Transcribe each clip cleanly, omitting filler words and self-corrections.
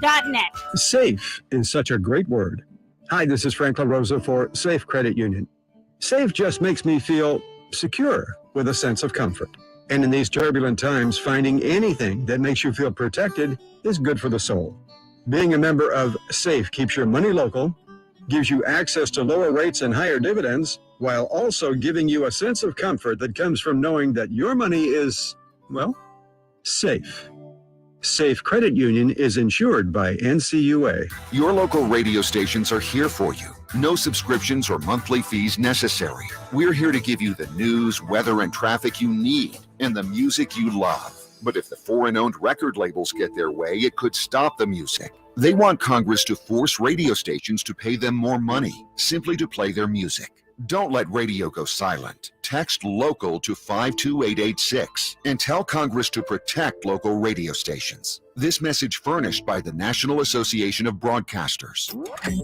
SafeCreditUnion.net. Safe is such a great word. Hi, this is Frank LaRosa for Safe Credit Union. Safe just makes me feel secure with a sense of comfort. And in these turbulent times, finding anything that makes you feel protected is good for the soul. Being a member of Safe keeps your money local, gives you access to lower rates and higher dividends, while also giving you a sense of comfort that comes from knowing that your money is, well, safe. Safe Credit Union is insured by NCUA. Your local radio stations are here for you. No subscriptions or monthly fees necessary. We're here to give you the news, weather, and traffic you need and the music you love. But if the foreign-owned record labels get their way, it could stop the music. They want Congress to force radio stations to pay them more money simply to play their music. Don't let radio go silent. Text LOCAL to 52886 and tell Congress to protect local radio stations. This message furnished by the National Association of Broadcasters.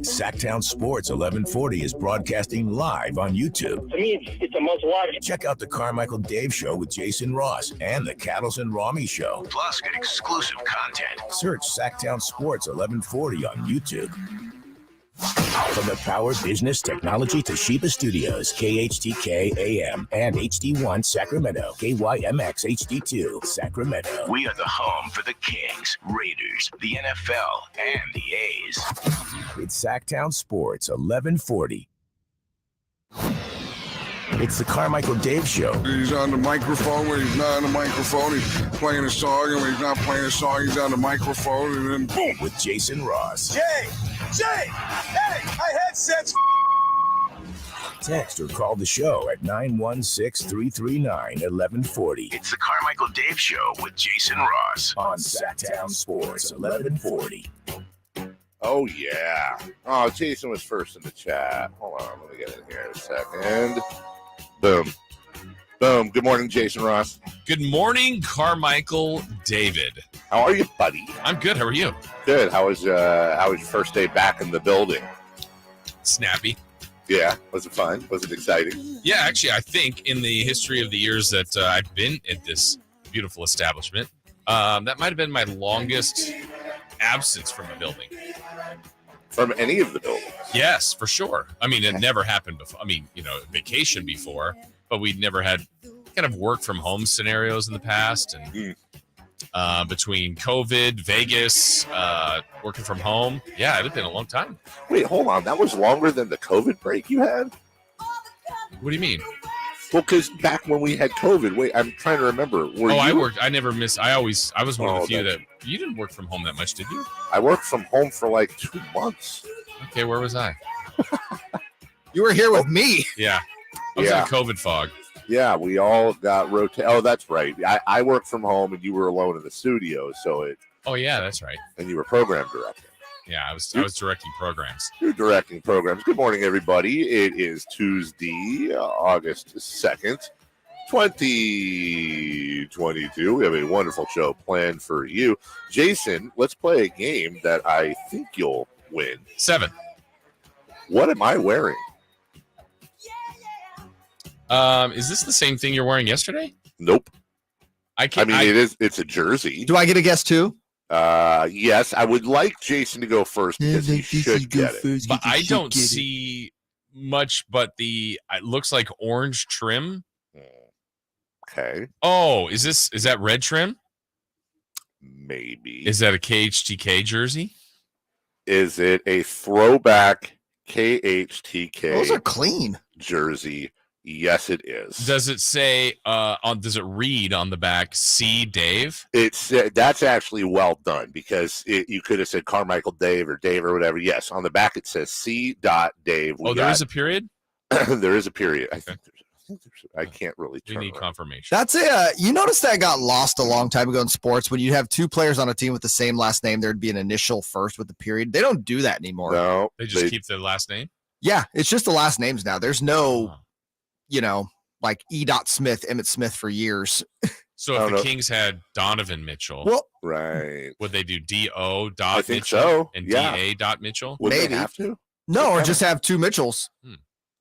Sactown Sports 1140 is broadcasting live on YouTube. To me, it's a must-watch. Check out the Carmichael Dave Show with Jason Ross and the Cattles and Rami Show. Plus, get exclusive content. Search Sactown Sports 1140 on YouTube. From the Power Business Technology Toshiba Studios, KHTK AM and HD1 Sacramento, KYMX HD2 Sacramento. We are the home for the Kings, Raiders, the NFL, and the A's. It's Sactown Sports 1140. It's the Carmichael Dave Show. He's on the microphone when he's not on the microphone. He's playing a song, and when he's not playing a song, he's on the microphone, and then boom. With Jason Ross. Jay, hey, my headset's Text or call the show at 916-339-1140. It's the Carmichael Dave Show with Jason Ross on Sactown Sports 1140. Oh, yeah. Oh, Jason was first in the chat. Hold on, let me get in here in a second. Boom. Boom. Good morning, Jason Ross. Good morning, Carmichael David. How are you, buddy? I'm good. How are you? Good. How was your first day back in the building? Snappy. Yeah. Was it fun? Was it exciting? Yeah, actually, I think in the history of the years that I've been at this beautiful establishment, that might have been my longest absence from a building. From any of the buildings? Yes, for sure. I mean, it never happened before. I mean, vacation before, but we'd never had kind of work from home scenarios in the past. And between COVID, Vegas, working from home, yeah, it had been a long time. Wait, hold on. That was longer than the COVID break you had? What do you mean? Well, because back when we had COVID, wait, I'm trying to remember. I worked. I never missed. I was one of the few that you didn't work from home that much, did you? I worked from home for like 2 months. Okay, where was I? You were here with me. Yeah. I was in a COVID fog. Yeah, we all got rotated. Oh, that's right. I worked from home and you were alone in the studio, so it. Oh yeah, that's right. And you were program director. Yeah, I was directing programs. You're directing programs. Good morning, everybody. It is Tuesday, August 2nd, 2022. We have a wonderful show planned for you. Jason, let's play a game that I think you'll win. 7. What am I wearing? Is this the same thing you're wearing yesterday? Nope. It is. It's a jersey. Do I get a guess too? Yes, I would like Jason to go first because he should get it. But I don't see much but it looks like orange trim. Okay. Oh, is that red trim? Maybe. Is that a KHTK jersey? Is it a throwback KHTK? Those are clean. Jersey. Yes, it is. Does it say does it read on the back C Dave? That's actually well done because you could have said Carmichael Dave or Dave or whatever. Yes, on the back it says C. Dave. There is a period? There is a period. Okay. I can't really We need confirmation. That's you notice that got lost a long time ago in sports. When you have two players on a team with the same last name, there'd be an initial first with the period. They don't do that anymore. No. They just keep their last name? Yeah, it's just the last names now. There's no... like E. Smith, Emmitt Smith for years. So if the Kings had Donovan Mitchell, right, would they do D.O. I think Mitchell so. and Yeah. D.A. Mitchell? Would they have to? No, or just have two Mitchells.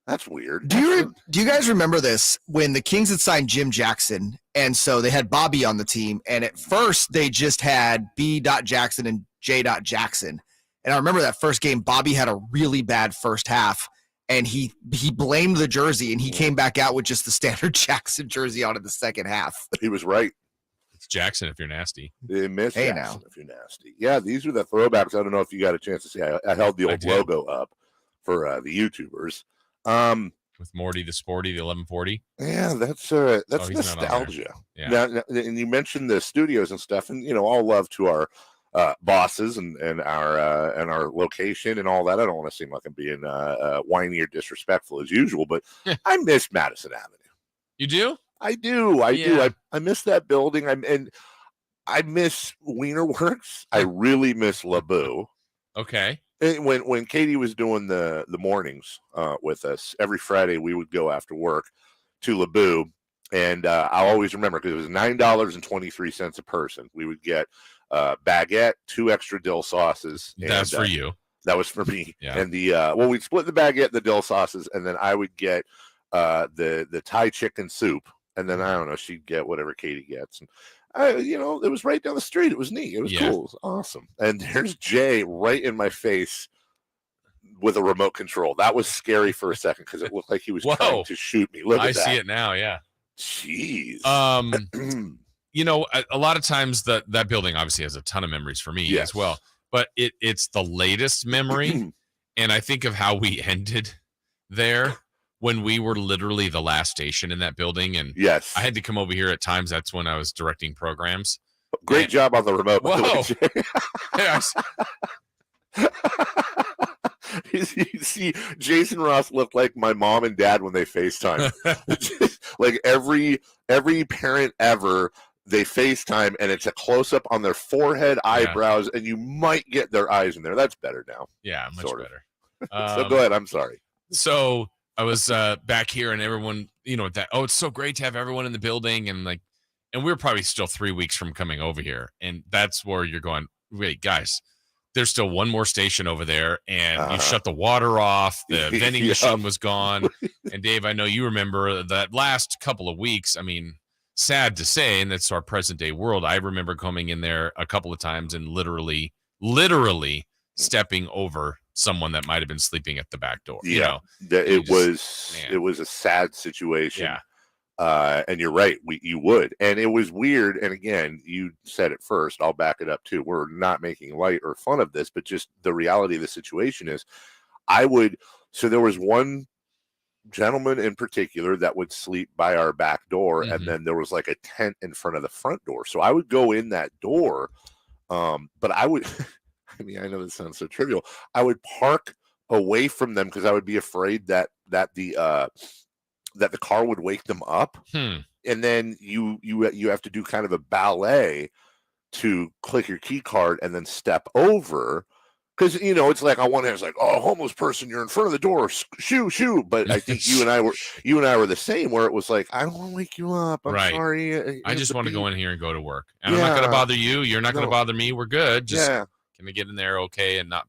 That's weird. Do you guys remember this when the Kings had signed Jim Jackson, and so they had Bobby on the team, and at first they just had B. Jackson and J. Jackson. And I remember that first game, Bobby had a really bad first half, and he blamed the jersey, and he came back out with just the standard Jackson jersey on in the second half. He was right. It's Jackson if you're nasty. Miss Jackson if you're nasty. Yeah, these are the throwbacks. I don't know if you got a chance to see. I held the old logo up for the YouTubers. With Morty the Sporty, the 1140. Yeah, that's nostalgia. Yeah. Now, and you mentioned the studios and stuff, and all love to our bosses and our location and all that. I don't want to seem like I'm being whiny or disrespectful as usual, but I miss Madison Avenue. You do? I do. I miss that building. I miss Wiener Works. I really miss LeBeau. Okay. And when Katie was doing the mornings with us, every Friday we would go after work to LeBeau, and I'll always remember because it was $9.23 a person. We would get baguette, 2 extra dill sauces. That's for you. That was for me. Yeah. And we'd split the baguette, the dill sauces, and then I would get the Thai chicken soup, and then I don't know, she'd get whatever Katie gets. And it was right down the street. It was neat. It was cool. It was awesome. And there's Jay right in my face with a remote control. That was scary for a second because it looked like he was trying to shoot me. Look at that. I see it now. Yeah. Jeez. A lot of times that building obviously has a ton of memories for me as well, but it's the latest memory. And I think of how we ended there when we were literally the last station in that building. And yes, I had to come over here at times. That's when I was directing programs. Great job on the remote. Whoa. You see, Jason Ross looked like my mom and dad when they FaceTime. Like every parent ever, they FaceTime and it's a close up on their forehead, eyebrows, and you might get their eyes in there. That's better now. Yeah, much better. So go ahead. I'm sorry. So I was back here and everyone, it's so great to have everyone in the building. And we were probably still 3 weeks from coming over here. And that's where you're going, wait, guys, there's still one more station over there. And you shut the water off. The vending machine was gone. And Dave, I know you remember that last couple of weeks. I mean, sad to say, and that's our present day world. I remember coming in there a couple of times and literally stepping over someone that might have been sleeping at the back door. It was a sad situation. Yeah. And you're right. You would. And it was weird. And again, you said it first. I'll back it up too. We're not making light or fun of this, but just the reality of the situation is so there was one gentleman in particular that would sleep by our back door. And then there was like a tent in front of the front door. So I would go in that door. But I would, I mean, I know this sounds so trivial. I would park away from them because I would be afraid that the car would wake them up. And then you have to do kind of a ballet to click your key card and then step over. Because, it's like on one hand, it's like, oh, homeless person, you're in front of the door, shoo. But I think you and I were the same, where it was like, I don't want to wake you up. I'm sorry. I just want to go in here and go to work. And I'm not going to bother you. You're not going to bother me. We're good. Just can we get in there okay and not,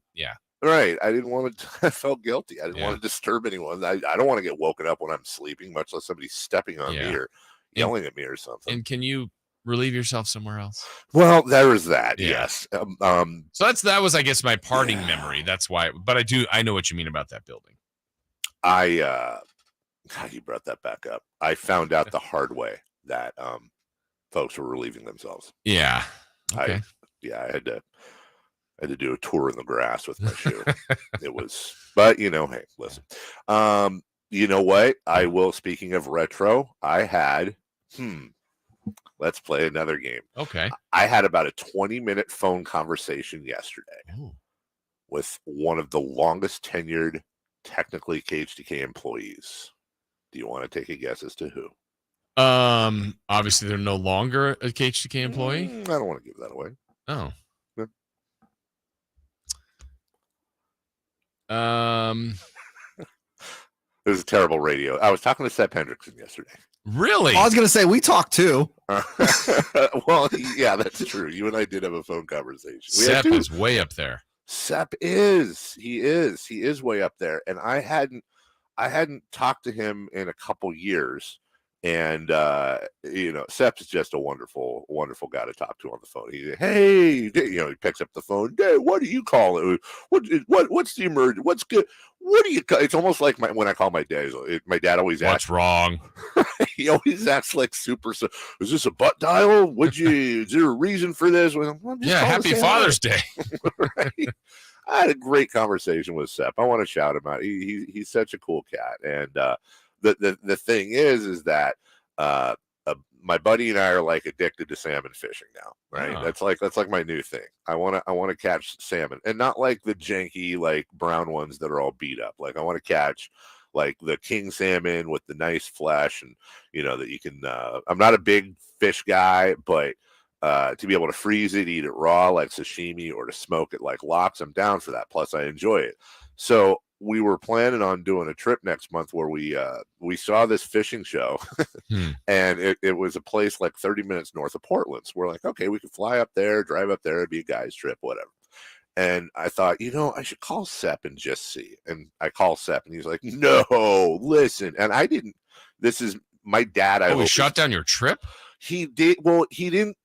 Right. I didn't want to, I felt guilty. I didn't want to disturb anyone. I don't want to get woken up when I'm sleeping, much less somebody stepping on me or yelling at me or something. And can you relieve yourself somewhere else? Well, there is that. Yes. So that was, I guess, my parting memory. That's why, but I know what you mean about that building. You brought that back up. I found out the hard way that folks were relieving themselves. Yeah. Okay. I had to do a tour in the grass with my shoe. It was, but hey, listen. You know what? I will, speaking of retro, I had, let's play another game. Okay. I had about a 20-minute phone conversation yesterday with one of the longest tenured, technically KHTK employees. Do you want to take a guess as to who? Obviously they're no longer a KHTK employee. I don't want to give that away. Oh. It was a terrible radio. I was talking to Seth Hendrickson yesterday. Really? I was going to say, we talked too. Well, yeah, that's true. You and I did have a phone conversation. Seth is way up there. Seth is. He is way up there. And I hadn't talked to him in a couple years. And Sepp's just a wonderful, wonderful guy to talk to on the phone. He, hey, he picks up the phone. Hey, what do you call it? What's the emergency? What's good? What do you call? It's almost like when I call my dad. My dad always asks, "What's wrong?" He always acts like super. So, is this a butt dial? Is there a reason for this? Well, yeah, happy Father's Day. Right? I had a great conversation with Sepp. I want to shout him out. He's such a cool cat. And the thing is that my buddy and I are like addicted to salmon fishing now, right? Oh. That's like my new thing. I want to catch salmon, and not like the janky like brown ones that are all beat up. Like I want to catch like the king salmon with the nice flesh, and that you can. I'm not a big fish guy, but to be able to freeze it, eat it raw like sashimi, or to smoke it like lox, I'm down for that. Plus, I enjoy it. So we were planning on doing a trip next month where we saw this fishing show, and it was a place like 30 minutes north of Portland. So we're like, okay, we could fly up there, drive up there, it'd be a guy's trip, whatever. And I thought, I should call Sepp and just see. And I call Sepp, and he's like, no, listen. And I didn't. This is my dad. He shut down your trip? He did. Well, he didn't.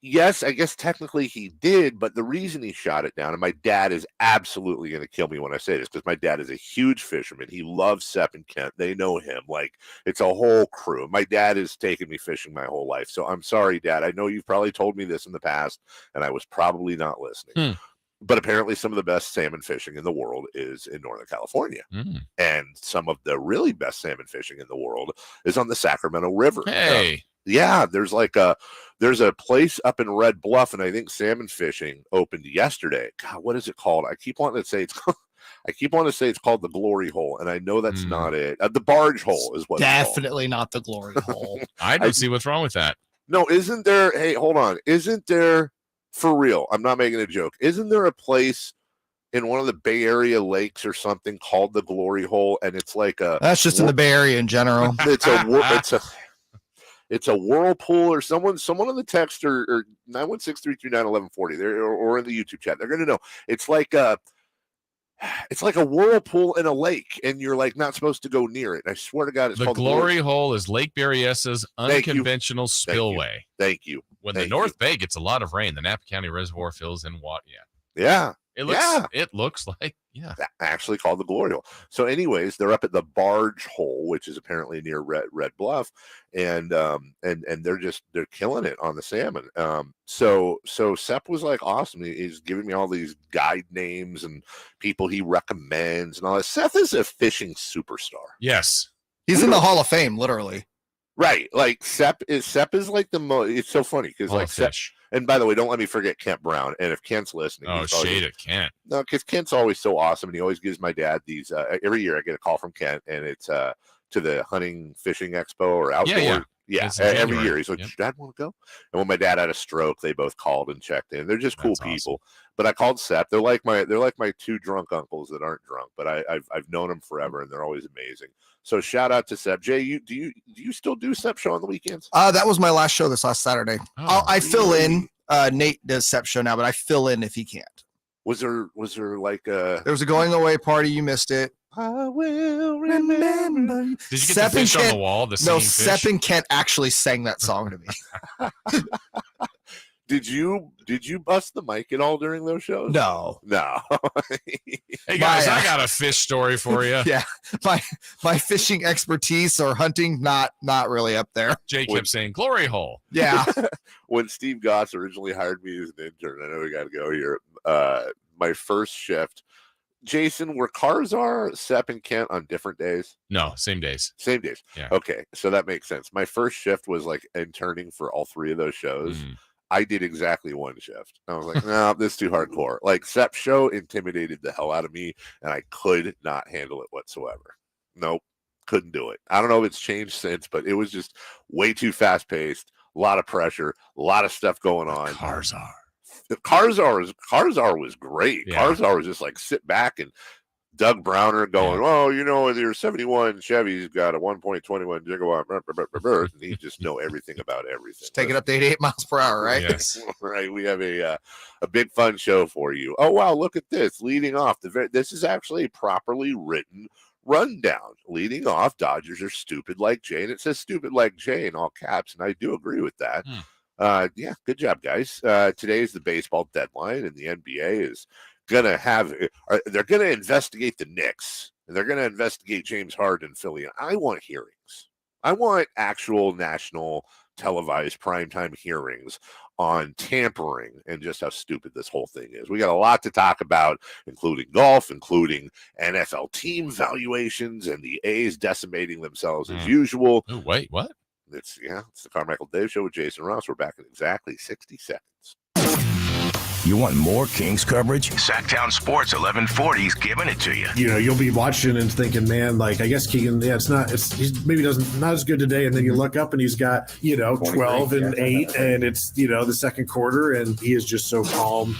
Yes, I guess technically he did, but the reason he shot it down, and my dad is absolutely going to kill me when I say this, because my dad is a huge fisherman. He loves Sepp and Kent. They know him. Like, it's a whole crew. My dad has taken me fishing my whole life. So I'm sorry, Dad. I know you've probably told me this in the past, and I was probably not listening. But apparently some of the best salmon fishing in the world is in Northern California. And some of the really best salmon fishing in the world is on the Sacramento River. Hey. Yeah, there's a place up in Red Bluff, and I think salmon fishing opened yesterday. God, what is it called? I keep wanting to say it's called the Glory Hole, and I know that's not it. The Barge Hole is what definitely not the Glory Hole. I don't see what's wrong with that. No, isn't there? Hey, hold on. Isn't there, for real? I'm not making a joke. Isn't there a place in one of the Bay Area lakes or something called the Glory Hole? And it's like that's just in the Bay Area in general. It's a whirlpool, or someone on the text or 916-329-1140 there, or in the YouTube chat. They're going to know. It's like a whirlpool in a lake, and you're like not supposed to go near it. And I swear to God, it's called the Glory Hole is Lake Berryessa's unconventional spillway. Thank you. When the North Bay gets a lot of rain, the Napa County Reservoir fills in water. Yeah. It looks like actually called the Glory Hole. So anyways, they're up at the Barge Hole, which is apparently near Red Bluff, and they're killing it on the salmon. So Sepp was like awesome. He's giving me all these guide names and people he recommends and all that. Seth is a fishing superstar. Yes, he's in the Hall of Fame, literally. Right, like Sepp is like the most. It's so funny because like Sepp. And by the way, don't let me forget Kent Brown. And if Kent's listening, shade at Kent. No, because Kent's always so awesome, and he always gives my dad these. Every year, I get a call from Kent, and it's to the hunting fishing expo or outdoor. Yeah. Every year he's like, "Does your dad want to go?" And when my dad had a stroke, they both called and checked in. They're just cool people. Awesome. But I called Sepp. They're like my two drunk uncles that aren't drunk, but I've known them forever, and they're always amazing. So shout out to Sepp. Jay, do you still do Sepp show on the weekends? That was my last show this last Saturday. I fill in. Nate does Sepp show now, but I fill in if he can't. Was there like a? There was a going away party. You missed it. I will remember. Did you get the fish on the wall? No, Sepp and Kent actually sang that song to me. Did you bust the mic at all during those shows? No. Hey guys, I got a fish story for you. Yeah, my fishing expertise or hunting not really up there. Jay kept saying Glory Hole. Yeah. When Steve Goss originally hired me as an intern, I know we got to go here. My first shift, Jason, were Karzar, Sepp, and Kent on different days? No, same days. Same days. Yeah. Okay, so that makes sense. My first shift was like interning for all three of those shows. I did exactly one shift. I was like, no, this is too hardcore. Like Sepp's show intimidated the hell out of me, and I could not handle it whatsoever. Nope, couldn't do it. I don't know if it's changed since, but it was just way too fast paced. A lot of pressure, a lot of stuff going on. Karzar was great. Yeah. Karzar was just like sit back and Doug Browner going, your 71 Chevy's got a 1.21 gigawatt, and he just know everything about everything. Just take it up to 88 miles per hour, right? Yes. Right. We have a big fun show for you. Oh, wow. Look at this. Leading off, this is actually a properly written rundown. Leading off, Dodgers are stupid like Jay, and it says stupid like Jay in all caps, and I do agree with that. Yeah, good job, guys. Today is the baseball deadline, and the NBA is gonna have. They're gonna investigate the Knicks, and they're gonna investigate James Harden in Philly. I want hearings. I want actual national televised primetime hearings on tampering and just how stupid this whole thing is. We got a lot to talk about, including golf, including NFL team valuations, and the A's decimating themselves as usual. Oh, wait, what? It's the Carmichael Dave Show with Jason Ross. We're back in exactly 60 seconds. You want more Kings coverage? Sactown Sports 1140's giving it to you. You know, you'll be watching and thinking, man, like, I guess Keegan, he's maybe not as good today. And then you look up and he's got, 12 and 8, and it's, the second quarter, and he is just so calm,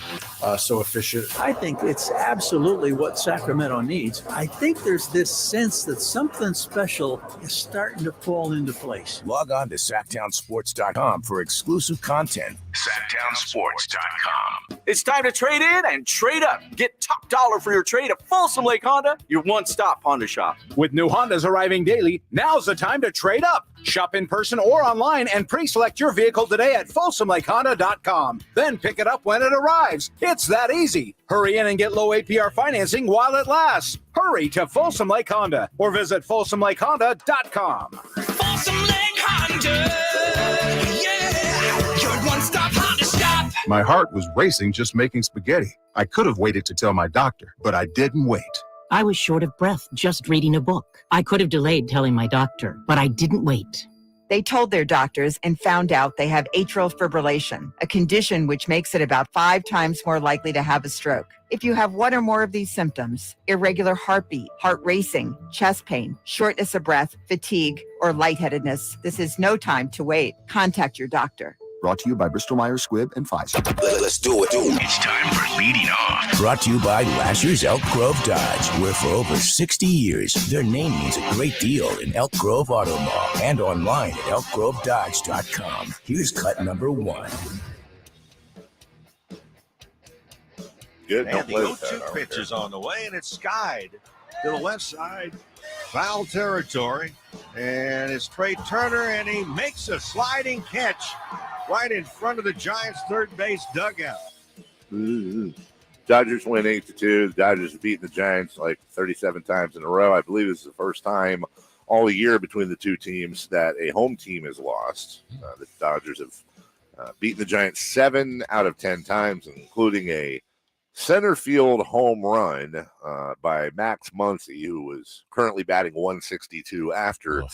so efficient. I think it's absolutely what Sacramento needs. I think there's this sense that something special is starting to fall into place. Log on to SactownSports.com for exclusive content. SactownSports.com. It's time to trade in and trade up. Get top dollar for your trade at Folsom Lake Honda, your one-stop Honda shop. With new Hondas arriving daily, now's the time to trade up. Shop in person or online and pre-select your vehicle today at FolsomLakeHonda.com. Then pick it up when it arrives. It's that easy. Hurry in and get low APR financing while it lasts. Hurry to Folsom Lake Honda or visit FolsomLakeHonda.com. Folsom Lake Honda, yeah, your one-stop Honda shop. My heart was racing just making spaghetti. I could have waited to tell my doctor, but I didn't wait. I was short of breath just reading a book. I could have delayed telling my doctor, but I didn't wait. They told their doctors and found out they have atrial fibrillation, a condition which makes it about 5 times more likely to have a stroke. If you have one or more of these symptoms, irregular heartbeat, heart racing, chest pain, shortness of breath, fatigue, or lightheadedness, this is no time to wait. Contact your doctor. Brought to you by Bristol Myers Squibb and Pfizer. Let's do it. It's time for Leading Off. Brought to you by Lasher's Elk Grove Dodge, where for over 60 years, their name means a great deal in Elk Grove Auto Mall and online at elkgrovedodge.com. Here's cut number 1. Good. And the 0-2 pitch is on the way, and it's skied to the left side. Foul territory. And it's Trey Turner, and he makes a sliding catch right in front of the Giants' third base dugout. Dodgers win 8-2. The Dodgers have beaten the Giants like 37 times in a row. I believe this is the first time all year between the two teams that a home team has lost. The Dodgers have beaten the Giants 7 out of 10 times, including a center field home run by Max Muncy, who was currently batting 162 after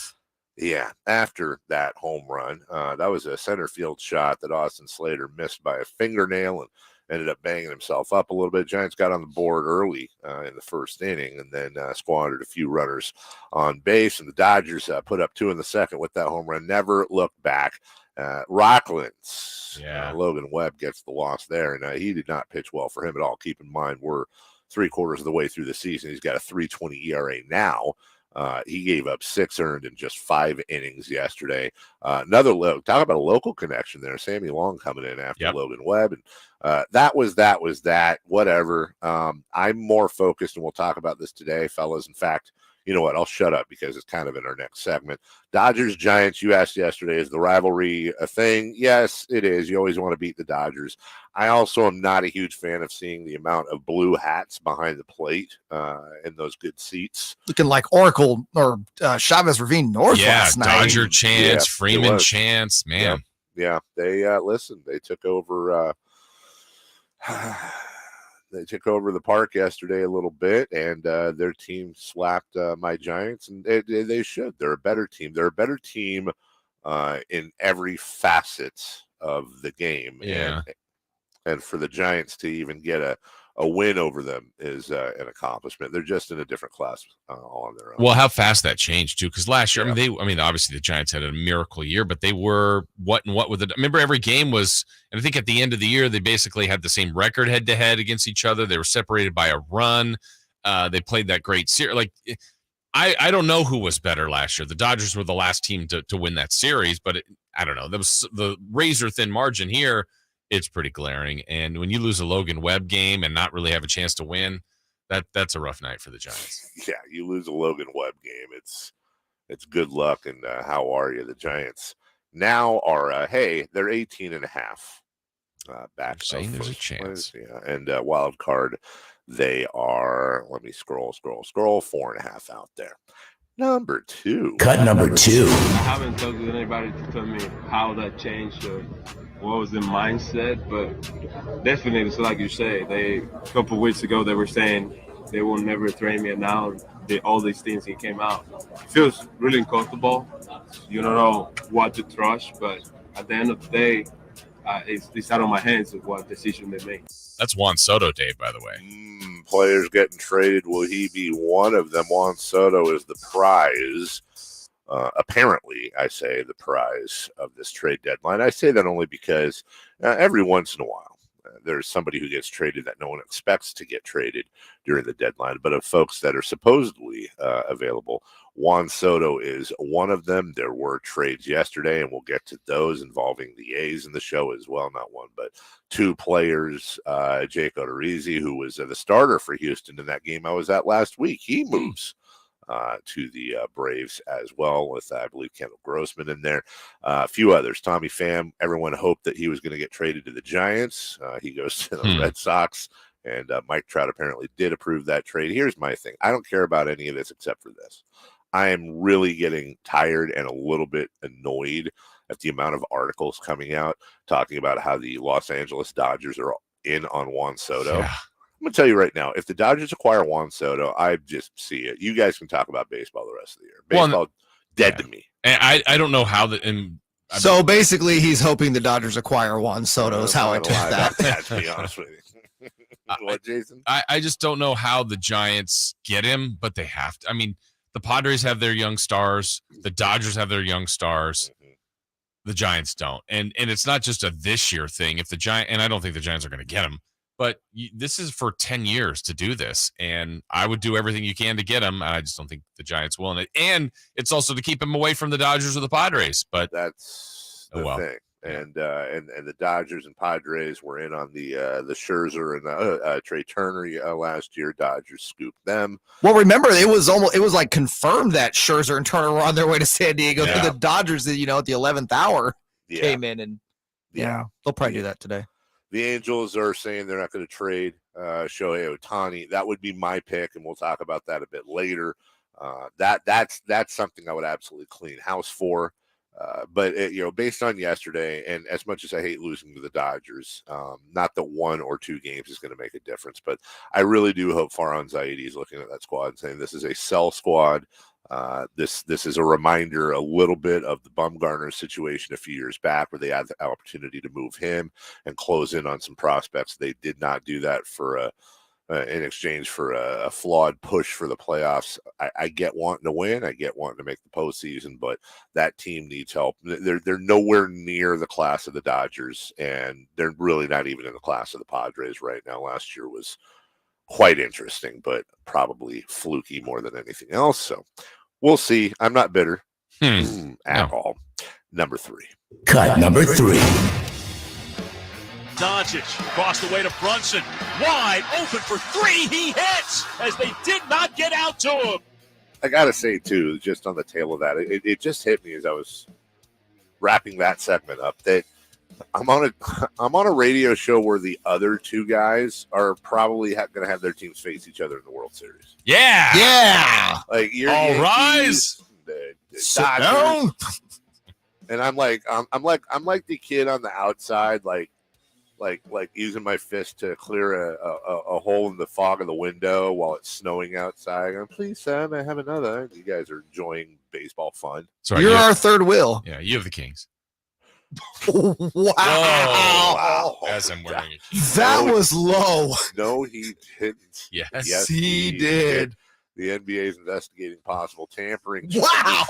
that home run. That was a center field shot that Austin Slater missed by a fingernail and ended up banging himself up a little bit. Giants got on the board early in the first inning and then squandered a few runners on base. And the Dodgers put up 2 in the second with that home run. Never looked back. Rockland's Logan Webb gets the loss there, and he did not pitch well for him at all. Keep in mind, we're 3/4 of the way through the season. He's got a 3.20 ERA now. He gave up 6 earned in just 5 innings yesterday. Talk about a local connection there. Sammy Long coming in after Logan Webb, and that was that. Whatever. I'm more focused, and we'll talk about this today, fellas. In fact, you know what? I'll shut up because it's kind of in our next segment. Dodgers, Giants, you asked yesterday, is the rivalry a thing? Yes, it is. You always want to beat the Dodgers. I also am not a huge fan of seeing the amount of blue hats behind the plate in those good seats. Looking like Oracle or Chavez Ravine North last night. Dodger chants, Freeman chants, man. Yeah. They listen, they took over they took over the park yesterday a little bit, and their team slapped my Giants, and they should. They're a better team. They're a better team in every facet of the game. Yeah. And for the Giants to even get a win over them is an accomplishment. They're just in a different class all on their own. Well, how fast that changed too, because last year, obviously the Giants had a miracle year, but they were what with it. Remember, every game was, and I think at the end of the year, they basically had the same record head to head against each other. They were separated by a run. They played that great series. Like, I don't know who was better last year. The Dodgers were the last team to win that series, but I don't know. There was the razor thin margin here. It's pretty glaring. And when you lose a Logan Webb game and not really have a chance to win, that's a rough night for the Giants. Yeah, you lose a Logan Webb game. It's good luck, and how are you? The Giants now are hey, they're 18.5 back. Saying there's a chance. Yeah, and wild card, they are. Let me scroll 4.5 out there. Number 2. Cut number 2. I haven't talked with anybody to tell me how that changed or what was the mindset, but definitely, it's like you say, a couple of weeks ago they were saying they will never trade me, and now all these things that came out. It feels really uncomfortable. You don't know what to trust, but at the end of the day, it's out of my hands of what decision they make. That's Juan Soto, Dave, by the way. Players getting traded. Will he be one of them? Juan Soto is the prize. Apparently, I say the prize of this trade deadline. I say that only because every once in a while, there's somebody who gets traded that no one expects to get traded during the deadline, but of folks that are supposedly available, Juan Soto is one of them. There were trades yesterday, and we'll get to those involving the A's in the show as well. Not one, but 2 players. Jake Odorizzi, who was the starter for Houston in that game I was at last week, he moves to the Braves as well, with I believe Kendall Grossman in there. A few others. Tommy Pham, everyone hoped that he was going to get traded to the Giants. He goes to the Red Sox, and Mike Trout apparently did approve that trade. Here's my thing. I don't care about any of this except for this. I am really getting tired and a little bit annoyed at the amount of articles coming out talking about how the Los Angeles Dodgers are in on Juan Soto. Yeah. I'm going to tell you right now, if the Dodgers acquire Juan Soto, I just see it. You guys can talk about baseball the rest of the year. Baseball dead to me. And I don't know how the So basically, he's hoping the Dodgers acquire Juan Soto is how I took that. To be honest with you. What, Jason? I just don't know how the Giants get him, but they have to. I mean, the Padres have their young stars. The Dodgers have their young stars. The Giants don't. And it's not just a this year thing. If the Giant, and I don't think the Giants are going to get him, but this is for 10 years to do this. And I would do everything you can to get him. I just don't think the Giants will. And it's also to keep him away from the Dodgers or the Padres. But that's the thing. And the Dodgers and Padres were in on the Scherzer and Trey Turner last year. Dodgers scooped them. Well, remember, it was like confirmed that Scherzer and Turner were on their way to San Diego. Yeah. The Dodgers, at the 11th hour, came in, and they'll probably do that today. The Angels are saying they're not going to trade Shohei Ohtani. That would be my pick, and we'll talk about that a bit later. That's something I would absolutely clean house for. But based on yesterday, and as much as I hate losing to the Dodgers, not that 1 or 2 games is going to make a difference, but I really do hope Farhan Zaidi is looking at that squad and saying this is a sell squad. This is a reminder a little bit of the Bumgarner situation a few years back, where they had the opportunity to move him and close in on some prospects. They did not do that for in exchange for a flawed push for the playoffs. I get wanting to win. I get wanting to make the postseason, but that team needs help. They're nowhere near the class of the Dodgers, and they're really not even in the class of the Padres right now. Last year was quite interesting, but probably fluky more than anything else. So we'll see. I'm not bitter at all. Number 3. Cut number 3. Doncic across the way to Brunson. Wide open for 3. He hits as they did not get out to him. I got to say, too, just on the tail of that, it just hit me as I was wrapping that segment up that I'm on a radio show where the other 2 guys are probably going to have their teams face each other in the World Series. Yeah. Like all rise. The Dodgers. And I'm like the kid on the outside, like using my fist to clear a hole in the fog of the window while it's snowing outside. I'm, please, Sam, I have another. You guys are enjoying baseball fun. Sorry, You're our third wheel. Yeah, you have the Kings. Wow. As I'm wearing it. That was low. No, he didn't. Yes, he did. The NBA is investigating possible tampering. Wow.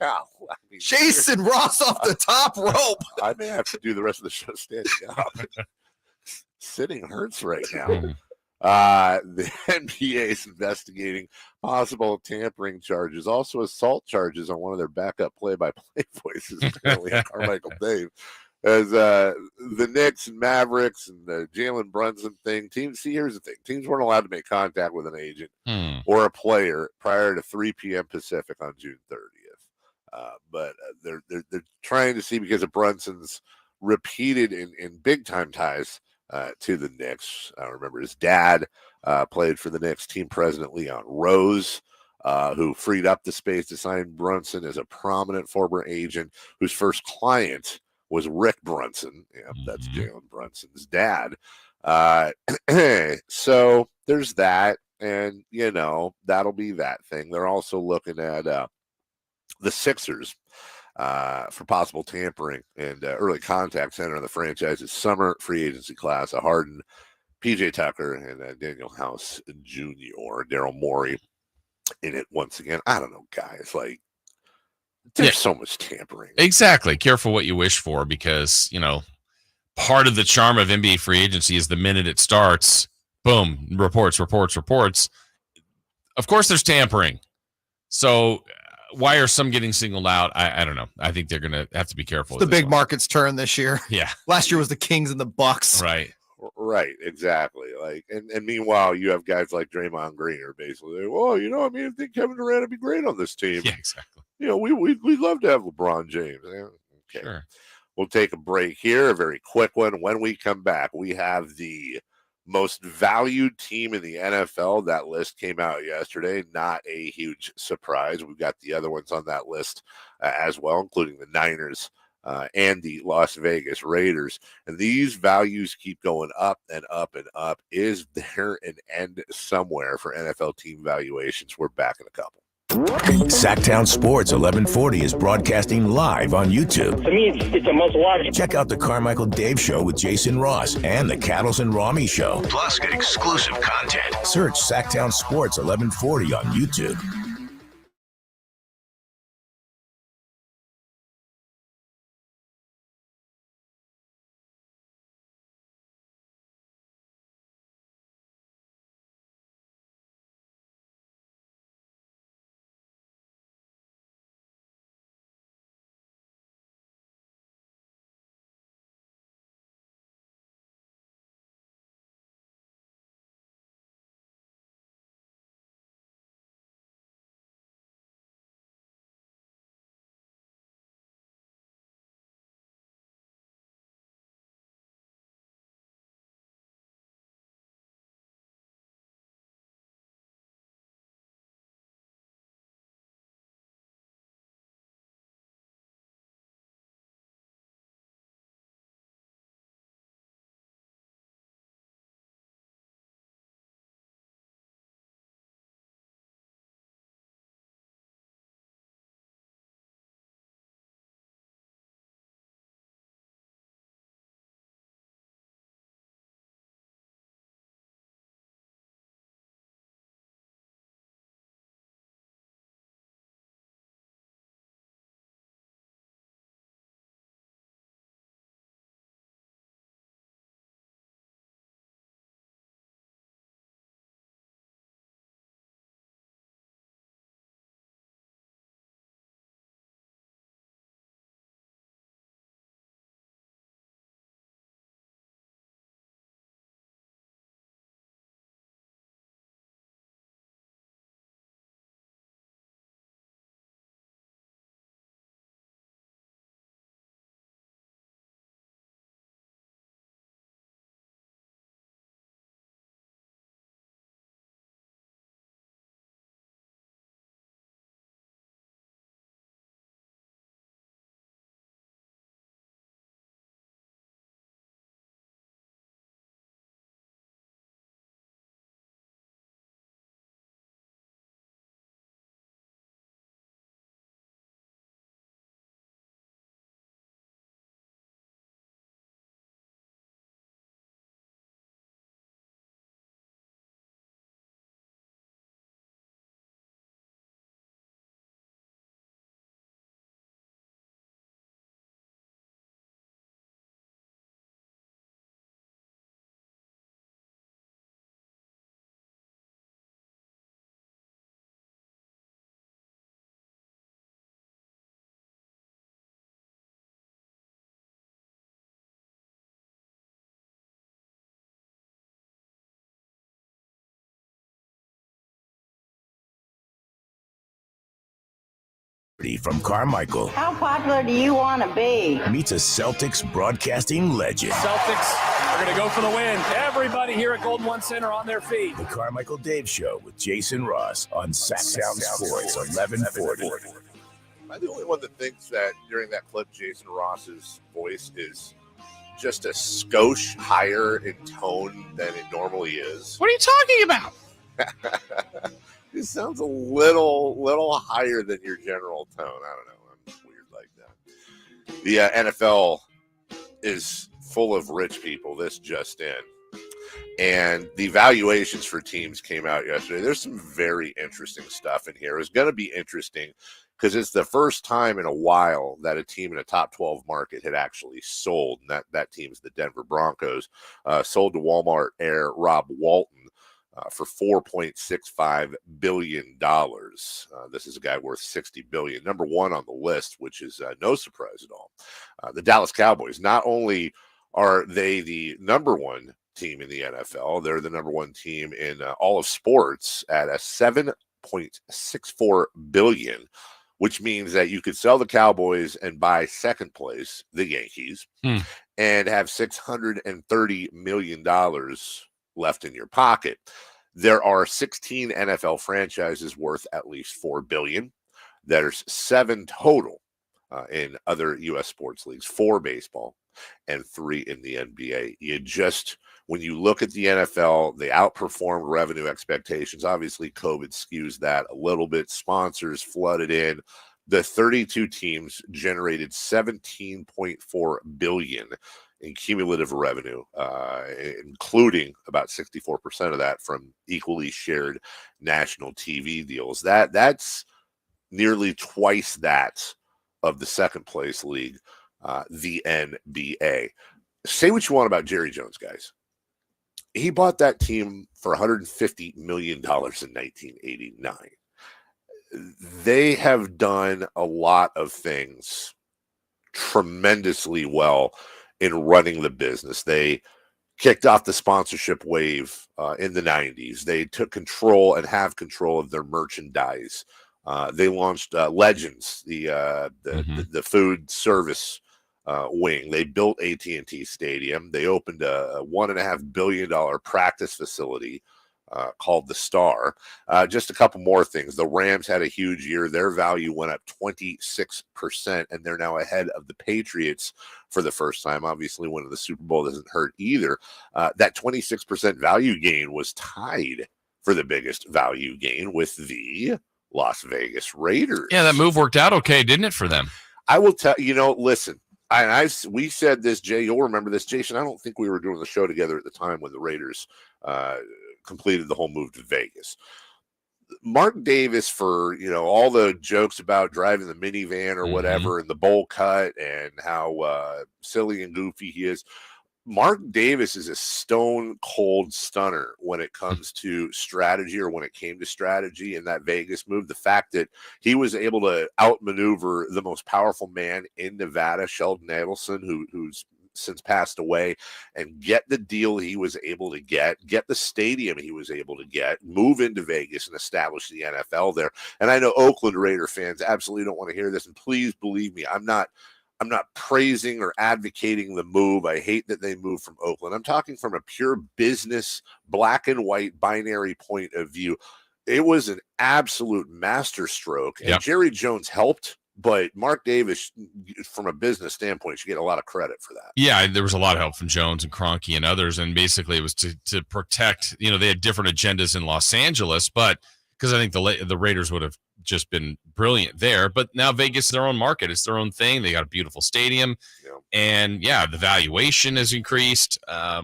Wow. I mean, Jason Ross off the top rope. I may have to do the rest of the show standing up. Sitting hurts right now. The NBA is investigating possible tampering charges, also assault charges on one of their backup play-by-play voices, apparently, Carmichael Dave. as the Knicks and Mavericks and the Jalen Brunson thing. Teams, see, here's the thing: teams weren't allowed to make contact with an agent or a player prior to 3 p.m. Pacific on June 30th. But they're trying to see, because of Brunson's repeated in big time ties to the Knicks. I remember his dad played for the Knicks. Team president Leon Rose, who freed up the space to sign Brunson, as a prominent former agent whose first client was Rick Brunson. Yeah, that's Jalen Brunson's dad. So there's that, and that'll be that thing. They're also looking at the Sixers for possible tampering and early contact center in the franchise's summer free agency class. Harden, PJ Tucker, and Daniel House Jr., Daryl Morey in it once again. I don't know, guys. Like, there's so much tampering. Exactly. Careful what you wish for, because part of the charm of NBA free agency is the minute it starts, boom, reports. Of course, there's tampering. So why are some getting singled out? I don't know. I think they're going to have to be careful. It's the big market's turn this year. Yeah. Last year was the Kings and the Bucks. Right, exactly. Like, and meanwhile, you have guys like Draymond Green are basically, well, I think Kevin Durant would be great on this team. Yeah, exactly. We'd love to have LeBron James. Yeah, okay. Sure. We'll take a break here, a very quick one. When we come back, we have the most valued team in the NFL. That list came out yesterday. Not a huge surprise. We've got the other ones on that list as well, including the Niners and the Las Vegas Raiders. And these values keep going up and up and up. Is there an end somewhere for NFL team valuations? We're back in a couple. Sactown Sports 1140 is broadcasting live on YouTube. To me, it's a must watch. Check out the Carmichael Dave Show with Jason Ross and the Cattles and Rami Show. Plus, get exclusive content. Search Sactown Sports 1140 on YouTube. from Carmichael How popular do you want to be? meets a Celtics broadcasting legend. Celtics are going to go for the win. Everybody here at Golden One Center on their feet. The Carmichael Dave Show with Jason Ross on Sactown Sports 1140. Am I the only one that thinks that during that clip, Jason Ross's voice is just a skosh higher in tone than it normally is? What are you talking about? It sounds a little higher than your general tone. I don't know. I'm just weird like that. The NFL is full of rich people. This just in. And the valuations for teams came out yesterday. There's some very interesting stuff in here. It's going to be interesting because it's the first time in a while that a team in a top 12 market had actually sold. And that team's the Denver Broncos. Sold to Walmart heir Rob Walton for $4.65 billion. This is a guy worth $60 billion. Number one on the list, which is no surprise at all. The Dallas Cowboys, not only are they the number one team in the NFL, they're the number one team in all of sports at a $7.64 billion, which means that you could sell the Cowboys and buy second place, the Yankees, and have $630 million left in your pocket. There are 16 NFL franchises worth at least $4 billion. There's 7 total in other U.S. sports leagues, 4 baseball and 3 in the NBA. When you look at the NFL, they outperformed revenue expectations. Obviously, COVID skews that a little bit. Sponsors flooded in. The 32 teams generated $17.4 billion in cumulative revenue, including about 64% of that from equally shared national TV deals. That's nearly twice that of the second place league, the NBA. Say what you want about Jerry Jones, guys. He bought that team for $150 million in 1989. They have done a lot of things tremendously well in running the business. They kicked off the sponsorship wave in the 90s. They took control and have control of their merchandise. They launched Legends, the food service wing. They built AT&T Stadium. They opened a $1.5 billion practice facility called the Star. Just a couple more things. The Rams had a huge year. Their value went up 26%, and they're now ahead of the Patriots for the first time. Obviously, winning the Super Bowl doesn't hurt either. That 26% value gain was tied for the biggest value gain with the Las Vegas Raiders. Yeah, that move worked out okay, didn't it, for them? I will tell listen, we said this, Jay, you'll remember this. Jason, I don't think we were doing the show together at the time when the Raiders completed the whole move to Vegas. Mark Davis, for all the jokes about driving the minivan or whatever and the bowl cut and how silly and goofy he is, Mark Davis is a stone cold stunner when it comes to strategy, or when it came to strategy in that Vegas move. The fact that he was able to outmaneuver the most powerful man in Nevada, Sheldon Adelson, who's since passed away, and get the deal he was able to get the stadium he was able to get, move into Vegas and establish the NFL there. And I know Oakland Raider fans absolutely don't want to hear this, and please believe me, I'm not praising or advocating the move. I hate that they moved from Oakland. I'm talking from a pure business, black and white, binary point of view. It was an absolute masterstroke, and Jerry Jones helped, but Mark Davis, from a business standpoint, should get a lot of credit for that. Yeah, there was a lot of help from Jones and Kroenke and others, and basically it was to protect. They had different agendas in Los Angeles, but because I think the Raiders would have just been brilliant there. But now Vegas is their own market. It's their own thing. They got a beautiful stadium. And the valuation has increased.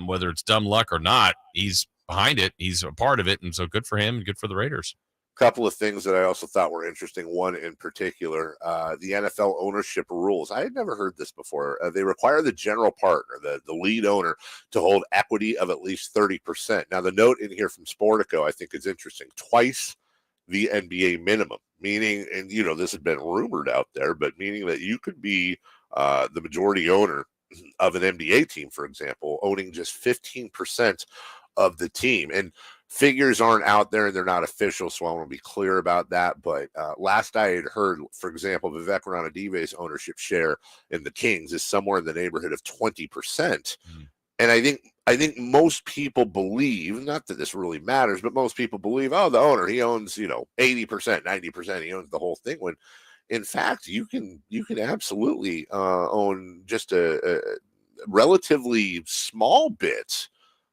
Whether it's dumb luck or not, he's behind it. He's a part of it. And so good for him and good for the Raiders. Couple of things that I also thought were interesting. One in particular, the NFL ownership rules. I had never heard this before. They require the general partner, the lead owner, to hold equity of at least 30%. Now, the note in here from Sportico, I think, is interesting. Twice the NBA minimum, meaning, and this has been rumored out there, but meaning that you could be the majority owner of an NBA team, for example, owning just 15% of the team. And Figures aren't out there and they're not official, so I want to be clear about that. But last I had heard, for example, Vivek Ranadive's ownership share in the Kings is somewhere in the neighborhood of 20%. And I think most people believe, not that this really matters, but most people believe, oh, the owner, he owns 80%, 90%, he owns the whole thing. When in fact, you can absolutely own just a relatively small bit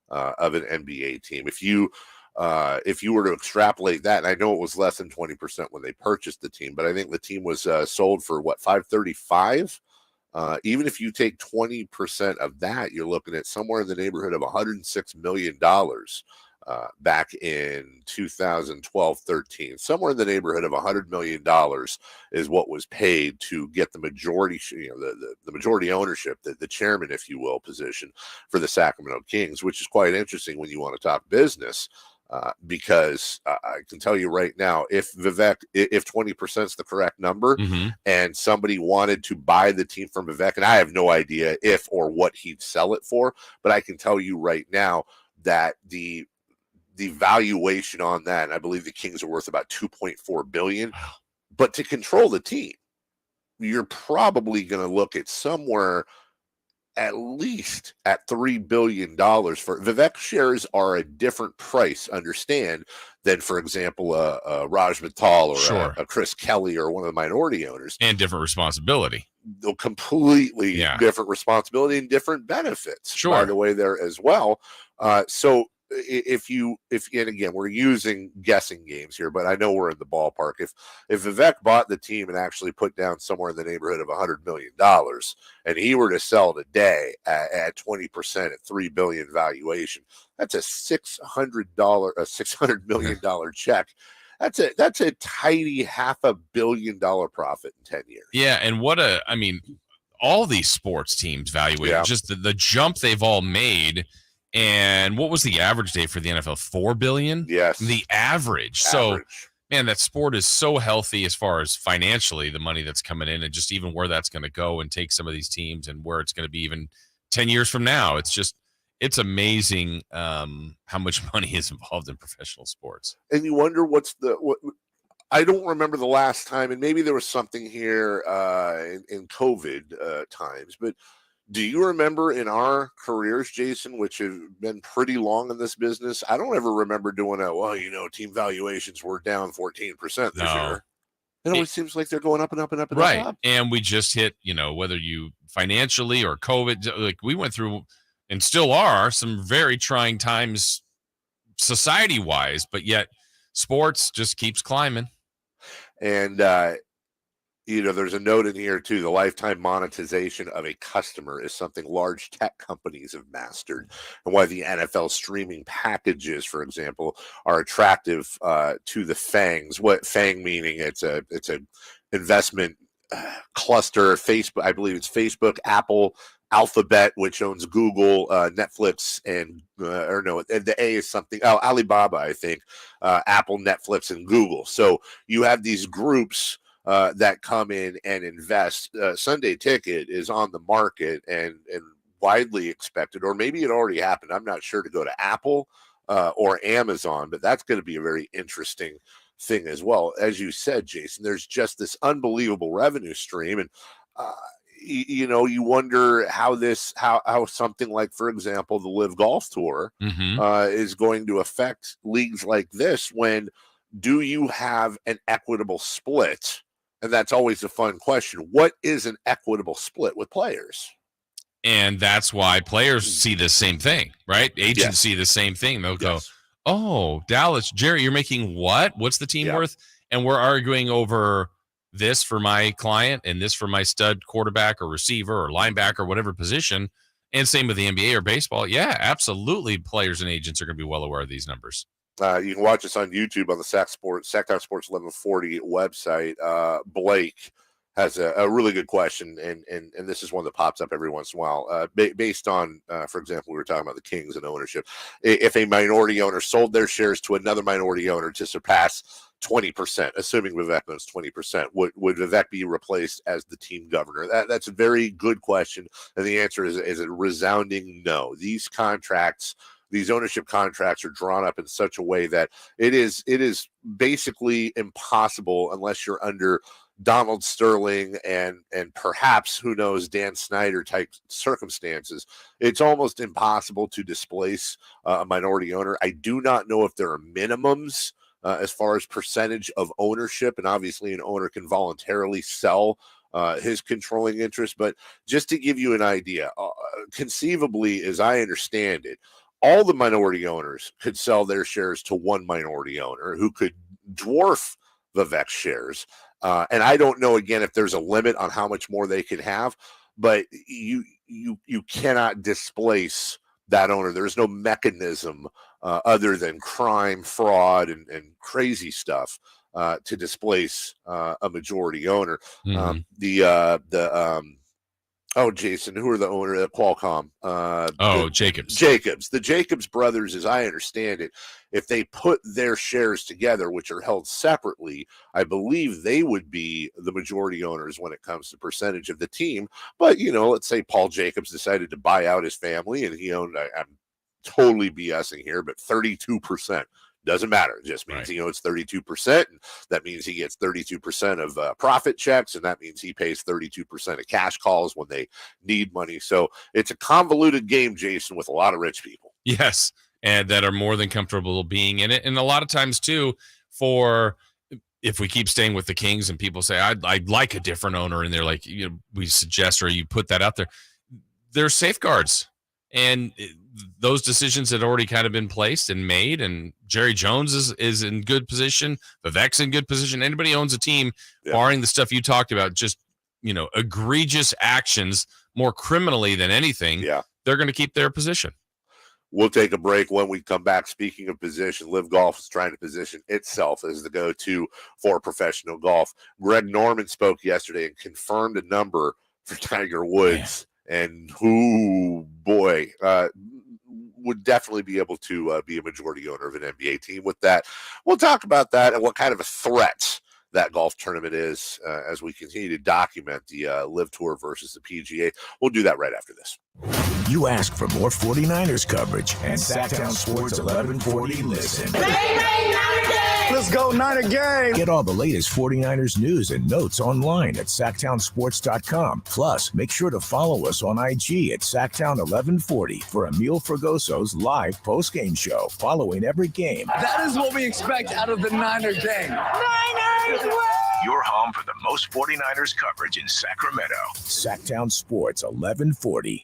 of an NBA team. If you were to extrapolate that, and I know it was less than 20% when they purchased the team, but I think the team was sold for what, $535. Even if you take 20% of that, you're looking at somewhere in the neighborhood of $106 million back in 2012-13. Somewhere in the neighborhood of $100 million is what was paid to get the majority, the majority ownership, the chairman, if you will, position for the Sacramento Kings, which is quite interesting when you want to talk business. Because I can tell you right now, if 20% is the correct number and somebody wanted to buy the team from Vivek, and I have no idea if or what he'd sell it for, but I can tell you right now that the valuation on that, and I believe the Kings are worth about $2.4 billion. But to control the team, you're probably going to look at somewhere at least at $3 billion for Vivek shares are a different price, understand, than, for example, a Raj Mittal or a Chris Kelly or one of the minority owners. And different responsibility. Completely different responsibility and different benefits, by the way, there as well. So if and again, we're using guessing games here, but I know we're in the ballpark. If Vivek bought the team and actually put down somewhere in the neighborhood of $100 million and he were to sell today at 20% at $3 billion valuation, that's a $600 million check. That's a tidy $500 million profit in 10 years. Yeah. And all these sports teams valuated, just the jump they've all made. And what was the average day for the NFL? $4 billion? Yes. The average. So, man, that sport is so healthy as far as financially, the money that's coming in and just even where that's going to go and take some of these teams and where it's going to be even 10 years from now. It's amazing how much money is involved in professional sports. And you wonder what I don't remember the last time, and maybe there was something here in COVID times, but do you remember in our careers, Jason, which have been pretty long in this business, I don't ever remember doing team valuations were down 14% this year. It always seems like they're going up and up and up and up. And we just hit, whether you financially or COVID, like we went through and still are some very trying times society-wise, but yet sports just keeps climbing. And, there's a note in here, too. The lifetime monetization of a customer is something large tech companies have mastered, and why the NFL streaming packages, for example, are attractive to the FANGs. What FANG meaning? It's a investment cluster. Facebook, I believe it's Facebook, Apple, Alphabet, which owns Google, Netflix, and the A is something. Oh, Alibaba, I think. Apple, Netflix, and Google. So you have these groups that come in and invest. Sunday Ticket is on the market and widely expected, or maybe it already happened, I'm not sure, to go to Apple or Amazon, but that's going to be a very interesting thing as well. As you said, Jason, there's just this unbelievable revenue stream, and you wonder how something like, for example, the Live Golf Tour is going to affect leagues like this. When do you have an equitable split? And that's always a fun question. What is an equitable split with players? And that's why players see the same thing, right? Agents see the same thing. They'll go, oh, Dallas, Jerry, you're making what? What's the team worth? And we're arguing over this for my client and this for my stud quarterback or receiver or linebacker, whatever position. And same with the NBA or baseball. Yeah, absolutely. Players and agents are going to be well aware of these numbers. You can watch us on YouTube on the Sactown Sports 1140 website. Blake has a really good question, and this is one that pops up every once in a while. Based on, for example, we were talking about the Kings and ownership. If a minority owner sold their shares to another minority owner to surpass 20%, assuming Vivek owns 20%, would Vivek be replaced as the team governor? That's a very good question, and the answer is a resounding no. These contracts these ownership contracts are drawn up in such a way that it is basically impossible unless you're under Donald Sterling and perhaps, who knows, Dan Snyder type circumstances. It's almost impossible to displace a minority owner. I do not know if there are minimums as far as percentage of ownership, and obviously an owner can voluntarily sell his controlling interest. But just to give you an idea, conceivably, as I understand it, all the minority owners could sell their shares to one minority owner who could dwarf Vivek's shares. And I don't know, again, if there's a limit on how much more they could have, but you cannot displace that owner. There's no mechanism other than crime, fraud, and crazy stuff to displace a majority owner. Jason, who are the owner of Qualcomm? Jacobs. The Jacobs brothers, as I understand it, if they put their shares together, which are held separately, I believe they would be the majority owners when it comes to percentage of the team. But, let's say Paul Jacobs decided to buy out his family and he owned, I'm totally BSing here, but 32%. Doesn't matter. It just means he owns 32%. And that means he gets 32% of profit checks. And that means he pays 32% of cash calls when they need money. So it's a convoluted game, Jason, with a lot of rich people. Yes. And that are more than comfortable being in it. And a lot of times, too, if we keep staying with the Kings and people say, I'd like a different owner, and they're like, we suggest, or you put that out there, there's safeguards. And those decisions had already kind of been placed and made, and Jerry Jones is in good position. Vivek's in good position. Anybody owns a team, barring the stuff you talked about, just, egregious actions, more criminally than anything, they're going to keep their position. We'll take a break. When we come back, speaking of position, Live Golf is trying to position itself as the go-to for professional golf. Greg Norman spoke yesterday and confirmed a number for Tiger Woods. And would definitely be able to be a majority owner of an NBA team with that. We'll talk about that and what kind of a threat that golf tournament is as we continue to document the Live Tour versus the PGA. We'll do that right after this. You ask for more 49ers coverage, and Sactown Sports 1140 listen. Let's go Niner gang! Get all the latest 49ers news and notes online at SactownSports.com. Plus, make sure to follow us on IG at Sactown1140 for Emil Fragoso's live postgame show following every game. That is what we expect out of the Niner gang. Niners win! Your home for the most 49ers coverage in Sacramento. Sactown Sports 1140.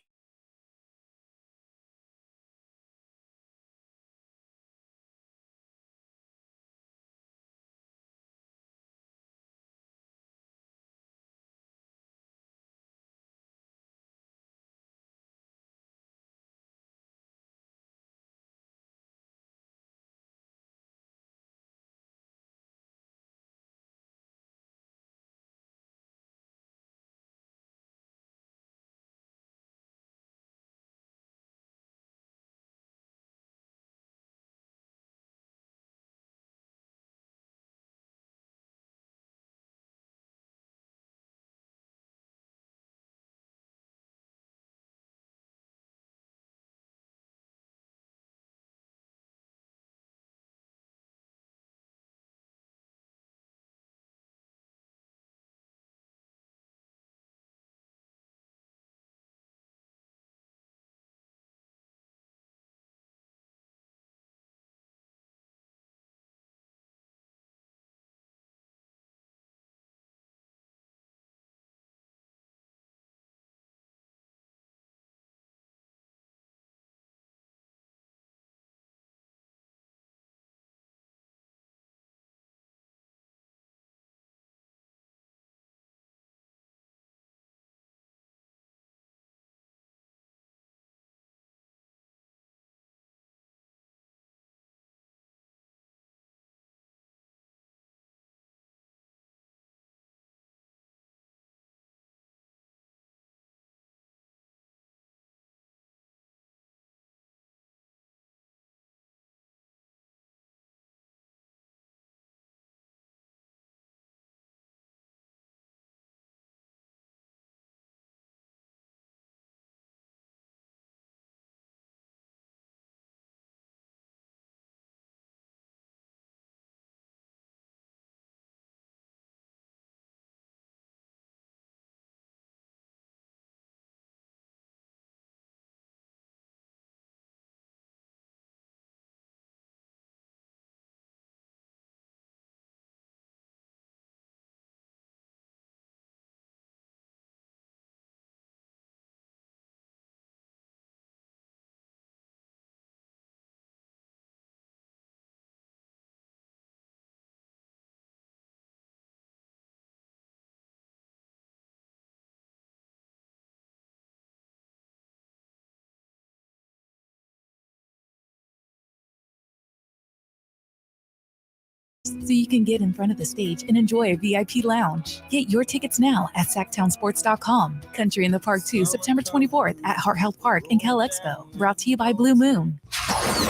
so you can get in front of the stage and enjoy a VIP lounge. Get your tickets now at SactownSports.com. Country in the Park 2, September 24th at Heart Health Park in Cal Expo. Brought to you by Blue Moon.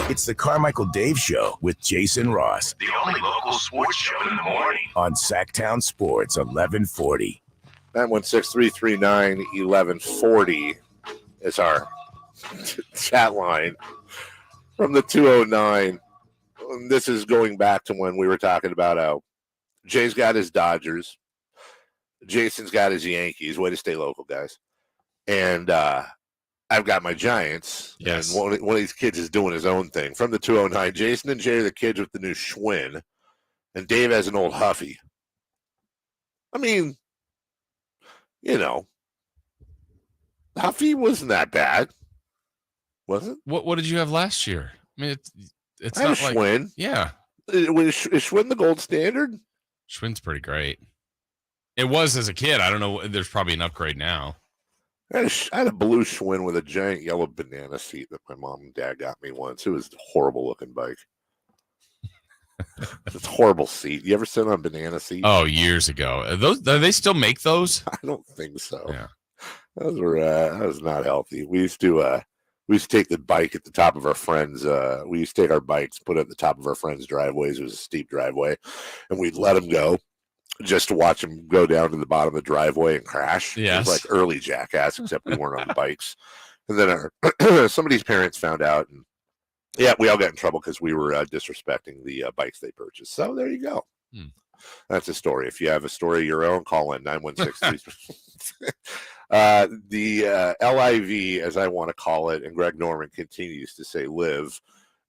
It's the Carmichael Dave Show with Jason Ross. The only local sports show in the morning. On Sactown Sports, 1140. 916-339-1140 is our chat line from the 209. This is going back to when we were talking about how Jay's got his Dodgers, Jason's got his Yankees. Way to stay local, guys. And I've got my Giants. Yes. And one of these kids is doing his own thing. From the 209, Jason and Jay are the kids with the new Schwinn, and Dave has an old Huffy. I mean, you know, Huffy wasn't that bad, was it? What did you have last year? I mean, it's I not have like Schwinn. Yeah. Is Schwinn the gold standard? Schwinn's pretty great. It was as a kid. I don't know. There's probably an upgrade now. I had a blue Schwinn with a giant yellow banana seat that my mom and dad got me once. It was a horrible looking bike. It's a horrible seat. You ever sit on a banana seat? Oh, years ago. Do they still make those? I don't think so. Yeah. Those were that was not healthy. We used to take the bike at the top of our friends. We used to take our bikes, put it at the top of our friends' driveways. It was a steep driveway, and we'd let them go just to watch them go down to the bottom of the driveway and crash. Yes. It was like early Jackass, except we weren't on bikes. And then somebody's parents found out, and yeah, we all got in trouble because we were disrespecting the bikes they purchased. So there you go. That's a story. If you have a story of your own, call in 916. The LIV, as I want to call it, and Greg Norman continues to say live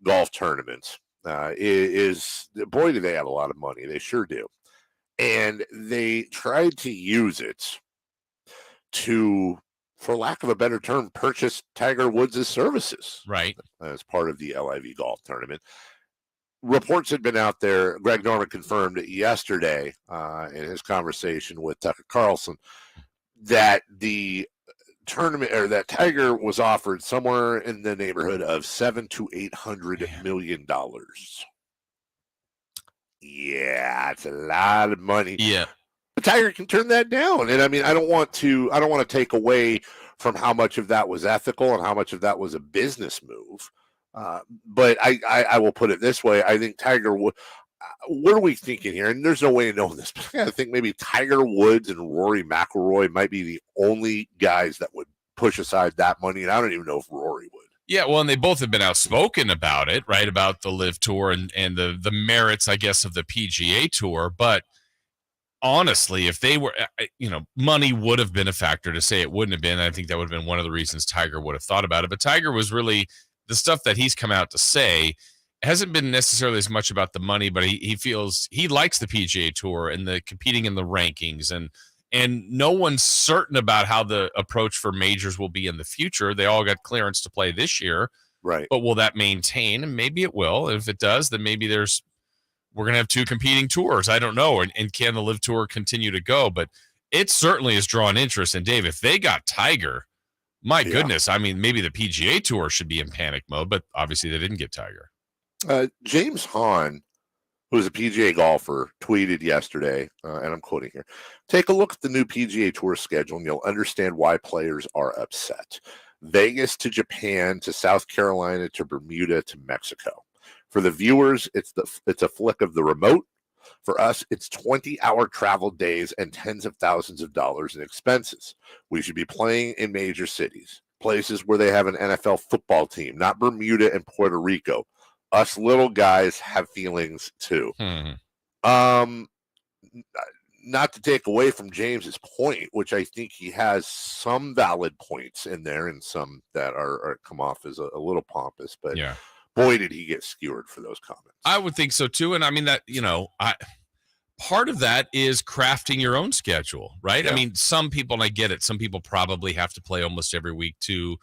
golf tournament is boy, do they have a lot of money. They sure do. And they tried to use it to, for lack of a better term, purchase Tiger Woods' services. Right. As part of the LIV golf tournament. Reports had been out there. Greg Norman confirmed it yesterday in his conversation with Tucker Carlson that the tournament, or that Tiger was offered somewhere in the neighborhood of $700 to $800 million. Yeah, it's a lot of money. Yeah. But Tiger can turn that down. And I mean, I don't want to take away from how much of that was ethical and how much of that was a business move. But I will put it this way. I think Tiger Woods, what are we thinking here? And there's no way of knowing this, but I think maybe Tiger Woods and Rory McIlroy might be the only guys that would push aside that money. And I don't even know if Rory would. Yeah, well, and they both have been outspoken about it, right? About the LIV Tour and the merits, I guess, of the PGA Tour. But honestly, if they were, money would have been a factor. To say it wouldn't have been, I think that would have been one of the reasons Tiger would have thought about it. But Tiger was really, the stuff that he's come out to say hasn't been necessarily as much about the money, but he feels he likes the PGA Tour and the competing in the rankings, and no one's certain about how the approach for majors will be in the future. They all got clearance to play this year, right? But will that maintain? And maybe it will. If it does, then maybe we're gonna have two competing tours. I don't know, and can the LIV Tour continue to go? But it certainly has drawn interest. And Dave, if they got Tiger, my goodness, I mean, maybe the PGA Tour should be in panic mode, but obviously they didn't get Tiger. James Hahn, who's a PGA golfer, tweeted yesterday, and I'm quoting here, "Take a look at the new PGA Tour schedule and you'll understand why players are upset. Vegas to Japan to South Carolina to Bermuda to Mexico. For the viewers, it's a flick of the remote. For us, it's 20-hour travel days and tens of thousands of dollars in expenses. We should be playing in major cities, places where they have an NFL football team, not Bermuda and Puerto Rico. Us little guys have feelings too." Not to take away from James's point, which I think he has some valid points in there and some that are come off as a little pompous, but yeah, boy, did he get skewered for those comments. I would think so too. And I mean that, part of that is crafting your own schedule, right? Yeah. I mean, some people, and I get it, some people probably have to play almost every week to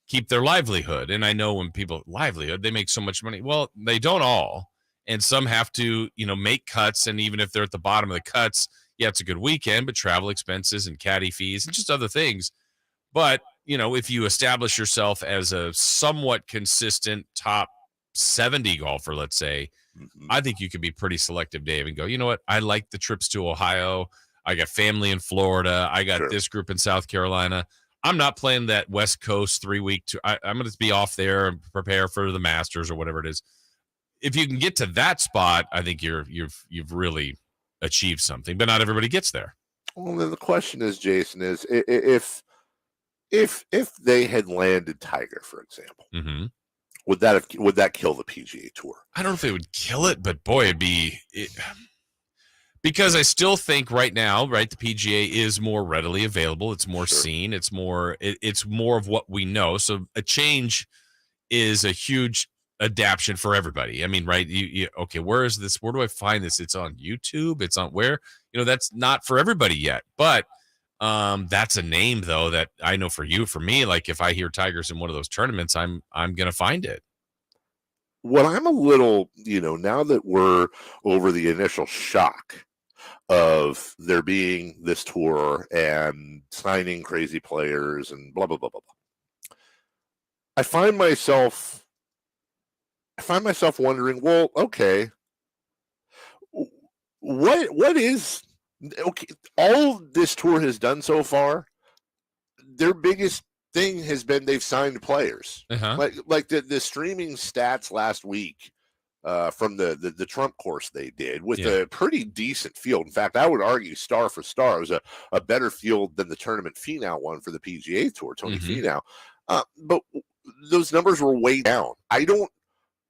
keep their livelihood. And I know when people livelihood, they make so much money. Well, they don't all. And some have to, make cuts. And even if they're at the bottom of the cuts, yeah, it's a good weekend, but travel expenses and caddy fees and just other things. But, if you establish yourself as a somewhat consistent top 70 golfer, let's say, I think you could be pretty selective, Dave, and go, you know what? I like the trips to Ohio. I got family in Florida. I got this group in South Carolina. I'm not playing that West Coast 3-week tour. I'm going to be off there and prepare for the Masters or whatever it is. If you can get to that spot, I think you've really achieved something, but not everybody gets there. Well, then the question is, Jason, is if they had landed Tiger, for example, would that kill the PGA Tour? I don't know if it would kill it, but boy, because I still think right now, right, the PGA is more readily available. It's more seen. It's more of what we know. So a change is a huge adaptation for everybody. I mean, right? Okay, where is this? Where do I find this? It's on YouTube. It's on where? That's not for everybody yet. But that's a name though that I know for me, like if I hear Tigers in one of those tournaments, I'm gonna find it. What I'm a little, now that we're over the initial shock of there being this tour and signing crazy players and blah blah blah blah blah, I find myself wondering, well, okay, what is okay? All this tour has done so far, their biggest thing has been they've signed players. Like the streaming stats last week from the Trump course they did with a pretty decent field. In fact, I would argue star for star, it was a better field than the tournament Finau one for the PGA Tour, Tony Finau. But those numbers were way down.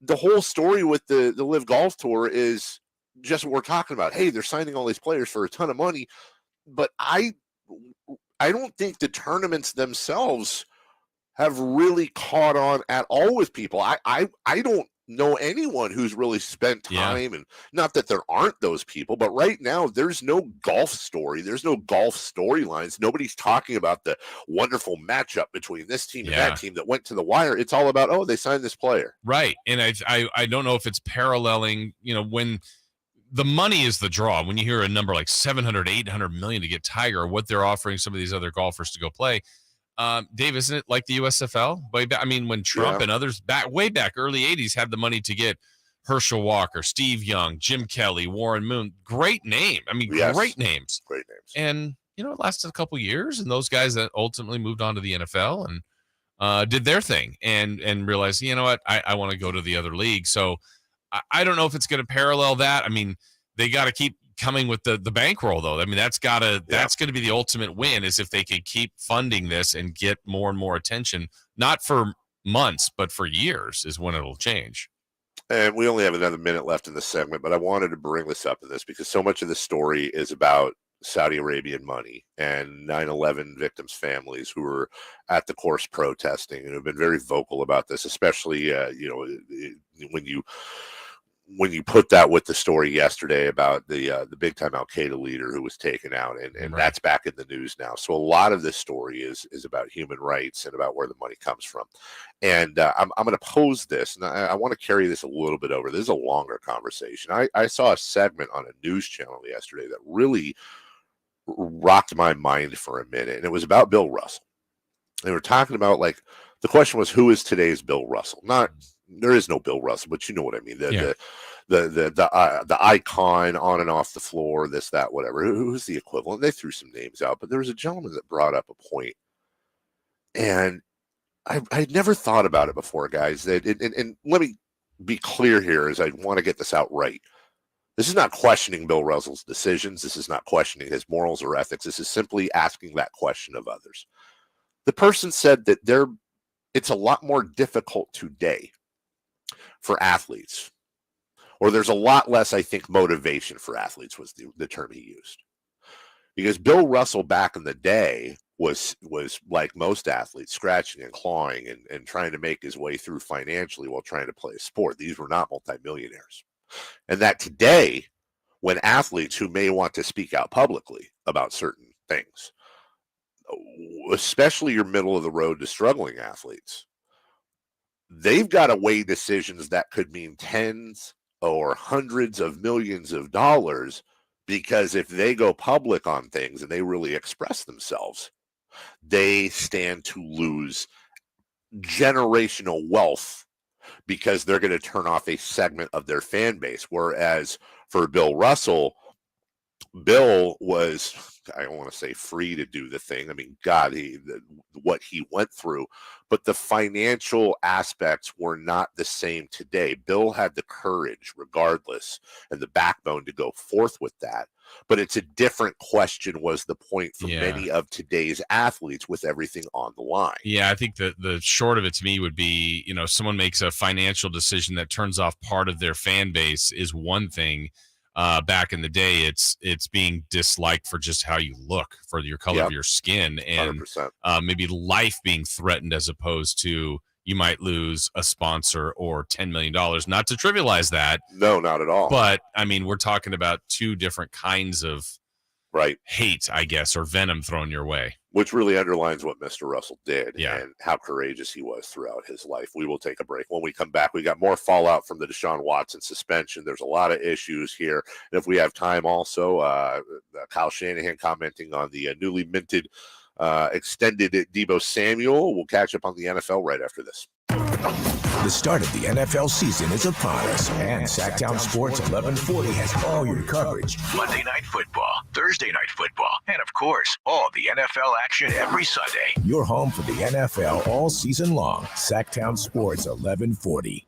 The whole story with the Live Golf Tour is just what we're talking about. Hey, they're signing all these players for a ton of money, but I don't think the tournaments themselves have really caught on at all with people. I don't know anyone who's really spent time, and not that there aren't those people, but right now there's no golf story. There's no golf storylines. Nobody's talking about the wonderful matchup between this team and that team that went to the wire. It's all about, oh, they signed this player. Right. And I don't know if it's paralleling, when the money is the draw. When you hear a number like 700, 800 million to get Tiger, or what they're offering some of these other golfers to go play, Dave, isn't it like the USFL? Way back, I mean, when Trump and others way back early 80s had the money to get Herschel Walker, Steve Young, Jim Kelly, Warren Moon, great name. I mean, great names. Great names. And, it lasted a couple years, and those guys that ultimately moved on to the NFL and did their thing and realized, you know what, I want to go to the other league. So I don't know if it's going to parallel that. I mean, they got to keep coming with the bankroll, though. I mean, that's going to be the ultimate win, is if they can keep funding this and get more and more attention, not for months, but for years is when it'll change. And we only have another minute left in this segment, but I wanted to bring this up in this because so much of the story is about Saudi Arabian money and 9/11 victims' families who were at the course protesting and have been very vocal about this, especially, when you put that with the story yesterday about the big time Al Qaeda leader who was taken out, and that's back in the news now. So a lot of this story is about human rights and about where the money comes from. And I'm going to pose this, and I want to carry this a little bit over. This is a longer conversation. I saw a segment on a news channel yesterday that really rocked my mind for a minute, and it was about Bill Russell. They were talking about, like, the question was, who is today's Bill Russell? Not there is no Bill Russell, but you know what I mean. The icon on and off the floor, this, that, whatever. Who's the equivalent? They threw some names out, but there was a gentleman that brought up a point, and I'd never thought about it before, guys. And let me be clear here, as I want to get this out right. This is not questioning Bill Russell's decisions. This is not questioning his morals or ethics. This is simply asking that question of others. The person said that it's a lot more difficult today for athletes, or there's a lot less, I think, motivation for athletes was the term he used. Because Bill Russell back in the day was like most athletes, scratching and clawing and trying to make his way through financially while trying to play a sport. These were not multimillionaires. And that today, when athletes who may want to speak out publicly about certain things, especially your middle of the road to struggling athletes, they've got to weigh decisions that could mean tens or hundreds of millions of dollars, because if they go public on things and they really express themselves, they stand to lose generational wealth because they're going to turn off a segment of their fan base. Whereas for Bill Russell, Bill was, I don't want to say free to do the thing. I mean, God, what he went through, but the financial aspects were not the same today. Bill had the courage, regardless, and the backbone to go forth with that. But it's a different question, was the point for many of today's athletes with everything on the line. Yeah, I think that the short of it to me would be, someone makes a financial decision that turns off part of their fan base is one thing. Back in the day, it's being disliked for just how you look, for your color of your skin, and 100%. Maybe life being threatened as opposed to you might lose a sponsor or $10 million. Not to trivialize that. No, not at all. But, I mean, we're talking about two different kinds of hate, I guess, or venom thrown your way. Which really underlines what Mr. Russell did Yeah. and how courageous he was throughout his life. We will take a break. When we come back, we got more fallout from the Deshaun Watson suspension. There's a lot of issues here. And if we have time also, Kyle Shanahan commenting on the newly minted extended Deebo Samuel. We'll catch up on the NFL right after this. The start of the NFL season is upon us, and Sactown Sports 1140 has all your coverage. Monday Night Football, Thursday Night Football, and of course, all the NFL action every Sunday. Your home for the NFL all season long. Sactown Sports 1140.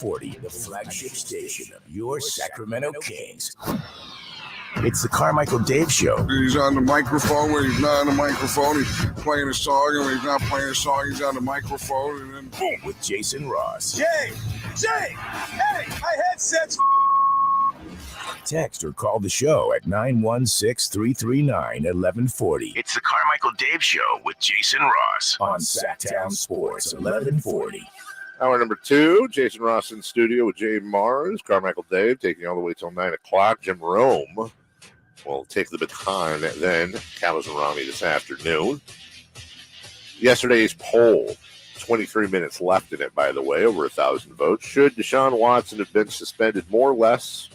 1140, the flagship station of your Sacramento Kings. It's the Carmichael Dave Show. He's on the microphone when he's not on the microphone. He's playing a song, and when he's not playing a song, he's on the microphone, and then boom. With Jason Ross. Jay, hey, my headset's Text or call the show at 916-339-1140. It's the Carmichael Dave Show with Jason Ross on Sactown Sports 1140. Hour number 2, Jason Ross in studio with Jay Mars, Carmichael Dave, taking all the way till 9 o'clock. Jim Rome will take the baton then. Callis and Rami this afternoon. Yesterday's poll, 23 minutes left in it, by the way, over 1,000 votes. Should Deshaun Watson have been suspended more or less,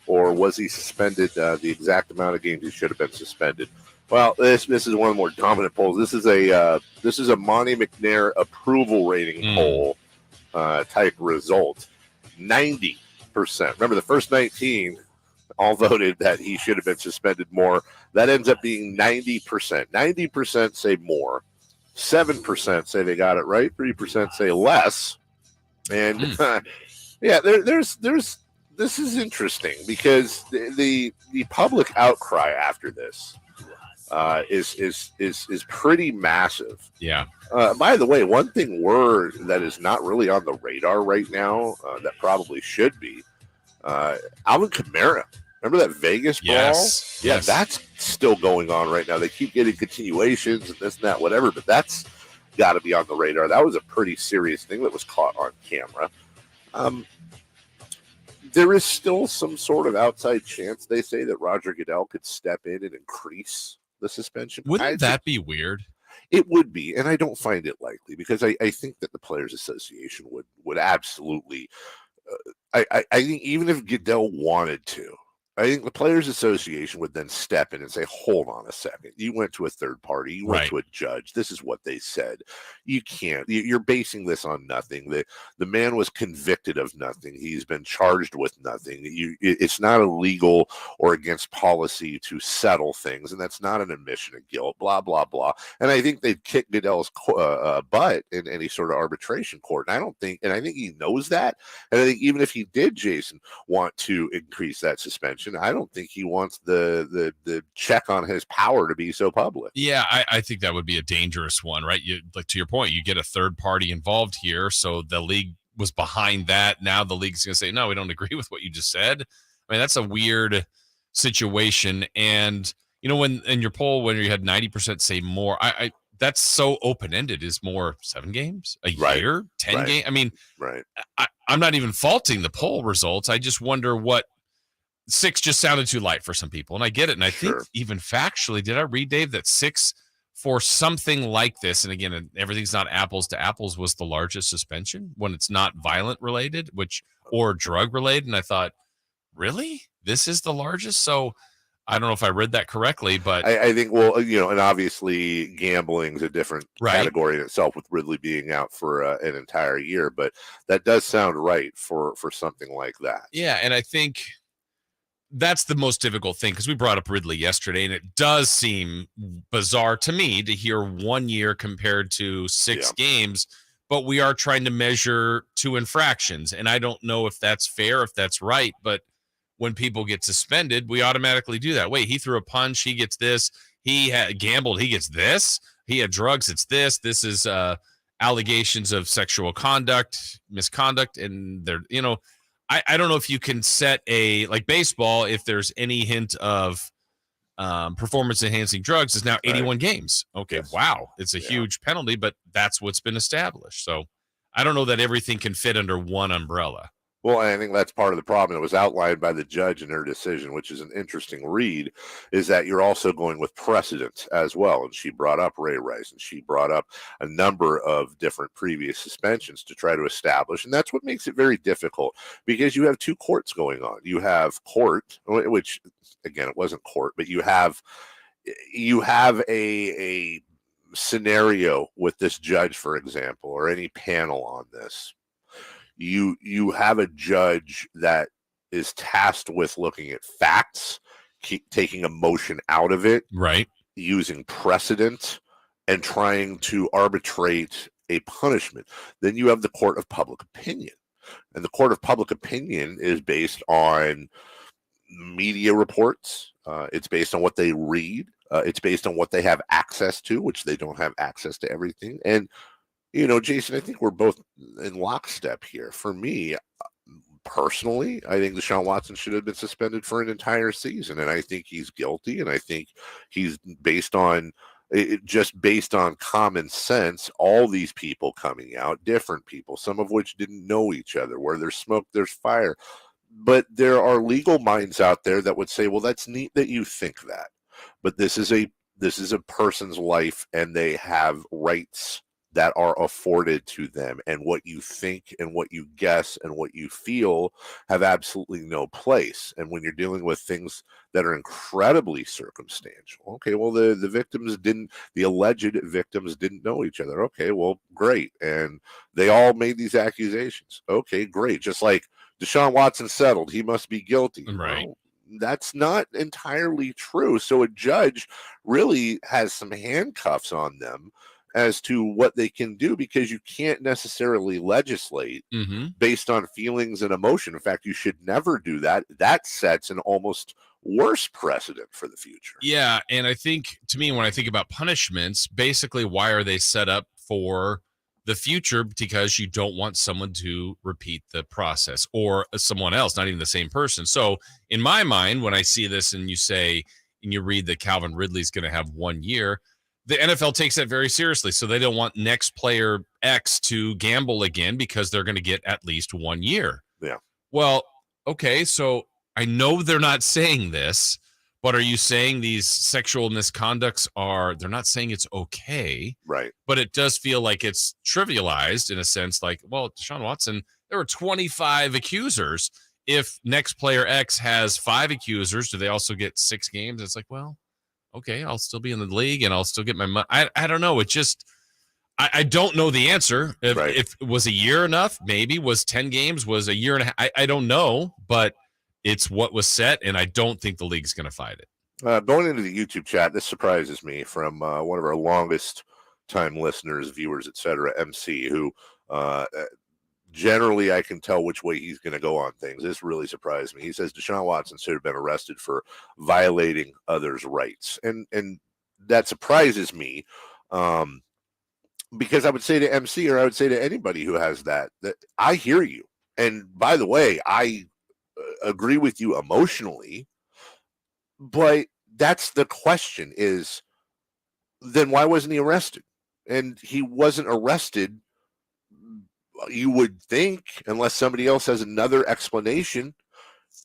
or was he suspended the exact amount of games he should have been suspended? Well, this is one of the more dominant polls. This is a Monty McNair approval rating poll type result. 90%. Remember, the first 19 all voted that he should have been suspended more. That ends up being 90%. 90% say more. 7% say they got it right. 3% say less. And yeah, there's this is interesting because the public outcry after this is pretty massive. Yeah. By the way, one thing that is not really on the radar right now that probably should be Alvin Kamara. Remember that Vegas brawl? Yes. Yeah, that's still going on right now. They keep getting continuations and this and that, whatever, but that's got to be on the radar. That was a pretty serious thing that was caught on camera. There is still some sort of outside chance, they say, that Roger Goodell could step in and increase the suspension. Wouldn't that be weird? It would be, and I don't find it likely because I think that the Players Association would absolutely. I think even if Goodell wanted to, I think the Players Association would then step in and say, hold on a second. You went to a third party. You went to a judge. This is what they said. You can't. You're basing this on nothing. The man was convicted of nothing. He's been charged with nothing. It's not illegal or against policy to settle things, and that's not an admission of guilt, blah, blah, blah. And I think they'd kick Goodell's butt in any sort of arbitration court. And I think he knows that. And I think even if he did, Jason, want to increase that suspension, I don't think he wants the check on his power to be so public. Yeah, I think that would be a dangerous one, right? You, like, to your point, you get a third party involved here, so the league was behind that. Now the league's going to say, no, we don't agree with what you just said. I mean, that's a weird situation. And, you know, when in your poll, when you had 90% say more, I that's so open-ended. Is more 7 games a year, 10 games? I mean, I'm not even faulting the poll results. I just wonder what 6 just sounded too light for some people, and I get it. And I think even factually, did I read, Dave, that 6 for something like this, and again, everything's not apples to apples, was the largest suspension when it's not violent related, or drug related. And I thought, really, this is the largest? So I don't know if I read that correctly, but I think, well, you know, and obviously gambling's a different category in itself, with Ridley being out for an entire year. But that does sound right for something like that. Yeah, and I think that's the most difficult thing, because we brought up Ridley yesterday, and it does seem bizarre to me to hear 1 year compared to 6 games, but we are trying to measure 2 infractions, and I don't know if that's fair, if that's right, but when people get suspended, we automatically do that. Wait, he threw a punch, he gets this. He had gambled, he gets this. He had drugs, it's this. This is allegations of sexual misconduct, and they're, you know, I don't know if you can set like baseball, if there's any hint of performance-enhancing drugs, is now 81 games. Okay, wow. It's a huge penalty, but that's what's been established. So I don't know that everything can fit under one umbrella. Well, I think that's part of the problem. It was outlined by the judge in her decision, which is an interesting read, is that you're also going with precedent as well. And she brought up Ray Rice, and she brought up a number of different previous suspensions to try to establish. And that's what makes it very difficult, because you have 2 courts going on. You have court, which, again, it wasn't court, but you have a scenario with this judge, for example, or any panel on this. You have a judge that is tasked with looking at facts, taking emotion out of it, using precedent, and trying to arbitrate a punishment. Then you have the court of public opinion. And the court of public opinion is based on media reports. It's based on what they read. It's based on what they have access to, which they don't have access to everything. And, Jason, I think we're both in lockstep here. For me, personally, I think Deshaun Watson should have been suspended for an entire season. And I think he's guilty. And I think he's based on common sense, all these people coming out, different people, some of which didn't know each other. Where there's smoke, there's fire. But there are legal minds out there that would say, well, that's neat that you think that. But this is a person's life, and they have rights that are afforded to them, and what you think and what you guess and what you feel have absolutely no place. And when you're dealing with things that are incredibly circumstantial, okay, well, the alleged victims didn't know each other. Okay, well, great. And they all made these accusations. Okay, great. Just like Deshaun Watson settled, he must be guilty. Right. Well, that's not entirely true. So a judge really has some handcuffs on them as to what they can do, because you can't necessarily legislate based on feelings and emotion. In fact, you should never do that. That sets an almost worse precedent for the future. Yeah, and I think, to me, when I think about punishments, basically, why are they set up for the future? Because you don't want someone to repeat the process, or someone else, not even the same person. So in my mind, when I see this and you read that Calvin Ridley's going to have 1 year, the NFL takes that very seriously. So they don't want next player X to gamble again, because they're going to get at least 1 year. Yeah. Well, okay, so I know they're not saying this, but are you saying these sexual misconducts they're not saying it's okay? Right. But it does feel like it's trivialized in a sense, like, well, Deshaun Watson, there were 25 accusers. If next player X has 5 accusers, do they also get 6 games? It's like, well, okay, I'll still be in the league and I'll still get my money. I don't know. It just, I don't know the answer. If was a year enough, maybe. Was 10 games, was a year and a half. I don't know, but it's what was set, and I don't think the league's going to fight it. Going into the YouTube chat, this surprises me, from one of our longest time listeners, viewers, etc., MC, who generally I can tell which way he's going to go on things. This really surprised me. He says Deshaun Watson should have been arrested for violating others' rights. And that surprises me, because I would say to MC, or I would say to anybody who has that I hear you. And by the way, I agree with you emotionally, but that's the question, is then why wasn't he arrested? And he wasn't arrested, you would think, unless somebody else has another explanation.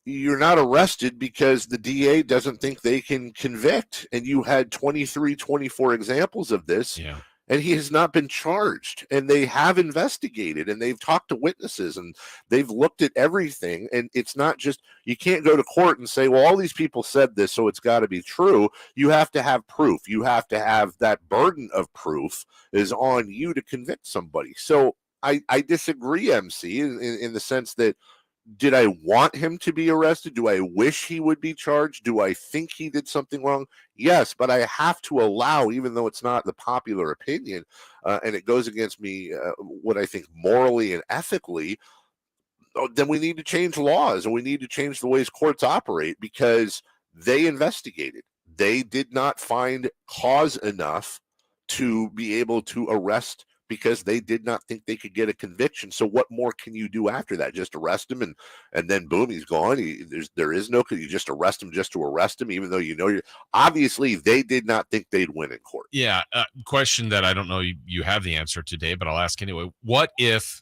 You're not arrested because the DA doesn't think they can convict. And you had 23, 24 examples of this. Yeah. And he has not been charged. And they have investigated, and they've talked to witnesses, and they've looked at everything. And it's not just, you can't go to court and say, well, all these people said this, so it's got to be true. You have to have proof. You have to have that burden of proof is on you to convict somebody. So I disagree, MC, in the sense that, did I want him to be arrested? Do I wish he would be charged? Do I think he did something wrong? Yes, but I have to allow, even though it's not the popular opinion, and it goes against me, what I think morally and ethically, then we need to change laws, and we need to change the ways courts operate, because they investigated. They did not find cause enough to be able to arrest, because they did not think they could get a conviction. So what more can you do after that? Just arrest him, and then boom, he's gone. There is no, you just arrest him just to arrest him, even though you're obviously they did not think they'd win in court. Yeah, question that I don't know you have the answer today, but I'll ask anyway. What if,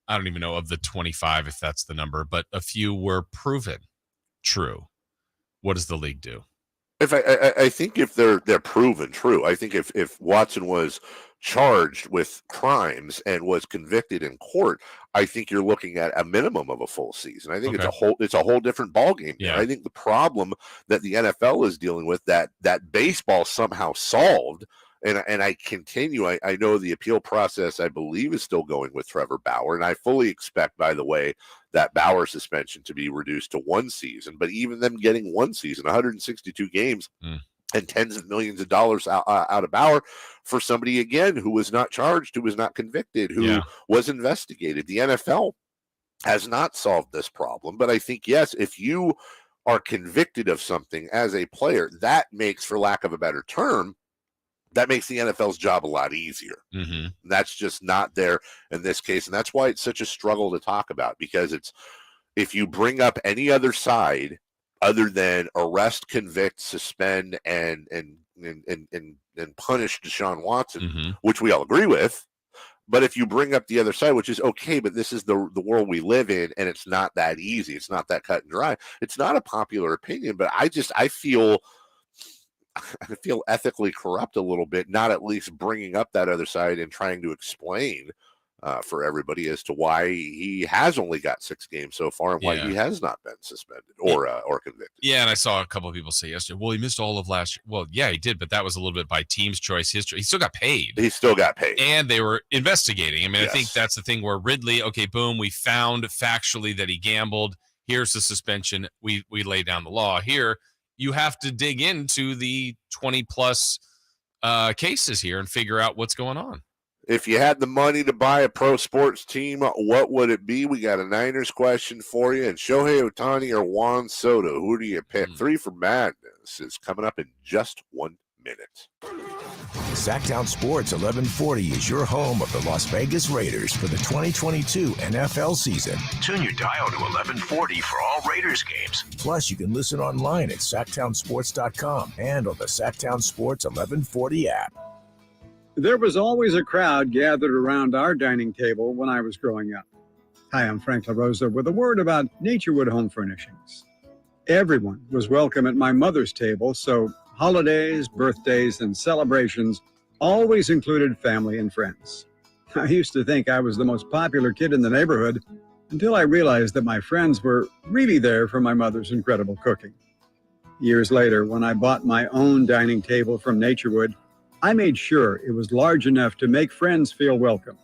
I don't even know of the 25, if that's the number, but a few were proven true? What does the league do? If I think if they're proven true, I think if Watson was charged with crimes and was convicted in court, I think you're looking at a minimum of a full season. I think it's a whole different ballgame. Yeah. I think the problem that the NFL is dealing with, that baseball somehow solved, and I continue. I know the appeal process, I believe, is still going with Trevor Bauer, and I fully expect, by the way, that Bauer suspension to be reduced to 1 season. But even them getting 1 season, 162 games, and tens of millions of dollars out of Bauer for somebody, again, who was not charged, who was not convicted, who was investigated. The NFL has not solved this problem. But I think, yes, if you are convicted of something as a player, that makes, for lack of a better term, that makes the NFL's job a lot easier. Mm-hmm. That's just not there in this case. And that's why it's such a struggle to talk about, because it's, if you bring up any other side other than arrest, convict, suspend, and punish Deshaun Watson, which we all agree with, but if you bring up the other side, which is okay, but this is the world we live in, and it's not that easy. It's not that cut and dry. It's not a popular opinion, but I feel ethically corrupt a little bit, not at least bringing up that other side and trying to explain for everybody as to why he has only got 6 games so far and why he has not been suspended or convicted. Yeah, and I saw a couple of people say yesterday, well, he missed all of last year. Well, yeah, he did, but that was a little bit by team's choice. He still got paid. And they were investigating. I mean, I think that's the thing where Ridley, okay, boom, we found factually that he gambled. Here's the suspension. We lay down the law. Here, you have to dig into the 20-plus cases here and figure out what's going on. If you had the money to buy a pro sports team, what would it be? We got a Niners question for you. And Shohei Ohtani or Juan Soto, who do you pick? 3 for Madness is coming up in just 1 minute. Sactown Sports 1140 is your home of the Las Vegas Raiders for the 2022 NFL season. Tune your dial to 1140 for all Raiders games. Plus, you can listen online at SactownSports.com and on the Sactown Sports 1140 app. There was always a crowd gathered around our dining table when I was growing up. Hi, I'm Frank LaRosa with a word about Naturewood Home Furnishings. Everyone was welcome at my mother's table, so holidays, birthdays, and celebrations always included family and friends. I used to think I was the most popular kid in the neighborhood until I realized that my friends were really there for my mother's incredible cooking. Years later, when I bought my own dining table from Naturewood, I made sure it was large enough to make friends feel welcome.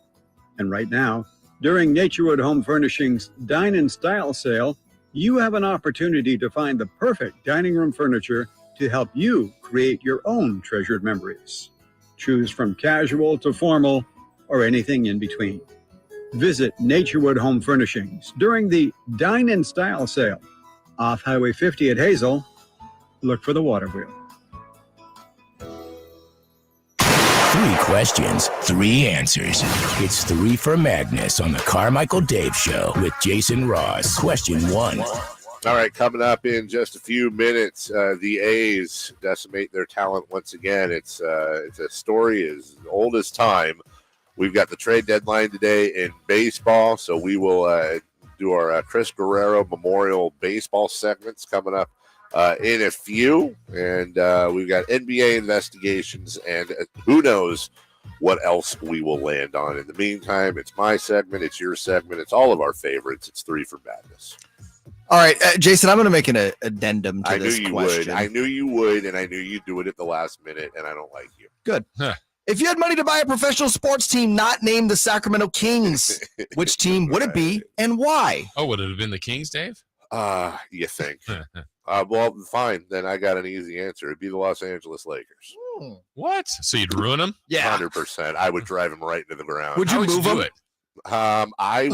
And right now, during Naturewood Home Furnishings Dine in Style sale, you have an opportunity to find the perfect dining room furniture to help you create your own treasured memories. Choose from casual to formal or anything in between. Visit Naturewood Home Furnishings during the Dine in Style sale off Highway 50 at Hazel. Look for the water wheel. 3 questions, 3 answers. It's 3 for Madness on the Carmichael Dave Show with Jason Ross. Question 1. All right, coming up in just a few minutes, the A's decimate their talent once again. It's a story as old as time. We've got the trade deadline today in baseball, so we will do our Chris Guerrero Memorial Baseball segments coming up in a few, and we've got NBA investigations, and who knows what else we will land on. In the meantime, it's my segment, it's your segment, it's all of our favorites. It's 3 for Madness. All right, Jason, I'm going to make an addendum to this question. I knew you would, and I knew you'd do it at the last minute, and I don't like you. Good. If you had money to buy a professional sports team not named the Sacramento Kings, which team would it be and why? Oh, would it have been the Kings, Dave? You think? Well, fine. Then I got an easy answer. It'd be the Los Angeles Lakers. What? So you'd ruin them? Yeah, 100%. I would drive them right into the ground. Would you move them? I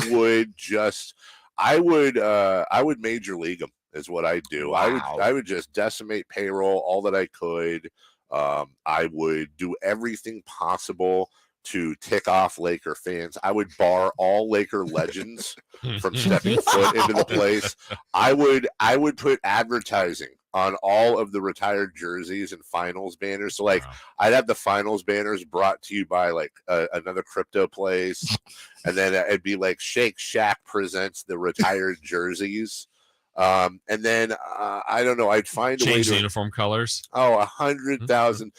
would major league them. Is what I'd do. Wow. I would just decimate payroll all that I could. I would do everything possible to tick off Laker fans. I would bar all Laker legends from stepping foot into the place. I would put advertising on all of the retired jerseys and finals banners. So I'd have the finals banners brought to you by another crypto place. And then it'd be like Shake Shack presents the retired jerseys. And then I don't know, I'd find change a way the uniform colors. Oh, 100,000%.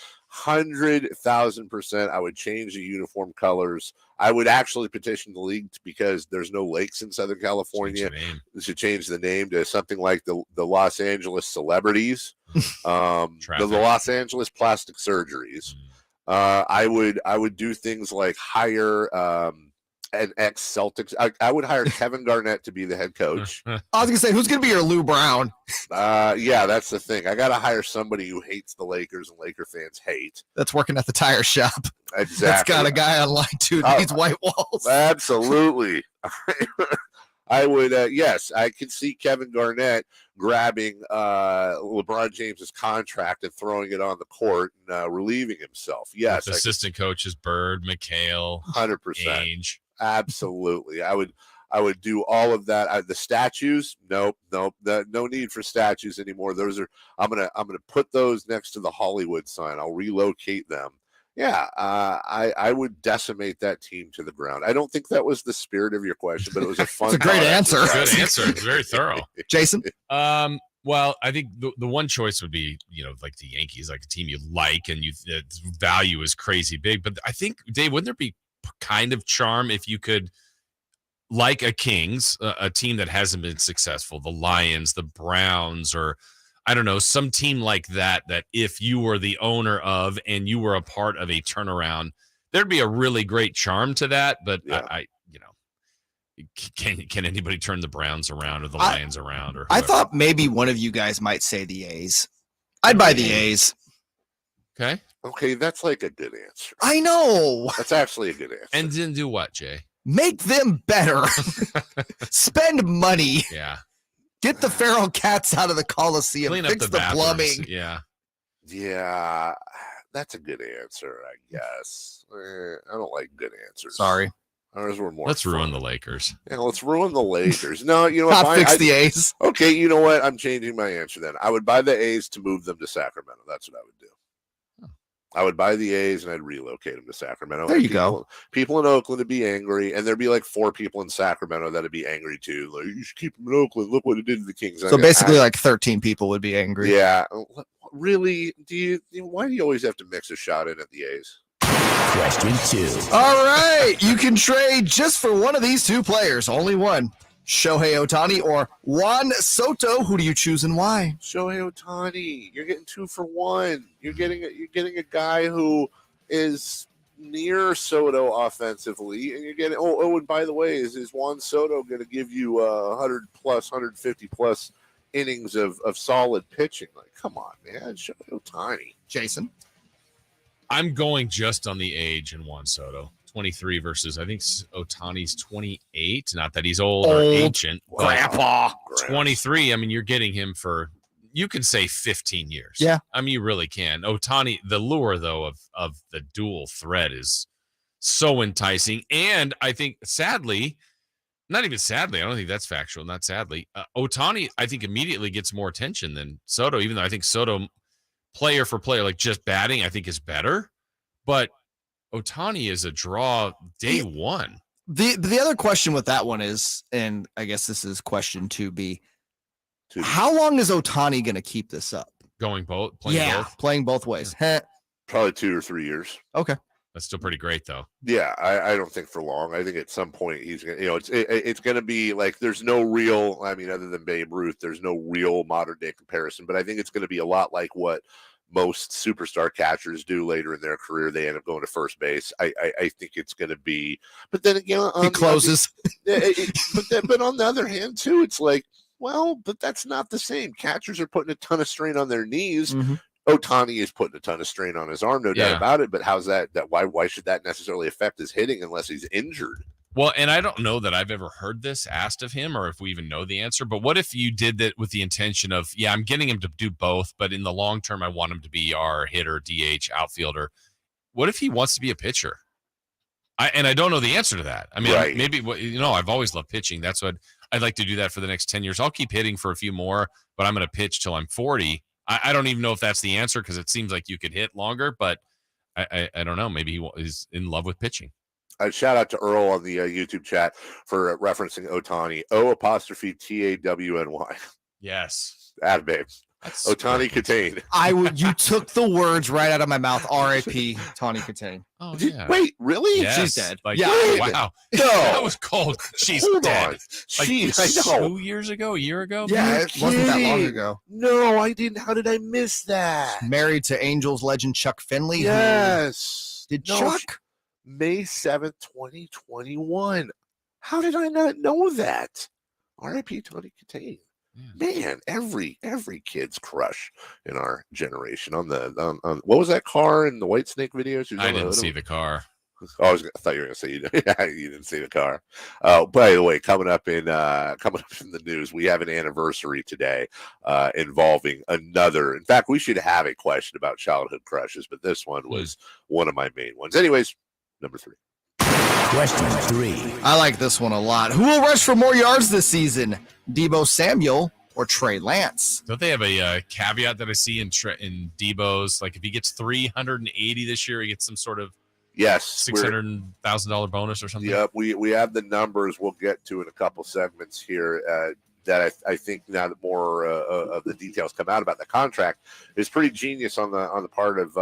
I would change the uniform colors. I would actually petition the league because there's no lakes in Southern California. To change the name to something like the Los Angeles Celebrities, the Los Angeles Plastic Surgeries. I would do things like hire an ex-Celtics. I would hire Kevin Garnett to be the head coach. I was going to say, who's going to be your Lou Brown? Yeah, that's the thing. I got to hire somebody who hates the Lakers and Laker fans hate. That's working at the tire shop. Exactly. That's got a guy online, too, that needs white walls. Absolutely. I would, yes, I can see Kevin Garnett grabbing LeBron James's contract and throwing it on the court and relieving himself. Yes. With assistant coaches, Bird, McHale, 100%. Ainge. Absolutely. I would do all of that. The statues, nope. No need for statues anymore. Those are, I'm gonna put those next to the Hollywood sign. I'll relocate them. Yeah, I would decimate that team to the ground. I don't think that was the spirit of your question, but it was a fun. It's a great answer. Good answer. It's very thorough. Jason? Well, I think the one choice would be, like the Yankees, like a team you like and value is crazy big. But I think, Dave, wouldn't there be kind of charm if you could, like a Kings, a team that hasn't been successful, the Lions, the Browns, or I don't know, some team like that if you were the owner of and you were a part of a turnaround, there'd be a really great charm to that. But yeah. Can anybody turn the Browns around or the Lions around? Or I thought maybe one of you guys might say the A's. I'd buy the A's. Okay, that's like a good answer. I know. That's actually a good answer. And then do what, Jay? Make them better. Spend money. Yeah. Get the feral cats out of the Coliseum. Clean Fix up the plumbing. Yeah. Yeah, that's a good answer, I guess. I don't like good answers. Sorry. Ours were more. Let's fun. ruin the Lakers. Yeah, let's ruin the Lakers. No, you know what? Fix the A's. Okay, you know what? I'm changing my answer then. I would buy the A's to move them to Sacramento. That's what I would do. I would buy the A's and I'd relocate them to Sacramento. There you go. People in Oakland would be angry, and there'd be like 4 people in Sacramento that'd be angry too. Like, you should keep them in Oakland. Look what it did to the Kings. So basically, like 13 people would be angry. Yeah. Really? Why do you always have to mix a shot in at the A's? Question 2. All right. You can trade just for one of these two players. Only one. Shohei Ohtani or Juan Soto. Who do you choose and why? Shohei Ohtani. You're getting 2 for 1. You're getting a guy who is near Soto offensively, and you're getting. Oh, and by the way, is Juan Soto going to give you 100 plus, 150 plus innings of solid pitching? Like, come on, man, Shohei Ohtani. Jason, I'm going just on the age in Juan Soto. 23 versus I think Ohtani's 28. Not that he's old or ancient. Grandpa. 23. I mean, you're getting him for, you can say 15 years. Yeah. I mean, you really can. Ohtani, the lure though of the dual threat is so enticing. And I think sadly, not even sadly, I don't think that's factual. Not sadly. Ohtani, I think immediately gets more attention than Soto, even though I think Soto player for player, like just batting, I think is better. But Ohtani is a draw day one. The other question with that one is, and I guess this is question 2B, how long is Ohtani going to keep this up? Playing both? Playing both ways. Probably 2 or 3 years. Okay. That's still pretty great, though. Yeah, I don't think for long. I think at some point he's going to, it's going to be like there's no real, I mean, other than Babe Ruth, there's no real modern day comparison, but I think it's going to be a lot like what most superstar catchers do later in their career. They end up going to first base. I think it's going to be, but then again, he closes. But on the other hand, too, it's like, well, but that's not the same. Catchers are putting a ton of strain on their knees. Mm-hmm. Ohtani is putting a ton of strain on his arm, no doubt about it. But how's that? Why should that necessarily affect his hitting unless he's injured? Well, and I don't know that I've ever heard this asked of him or if we even know the answer, but what if you did that with the intention of, I'm getting him to do both, but in the long term, I want him to be our hitter, DH, outfielder. What if he wants to be a pitcher? I don't know the answer to that. I mean, maybe, I've always loved pitching. That's what I'd like to do that for the next 10 years. I'll keep hitting for a few more, but I'm going to pitch till I'm 40. I don't even know if that's the answer because it seems like you could hit longer, but I don't know. Maybe he's in love with pitching. Shout out to Earl on the YouTube chat for referencing Ohtani. O''Tawny. Yes. Babe. Ohtani Katane. You took the words right out of my mouth. R.I.P. Ohtani Katane. Oh, yeah. Wait, really? Yes. She's dead. Like, yeah. Wow. No. That was cold. She's dead. Like, Jeez, I know. 2 years ago, a year ago? Yeah, it wasn't that long ago. No, I didn't. How did I miss that? Married to Angels legend Chuck Finley. Yes. Chuck? May 7th, 2021. How did I not know that? R.I.P. Tony Katane. Man, every kid's crush in our generation on what was that car in the White Snake videos? I didn't see the car. I thought you were going to say you didn't see the car. By the way, coming up in the news, we have an anniversary today involving another. In fact, we should have a question about childhood crushes, but this one was one of my main ones. Anyways, number 3. Question 3. I like this one a lot. Who will rush for more yards this season? Debo Samuel or Trey Lance? Don't they have a caveat that I see in Debo's? Like if he gets 380 this year, he gets some sort of $600,000 bonus or something. Yep, we have the numbers we'll get to in a couple segments here that I think now that more of the details come out about the contract is pretty genius on the part of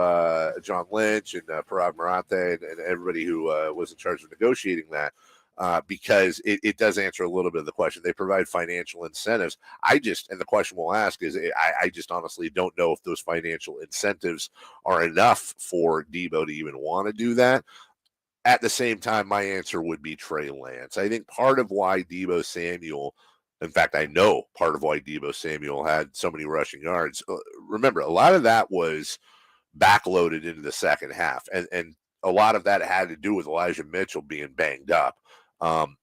John Lynch and Parag Marathe and everybody who was in charge of negotiating that. Because it does answer a little bit of the question. They provide financial incentives. And the question we'll ask is, I just honestly don't know if those financial incentives are enough for Debo to even want to do that. At the same time, my answer would be Trey Lance. I think part of why Debo Samuel, in fact, I know part of why Debo Samuel had so many rushing yards. Remember, a lot of that was backloaded into the second half. And a lot of that had to do with Elijah Mitchell being banged up. I'm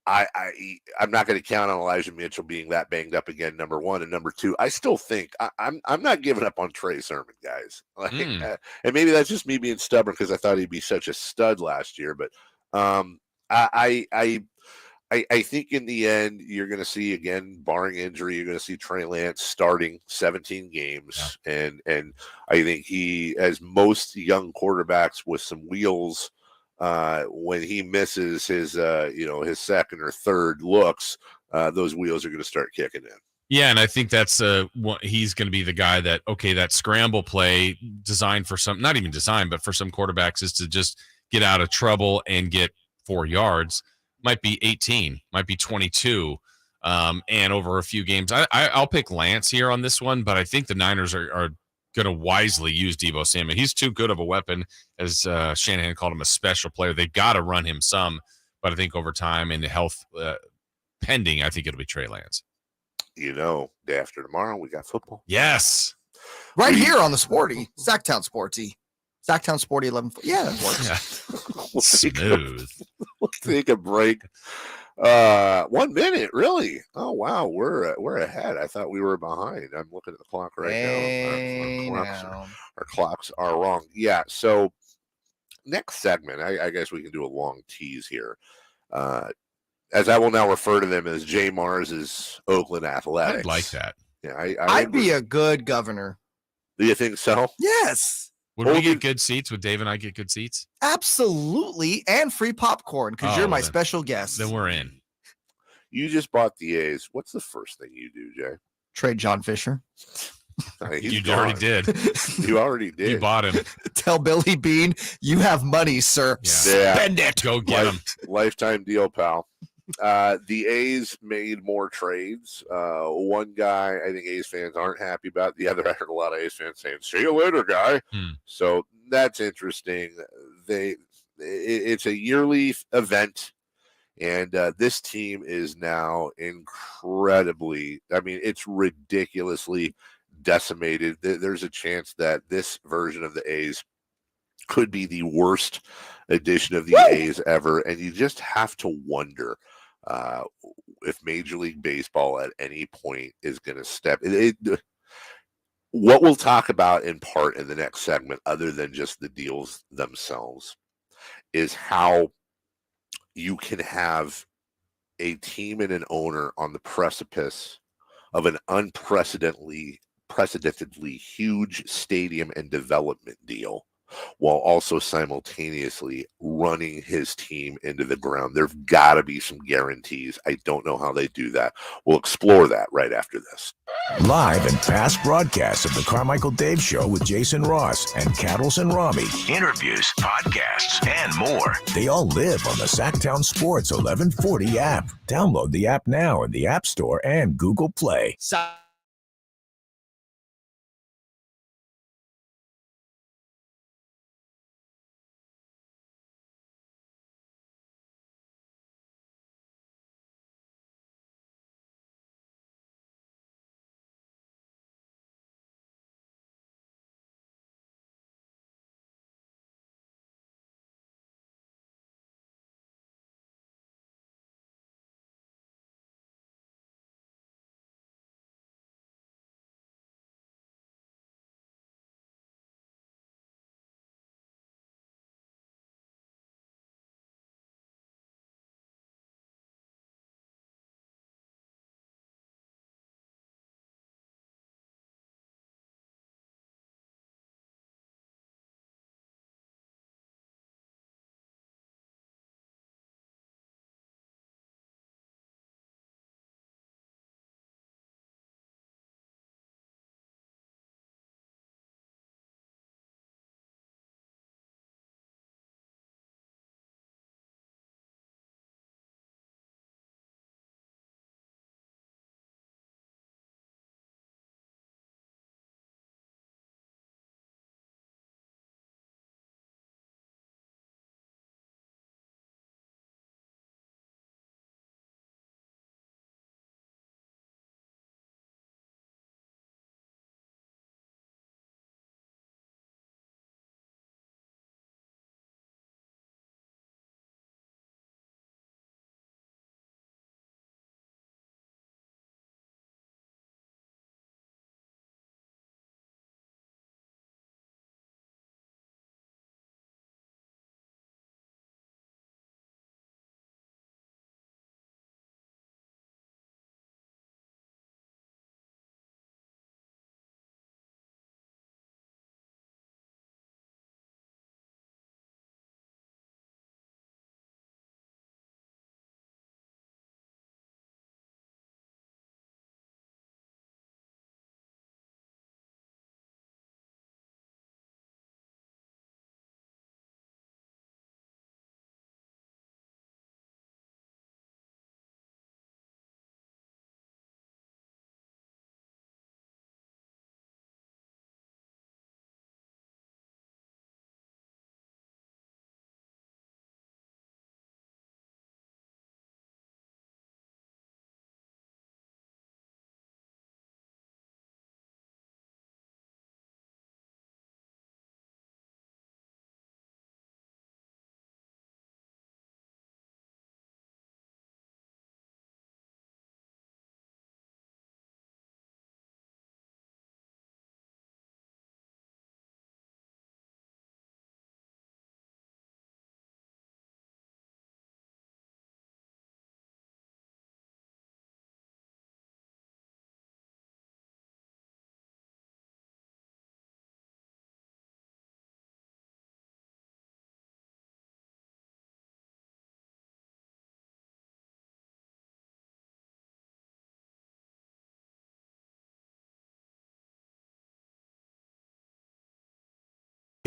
not going to count on Elijah Mitchell being that banged up again. Number 1, and number 2, I still think I'm not giving up on Trey Sermon, guys. And maybe that's just me being stubborn because I thought he'd be such a stud last year. But I think in the end you're going to see, again, barring injury, you're going to see Trey Lance starting 17 games, and I think he, as most young quarterbacks with some wheels. When he misses his his second or third looks, those wheels are going to start kicking in. Yeah, and I think that's he's going to be the guy that that scramble play designed for some, not even designed, but for some quarterbacks is to just get out of trouble and get 4 yards. Might be 18, might be 22, and over a few games. I'll pick Lance here on this one, but I think the Niners are going to wisely use Debo Samuel. He's too good of a weapon, as Shanahan called him, a special player. They got to run him some, but I think over time and the health pending, I think it'll be Trey Lance. Day after tomorrow, we got football. Yes. Right here on the Sporty, Sactown Sportsy. Sactown Sporty 11. Yeah, that works. Smooth. We'll take a break. 1 minute, really? Oh wow, we're ahead. I thought we were behind. I'm looking at the clock right now. Our clocks are wrong. Yeah. So next segment, I guess we can do a long tease here. As I will now refer to them as Jay Mars's Oakland Athletics. I'd like that. Yeah, I'd be a good governor. Do you think so? Yes. Would we get good seats? Would Dave and I get good seats? Absolutely. And free popcorn because you're my special guest. Then we're in. You just bought the A's. What's the first thing you do, Jay? Trade John Fisher. You already did. You already did. You bought him. Tell Billy Bean, you have money, sir. Yeah. Spend it. Go get him. Lifetime deal, pal. The A's made more trades. One guy I think A's fans aren't happy about. The other, I heard a lot of A's fans saying, "See you later, guy." So that's interesting. It's a yearly event, and this team is now incredibly, it's ridiculously decimated. There's a chance that this version of the A's could be the worst edition of the A's ever, and you just have to wonder if Major League Baseball at any point is going to step. What we'll talk about in part in the next segment, other than just the deals themselves, is how you can have a team and an owner on the precipice of an unprecedentedly huge stadium and development deal, while also simultaneously running his team into the ground. There've got to be some guarantees. I don't know how they do that. We'll explore that right after this. Live and past broadcasts of the Carmichael Dave Show with Jason Ross and Cattles and Rami. Interviews, podcasts, and more. They all live on the Sactown Sports 1140 app. Download the app now in the App Store and Google Play.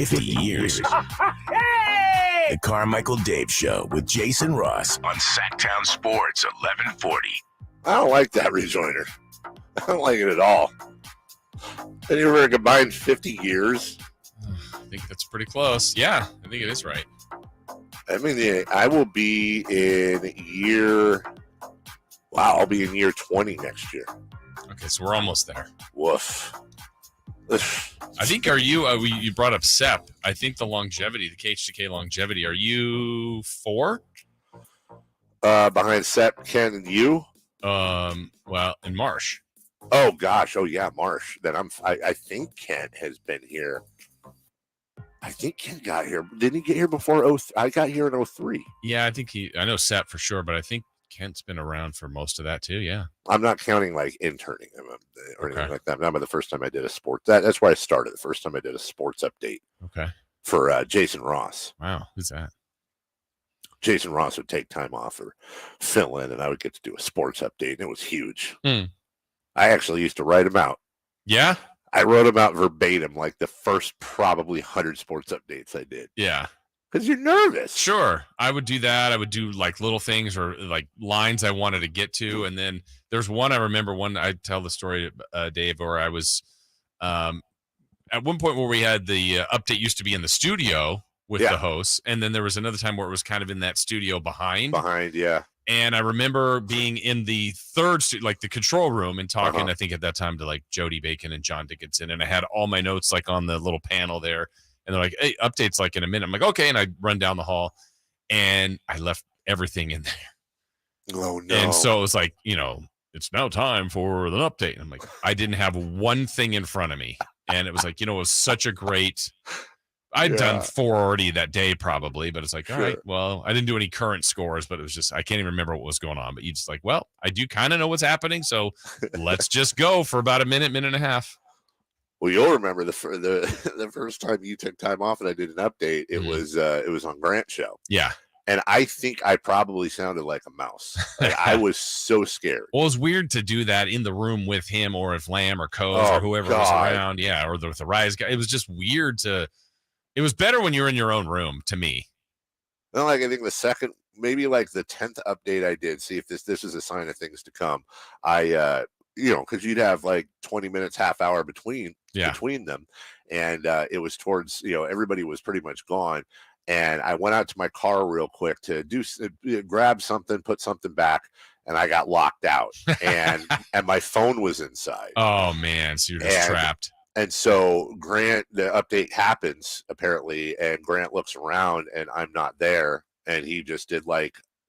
50 years. The Carmichael Dave Show with Jason Ross On Sactown Sports, 1140. I don't like that rejoinder. I don't like it at all. And you were a combined 50 years. I think that's pretty close. Yeah, I think it is right. I mean, I will be in year. Wow, I'll be in year 20 next year. Okay, so we're almost there. Woof. I think, you brought up SEP. I think the KHTK longevity, are you 4? Behind Sep, Ken, and you? Well, in Marsh. Oh, gosh. Oh, yeah, Marsh. Then I think Ken has been here. I think Ken got here. Didn't he get here before? I got here in 03. Yeah, I think I know SEP for sure, but I think Kent's been around for most of that too. Yeah. I'm not counting like interning or anything like that. I remember the first time I did a sports. That's where I started. The first time I did a sports update. Okay. For Jason Ross. Wow. Who's that? Jason Ross would take time off or fill in, and I would get to do a sports update, and it was huge. I actually used to write them out. Yeah? I wrote them out verbatim, like the first probably 100 sports updates I did. Yeah. Because you're nervous. Sure. I would do that. I would do like little things or like lines I wanted to get to. And then there's one I remember, I tell the story, Dave, where I was at one point where we had the update used to be in the studio with the hosts. And then there was another time where it was kind of in that studio behind. Yeah. And I remember being in the third, like the control room and talking, I think at that time to like Jody Bacon and John Dickinson. And I had all my notes like on the little panel there. And they're like, hey, update's like in a minute. I'm like, okay. And I run down the hall and I left everything in there. Oh, no. And so it was like, it's now time for an update. And I'm like, I didn't have one thing in front of me. And it was like, it was such a great, I'd done 4 already that day probably, but it's like, all right, well, I didn't do any current scores, but it was just, I can't even remember what was going on. But you just like, well, I do kind of know what's happening. So let's just go for about a minute and a half. Well, you'll remember the first time you took time off and I did an update. It was on Grant's show. Yeah, and I think I probably sounded like a mouse. Like, I was so scared. Well, it was weird to do that in the room with him, or if Lamb or Coase or whoever was around. Yeah, or with the Rise guy. It was just weird It was better when you were in your own room, to me. Well, like I think the second, maybe like the 10th update I did, see if this is a sign of things to come. I because you'd have like 20 minutes, half hour between them. And it was towards, everybody was pretty much gone. And I went out to my car real quick to grab something, put something back, and I got locked out. And my phone was inside. Oh, man. So you're just trapped. And so Grant, the update happens apparently, and Grant looks around and I'm not there. And he just did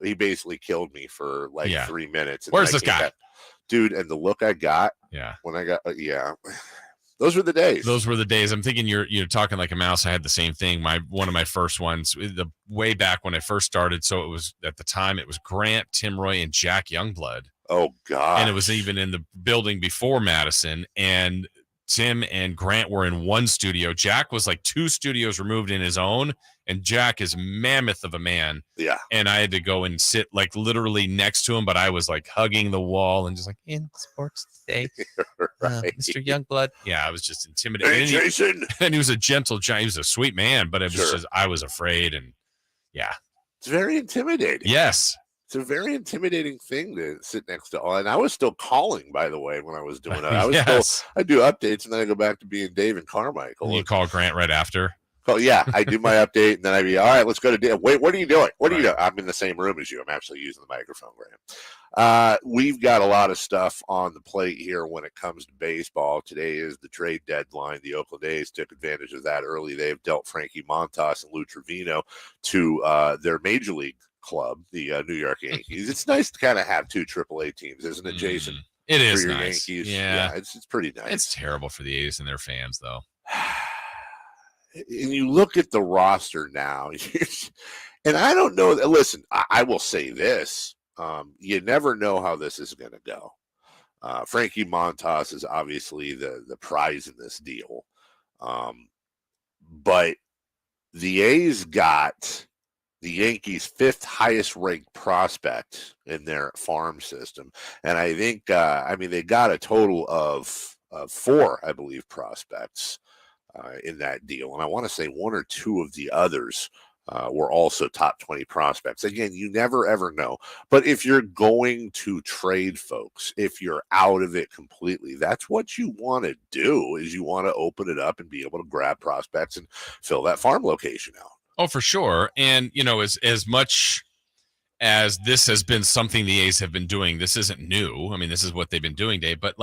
he basically killed me for 3 minutes. And where's this guy? Dude, and the look I got when I got those were the days. I'm thinking you're talking like a mouse. I had the same thing. One of my first ones, the way back when I first started. So it was at the time it was Grant, Tim Roy, and Jack Youngblood. Oh God! And it was even in the building before Madison. And Tim and Grant were in one studio. Jack was like 2 studios removed in his own. And Jack is mammoth of a man. Yeah. And I had to go and sit like literally next to him, but I was like hugging the wall and just like, in sports today, Mr. Youngblood. Yeah, I was just intimidated. Hey, Jason. And he was a gentle giant. He was a sweet man, but it was just, I was afraid. And yeah. It's very intimidating. Yes. It's a very intimidating thing to sit next to. And I was still calling, by the way, when I was doing it. I was I do updates and then I go back to being Dave and Carmichael. And you call Grant right after? Oh, yeah, I do my update, and then I'd be, all right, let's go to Dave. Wait, what are you doing? What are you doing? I'm in the same room as you. I'm actually using the microphone, Grant. We've got a lot of stuff on the plate here when it comes to baseball. Today is the trade deadline. The Oakland A's took advantage of that early. They have dealt Frankie Montas and Lou Trivino to their major league club, the New York Yankees. It's nice to kind of have 2 AAA teams, isn't it, Jason? It is nice. Yankees? Yeah, it's pretty nice. It's terrible for the A's and their fans, though. And you look at the roster now, and I don't know. Listen, I will say this. You never know how this is going to go. Frankie Montas is obviously the prize in this deal. But the A's got the Yankees' 5th highest ranked prospect in their farm system. And I think, they got a total of 4, I believe, prospects. in that deal. And I want to say one or two of the others were also top 20 prospects. Again, you never, ever know. But if you're going to trade folks, if you're out of it completely, that's what you want to do, is you want to open it up and be able to grab prospects and fill that farm location out. Oh, for sure. And, as much as this has been something the A's have been doing, this isn't new. I mean, this is what they've been doing, Dave. But,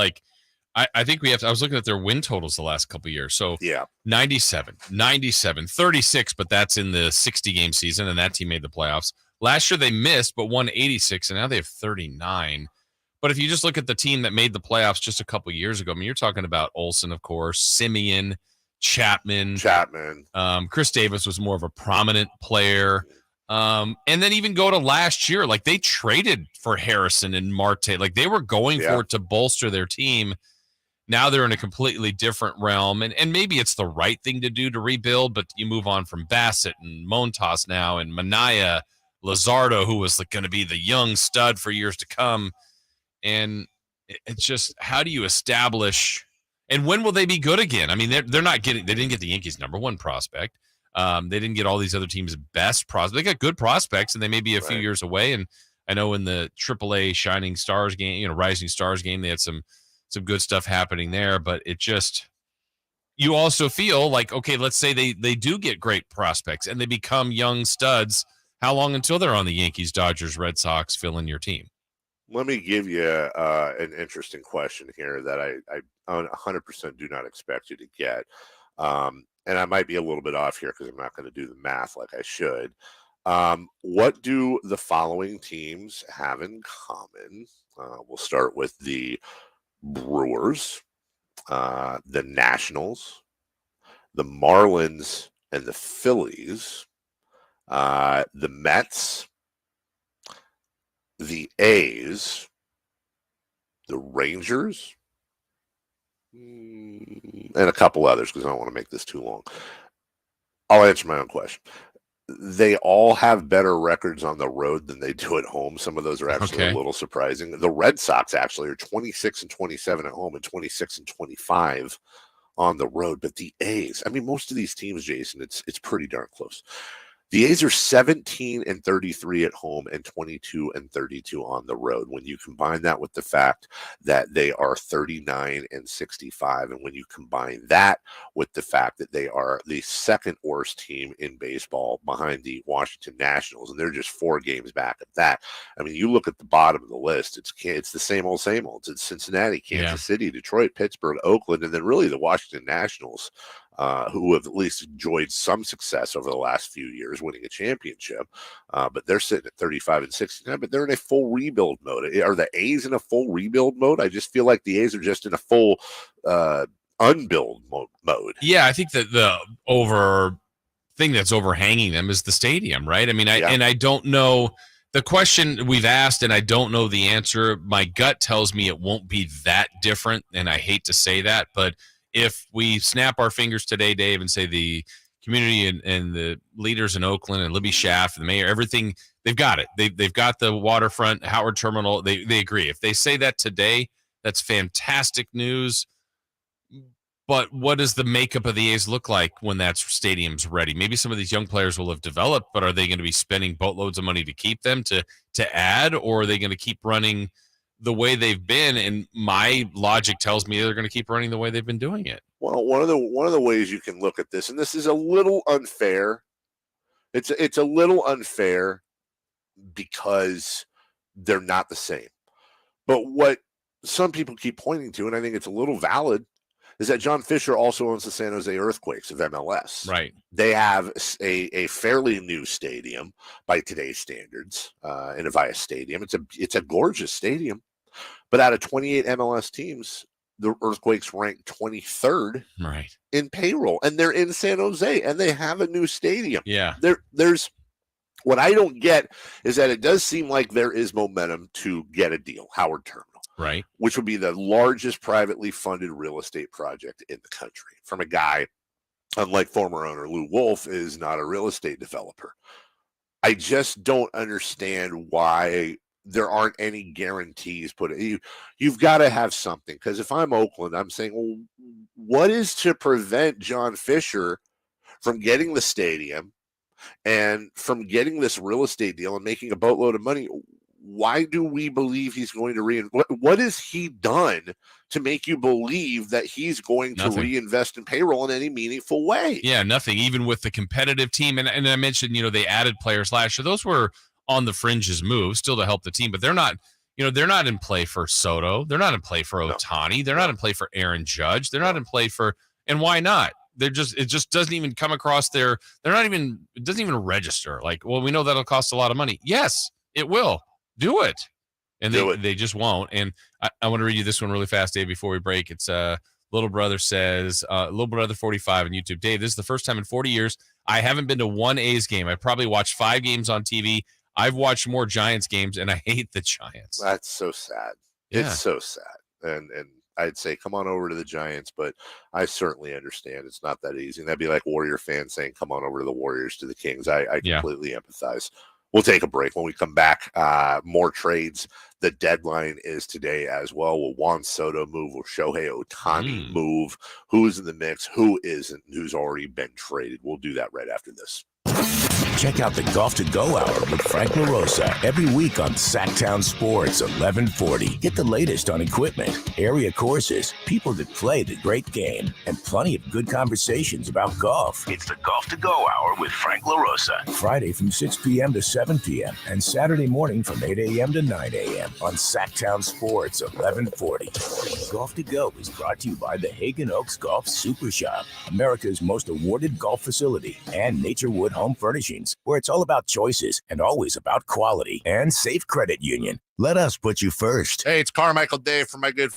I think I was looking at their win totals the last couple of years. So 97, 36, but that's in the 60-game season, and that team made the playoffs. Last year they missed, but won 86, and now they have 39. But if you just look at the team that made the playoffs just a couple of years ago, I mean, you're talking about Olsen, of course, Simeon, Chapman. Chris Davis was more of a prominent player. And then even go to last year, they traded for Harrison and Marte. They were going for it to bolster their team. Now they're in a completely different realm, and maybe it's the right thing to do to rebuild, but you move on from Bassett and Montas now and Minaya, Luzardo, who was going to be the young stud for years to come. And it's just, how do you establish, and when will they be good again? I mean, they didn't get the Yankees' number one prospect. They didn't get all these other teams' best prospects. They got good prospects, and they may be a few years away. And I know in the AAA Shining Stars game, Rising Stars game, they had some good stuff happening there, but it just, you also feel like, okay, let's say they do get great prospects and they become young studs. How long until they're on the Yankees, Dodgers, Red Sox, fill in your team? Let me give you an interesting question here that I 100% do not expect you to get. And I might be a little bit off here because I'm not going to do the math like I should. What do the following teams have in common? We'll start with the Brewers, the Nationals, the Marlins, and the Phillies, the Mets, the A's, the Rangers, and a couple others because I don't want to make this too long. I'll answer my own question. They all have better records on the road than they do at home. Some of those are actually a little surprising. The Red Sox actually are 26-27 at home and 26-25 on the road. But the A's, I mean, most of these teams, Jason, it's pretty darn close. The A's are 17-33 at home and 22-32 on the road. When you combine that with the fact that they are 39-65, and when you combine that with the fact that they are the second worst team in baseball behind the Washington Nationals, and they're just 4 games back at that. I mean, you look at the bottom of the list, it's the same old. It's Cincinnati, Kansas City, Detroit, Pittsburgh, Oakland, and then really the Washington Nationals. Who have at least enjoyed some success over the last few years, winning a championship. But they're sitting at 35-69, but they're in a full rebuild mode. Are the A's in a full rebuild mode? I just feel like the A's are just in a full unbuild mode. Yeah, I think that the thing that's overhanging them is the stadium, right? I mean, I don't know. The question we've asked, and I don't know the answer. My gut tells me it won't be that different, and I hate to say that, but if we snap our fingers today, Dave, and say the community and the leaders in Oakland and Libby Schaaf, the mayor, everything, they've got it. They've got the waterfront, Howard Terminal. They agree. If they say that today, that's fantastic news. But what does the makeup of the A's look like when that stadium's ready? Maybe some of these young players will have developed, but are they going to be spending boatloads of money to keep them, to add, or are they going to keep running the way they've been? And my logic tells me they're going to keep running the way they've been doing it. Well, one of the ways you can look at this, and this is a little unfair. It's a little unfair because they're not the same. But what some people keep pointing to, and I think it's a little valid, is that John Fisher also owns the San Jose Earthquakes of MLS. Right. They have a fairly new stadium by today's standards, in Avaya Stadium. It's a gorgeous stadium. But out of 28 MLS teams, the Earthquakes rank 23rd in payroll. And they're in San Jose, and they have a new stadium. Yeah. There's what I don't get is that it does seem like there is momentum to get a deal, Howard Terminal. Right. Which would be the largest privately funded real estate project in the country, from a guy, unlike former owner Lou Wolf, is not a real estate developer. I just don't understand why there aren't any guarantees put it. You've got to have something, because if I'm Oakland, I'm saying, well, what is to prevent John Fisher from getting the stadium and from getting this real estate deal and making a boatload of money? Why do we believe he's going to what has he done to make you believe that he's going to reinvest in payroll in any meaningful way? Yeah, nothing. Even with the competitive team, and I mentioned, they added players last year. Those were on the fringes moves, still to help the team, but they're not. They're not in play for Soto. They're not in play for Ohtani. They're not in play for Aaron Judge. They're not in play for. And why not? It just doesn't even come across it doesn't even register. Like, well, we know that'll cost a lot of money. Yes, it will. Do it. And they just won't. And I want to read you this one really fast, Dave, before we break. It's Little Brother says, Little Brother 45 on YouTube. Dave, this is the first time in 40 years I haven't been to one A's game. I probably watched 5 games on TV. I've watched more Giants games, and I hate the Giants. That's so sad. Yeah. It's so sad. And I'd say, come on over to the Giants, but I certainly understand it's not that easy. And that'd be like Warrior fans saying, come on over to the Warriors, to the Kings. I completely empathize. We'll take a break. When we come back, more trades. The deadline is today as well. Will Juan Soto move? Will Shohei Ohtani move? Who's in the mix? Who isn't? Who's already been traded? We'll do that right after this. Check out the Golf to Go Hour with Frank LaRosa every week on Sactown Sports 1140. Get the latest on equipment, area courses, people that play the great game, and plenty of good conversations about golf. It's the Golf to Go Hour with Frank LaRosa. Friday from 6 p.m. to 7 p.m. and Saturday morning from 8 a.m. to 9 a.m. on Sactown Sports 1140. Golf to Go is brought to you by the Hagen Oaks Golf Super Shop, America's most awarded golf facility, and Naturewood Home Furnishings, where it's all about choices and always about quality, and Safe Credit Union. Let us put you first. Hey, it's Carmichael Dave from my good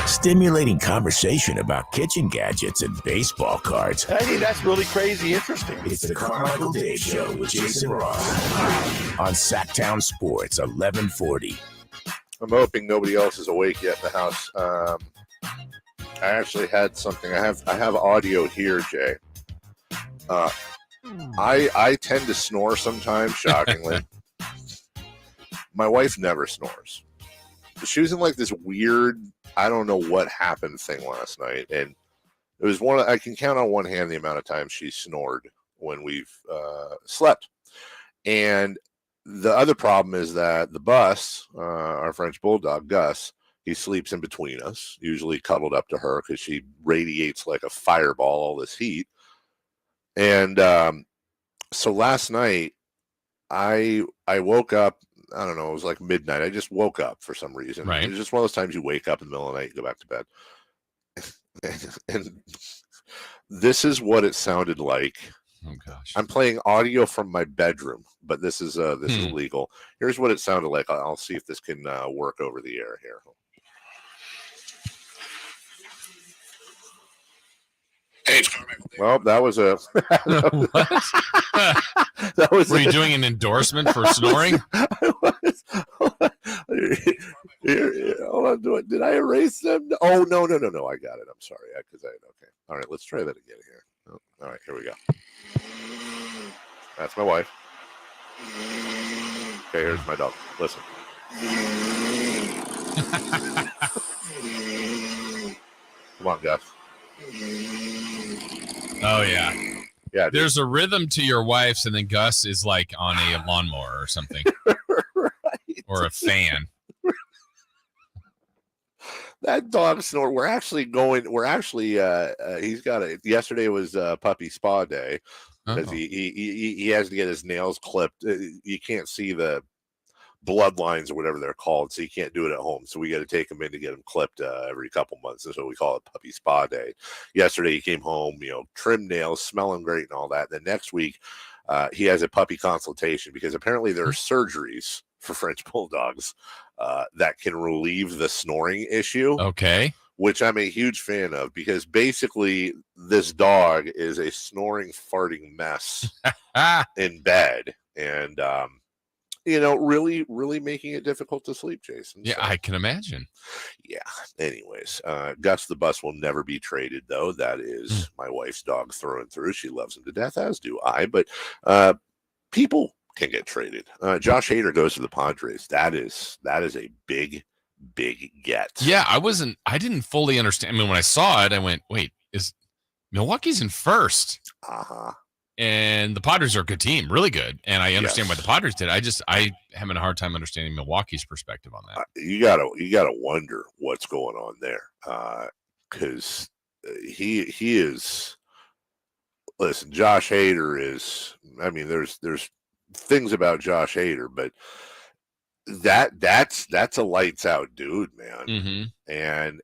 Stimulating conversation about kitchen gadgets and baseball cards. I think that's really crazy interesting. It's the Carmichael Dave Show with Jason Ross on Sactown Sports 1140. I'm hoping nobody else is awake yet in the house. I actually had something. I have audio here, Jay. I tend to snore sometimes, shockingly. My wife never snores. She was in like this weird, I don't know what happened thing last night, and it was I can count on one hand the amount of times she snored when we've slept. And the other problem is that the bus, our French bulldog Gus, he sleeps in between us, usually cuddled up to her because she radiates like a fireball, all this heat. And so last night, I woke up. I don't know. It was like midnight. I just woke up for some reason. Right. It's just one of those times you wake up in the middle of the night, you go back to bed, and this is what it sounded like. Oh gosh. I'm playing audio from my bedroom, but this is legal. Here's what it sounded like. I'll see if this can work over the air here. Hey, well, that was a. That was. Were you doing an endorsement for snoring? Hold on, did I erase them? Oh no! I got it. I'm sorry. Okay. All right, let's try that again here. Oh, all right, here we go. That's my wife. Okay, here's my dog. Listen. Come on, Gus. Oh yeah. Yeah. Dude. There's a rhythm to your wife's, and then Gus is like on a lawnmower or something. Right. Or a fan. That dog snore. He's got yesterday was puppy spa day because he has to get his nails clipped. You can't see the bloodlines or whatever they're called, so you can't do it at home. So we got to take him in to get him clipped every couple months. That's what we call it, puppy spa day. Yesterday he came home, trimmed nails, smelling great and all that. Then next week he has a puppy consultation because apparently there are surgeries for French bulldogs that can relieve the snoring issue. Okay. Which I'm a huge fan of because basically this dog is a snoring, farting mess in bed. And, really, really making it difficult to sleep, Jason. Yeah, so, I can imagine. Yeah. Anyways, Gus the bus will never be traded, though. That is my wife's dog through and through. She loves him to death, as do I. But people can get traded. Josh Hader goes to the Padres. That is a big get. Yeah, I didn't fully understand. I mean, when I saw it, I went, wait, is Milwaukee's in first? Uh-huh. And the Padres are a good team, really good. And I understand why the Padres did. I having a hard time understanding Milwaukee's perspective on that. You gotta wonder what's going on there. Because he is. Listen, Josh Hader is. I mean, there's things about Josh Hader, but that's a lights out dude, man. Mm-hmm. And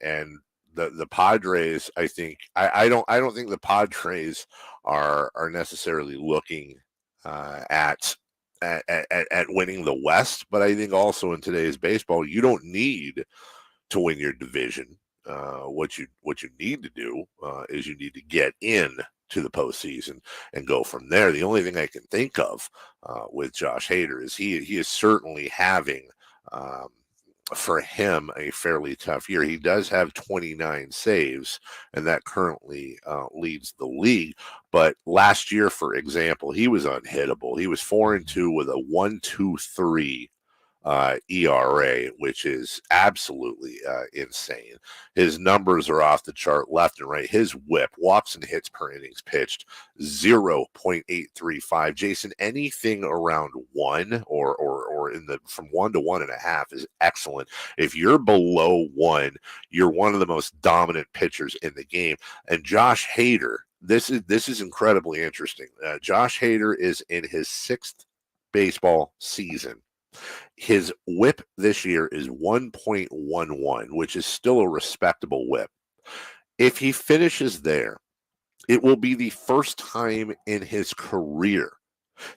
the Padres, I think I don't think the Padres are necessarily looking at winning the West, but I think also in today's baseball, you don't need to win your division. What you need to do is you need to get in to the postseason and go from there. The only thing I can think of with Josh Hader is he is certainly having for him a fairly tough year. He does have 29 saves, and that currently leads the league. But last year, for example, he was unhittable. He was 4-2 with a 1.23 ERA, which is absolutely insane. His numbers are off the chart left and right. His whip, walks and hits per innings pitched, 0.835. Jason, anything around 1 or in the from 1 to 1.5 is excellent. If you're below 1, you're one of the most dominant pitchers in the game. And Josh Hader, this is incredibly interesting. Josh Hader is in his 6th baseball season. His whip this year is 1.11, which is still a respectable whip. If he finishes there, it will be the first time in his career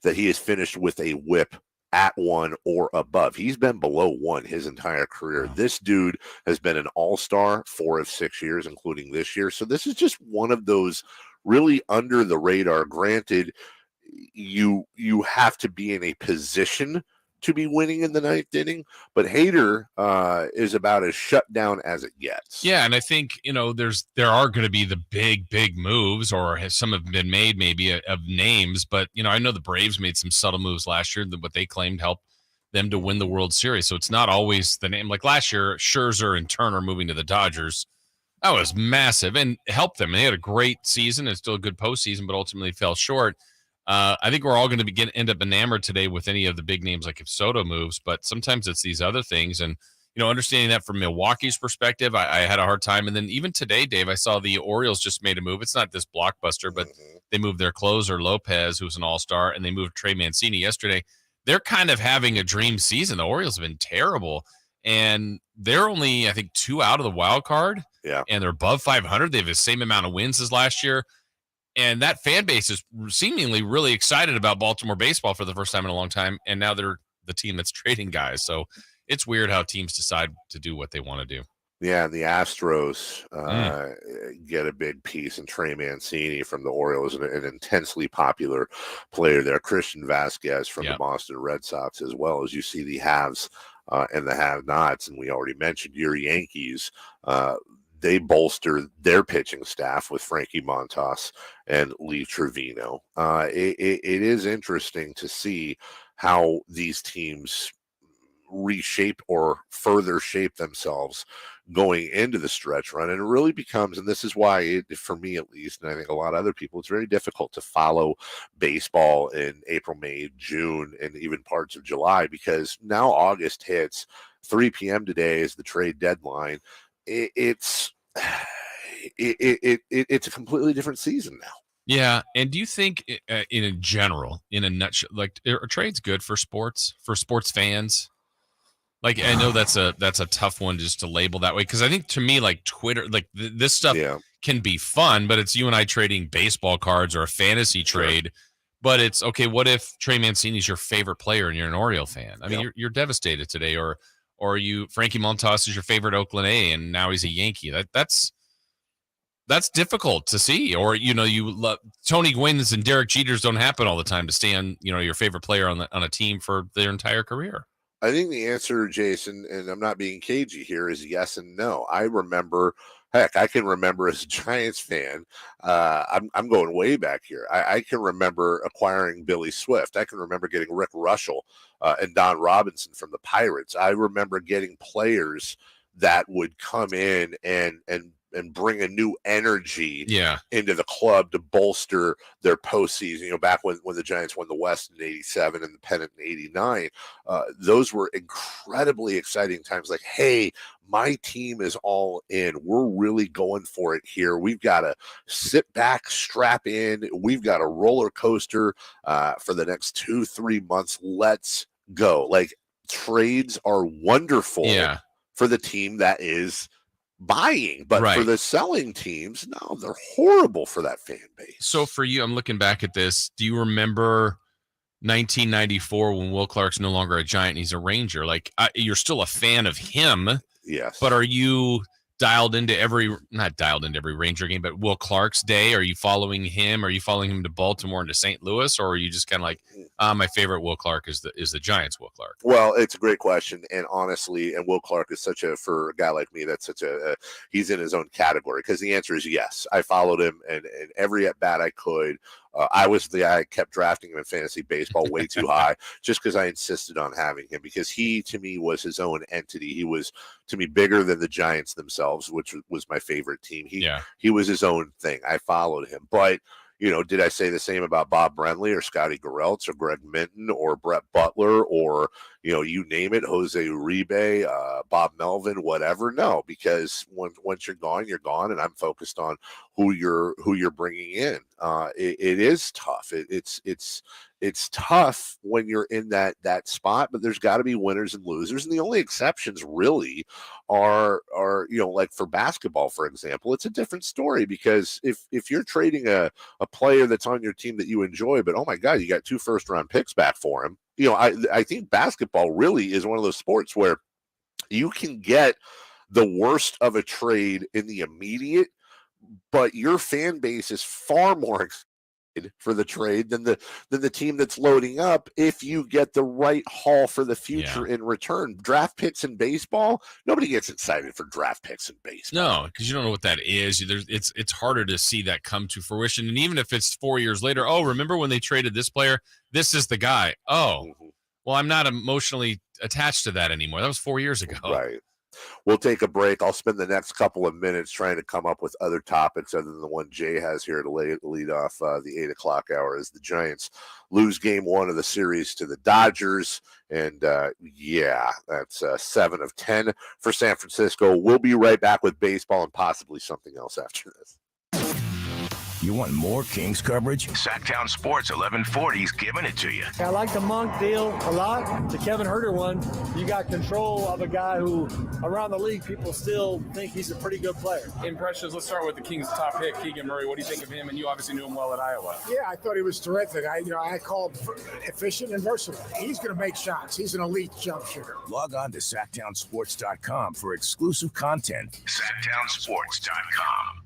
that he has finished with a whip at 1 or above. He's been below 1 his entire career. This dude has been an all-star 4 of 6 years, including this year. So this is just one of those really under the radar. Granted, you have to be in a position to be winning in the 9th inning, but Hader is about as shut down as it gets. Yeah, and I think, there are going to be the big moves, or some have been made maybe of names, but, I know the Braves made some subtle moves last year that what they claimed helped them to win the World Series. So it's not always the name. Like last year, Scherzer and Turner moving to the Dodgers, that was massive and helped them. They had a great season and still a good postseason, but ultimately fell short. I think we're all going to end up enamored today with any of the big names, like if Soto moves, but sometimes it's these other things. And, understanding that from Milwaukee's perspective, I had a hard time. And then even today, Dave, I saw the Orioles just made a move. It's not this blockbuster, but they moved their closer, Lopez, who's an all-star, and they moved Trey Mancini yesterday. They're kind of having a dream season. The Orioles have been terrible, and they're only, I think, 2 out of the wild card. Yeah. And they're above 500. They have the same amount of wins as last year. And that fan base is seemingly really excited about Baltimore baseball for the first time in a long time. And now they're the team that's trading guys. So it's weird how teams decide to do what they want to do. Yeah, and the Astros get a big piece in Trey Mancini from the Orioles, an intensely popular player there. Christian Vasquez from the Boston Red Sox, as well as you see the haves and the have-nots. And we already mentioned your Yankees. They bolster their pitching staff with Frankie Montas and Lee Trivino. It is interesting to see how these teams reshape or further shape themselves going into the stretch run. And it really becomes, and this is why, for me at least, and I think a lot of other people, it's very difficult to follow baseball in April, May, June, and even parts of July, because now August hits. 3 p.m. today is the trade deadline. It's a completely different season now. Yeah, and do you think, in a general, in a nutshell, like, are trades good for sports fans? Like, I know that's a tough one just to label that way, because I think to me, like Twitter, like this stuff can be fun, but it's you and I trading baseball cards or a fantasy trade. But it's okay. What if Trey Mancini is your favorite player and you're an Oriole fan? I mean, you're devastated today, or Frankie Montas is your favorite Oakland A and now he's a Yankee. That's difficult to see. Or you love Tony Gwynns and Derek Jeters don't happen all the time to stay on your favorite player on a team for their entire career. I think the answer, Jason, and I'm not being cagey here, is yes and no. I can remember as a Giants fan. I'm going way back here. I can remember acquiring Billy Swift. I can remember getting Rick Russell and Don Robinson from the Pirates. I remember getting players that would come in and bring a new energy into the club to bolster their postseason. Back when the Giants won the West in '87 and the pennant in '89, those were incredibly exciting times. Like, hey, my team is all in. We're really going for it here. We've got to sit back, strap in. We've got a roller coaster for the next 2-3 months. Let's go. Like, trades are wonderful for the team that is buying, but for the selling teams, no, they're horrible for that fan base. So for you, I'm looking back at this. Do you remember 1994 when Will Clark's no longer a Giant and he's a Ranger? Like, you're still a fan of him. Yes. But are you not dialed into every Ranger game, but Will Clark's day? Are you following him? Are you following him to Baltimore and to St. Louis? Or are you just kind of like, my favorite Will Clark is the Giants Will Clark? Well, it's a great question. And honestly, and Will Clark is for a guy like me, that's he's in his own category, because the answer is yes. I followed him and every at bat I could. I was the guy I kept drafting him in fantasy baseball way too high, just because I insisted on having him, because he, to me, was his own entity. He was, to me, bigger than the Giants themselves, which was my favorite team. He was his own thing. I followed him. But, did I say the same about Bob Brenly or Scotty Gereltz or Greg Minton or Brett Butler or, you name it, Jose Uribe, Bob Melvin, whatever? No, because once you're gone, and I'm focused on who you're bringing in. It is tough. It's tough when you're in that spot, but there's got to be winners and losers, and the only exceptions really are like for basketball, for example, it's a different story, because if you're trading a a player that's on your team that you enjoy, but oh my God, you got 2 first-round picks back for him. You know, I think basketball really is one of those sports where you can get the worst of a trade in the immediate, but your fan base is far more excited for the trade than the team that's loading up if you get the right haul for the future in return. Draft picks in baseball, nobody gets excited for draft picks in baseball. No, because you don't know what that is. It's harder to see that come to fruition. And even if it's 4 years later, oh, remember when they traded this player? This is the guy. Oh, well, I'm not emotionally attached to that anymore. That was 4 years ago. Right. We'll take a break. I'll spend the next couple of minutes trying to come up with other topics other than the one Jay has here to lead off the 8 o'clock hour as the Giants lose game 1 of the series to the Dodgers. And that's 7 of 10 for San Francisco. We'll be right back with baseball and possibly something else after this. You want more Kings coverage? Sactown Sports 1140's giving it to you. I like the Monk deal a lot. The Kevin Herter one, you got control of a guy who, around the league, people still think he's a pretty good player. Impressions. Let's start with the Kings' top pick, Keegan Murray. What do you think of him? And you obviously knew him well at Iowa. Yeah, I thought he was terrific. I called efficient and versatile. He's going to make shots. He's an elite jump shooter. Log on to SactownSports.com for exclusive content. SactownSports.com.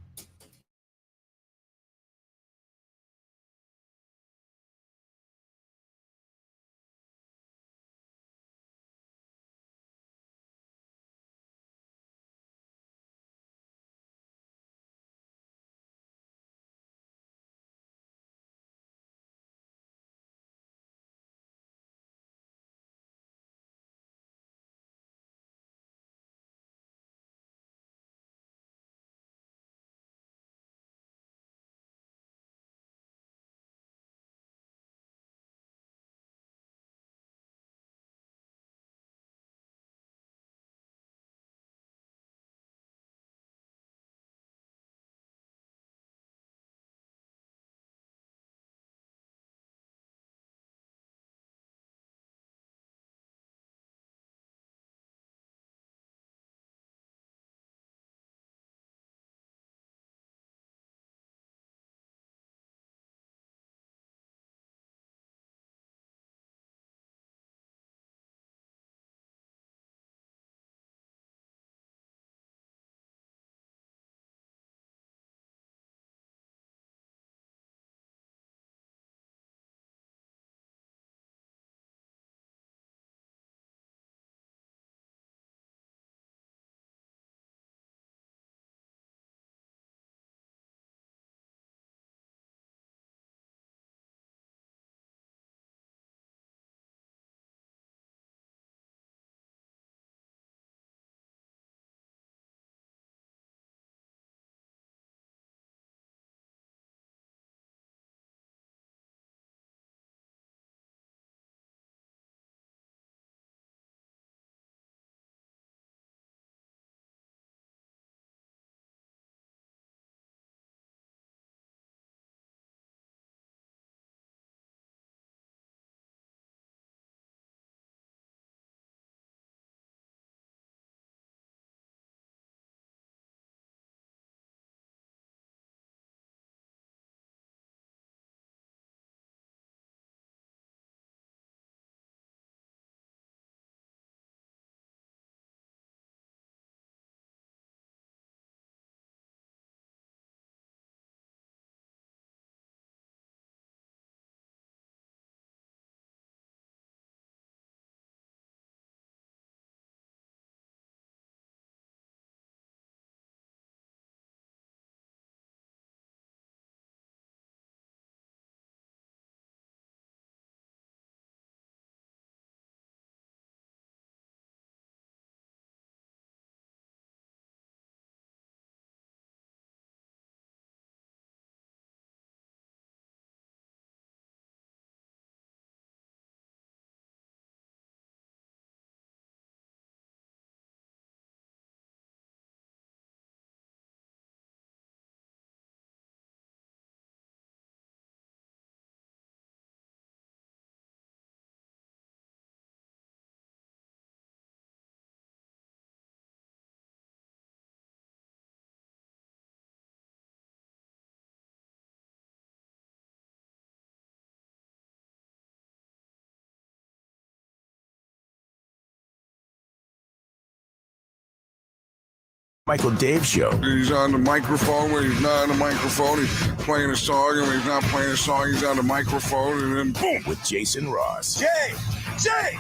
Michael Dave Show. He's on the microphone when he's not on the microphone. He's playing a song, and when he's not playing a song, he's on the microphone, and then boom. With Jason Ross. Jay, hey,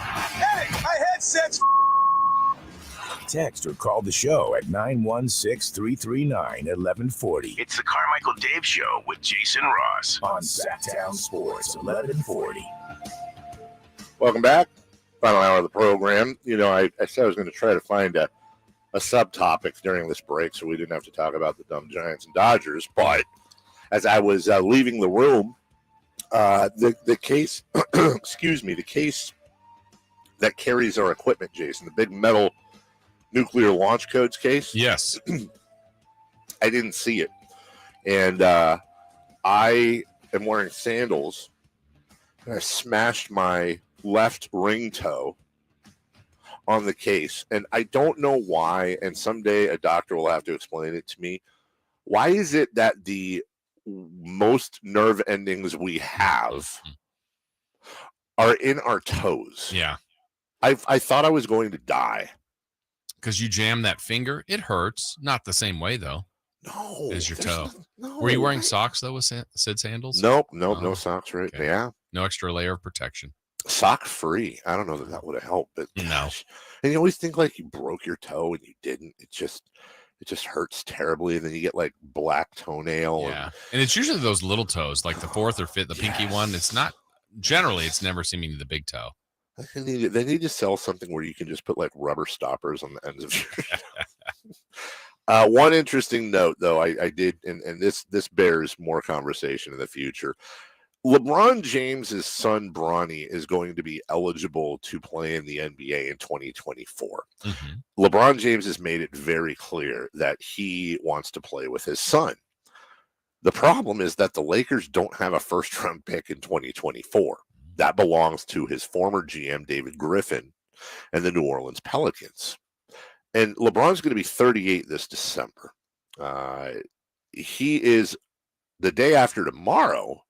my headset's Text or call the show at 916-339-1140. It's the Carmichael Dave Show with Jason Ross on Sactown Sports 1140. Welcome back. Final hour of the program. You know, I said I was going to try to find a subtopic during this break so we didn't have to talk about the dumb Giants and Dodgers. But as I was leaving the room, the case, excuse me, the case that carries our equipment, Jason, the big metal nuclear launch codes case. Yes. I didn't see it. And I am wearing sandals. And I smashed my left ring toe on the case. And I don't know why. And someday a doctor will have to explain it to me. Why is it that the most nerve endings we have are in our toes? Yeah. I thought I was going to die. Because you jam that finger, it hurts. Not the same way, though. No. As your toe. No, Were you wearing socks, though, with Sid sandals? Nope, no socks, right? Okay. Yeah. No extra layer of protection. Sock free. I don't know that would have helped, but gosh. And you always think like you broke your toe and you didn't. It just hurts terribly, and then you get like black toenail. Yeah, and it's usually those little toes, like the fourth or fifth, the pinky one. It's not generally. It's never seeming the big toe. They need to sell something where you can just put like rubber stoppers on the ends of your one interesting note, though, I did, and this bears more conversation in the future. LeBron James's son, Bronny, is going to be eligible to play in the NBA in 2024. Mm-hmm. LeBron James has made it very clear that he wants to play with his son. The problem is that the Lakers don't have a first-round pick in 2024. That belongs to his former GM, David Griffin, and the New Orleans Pelicans. And LeBron's going to be 38 this December. He is, the day after tomorrow,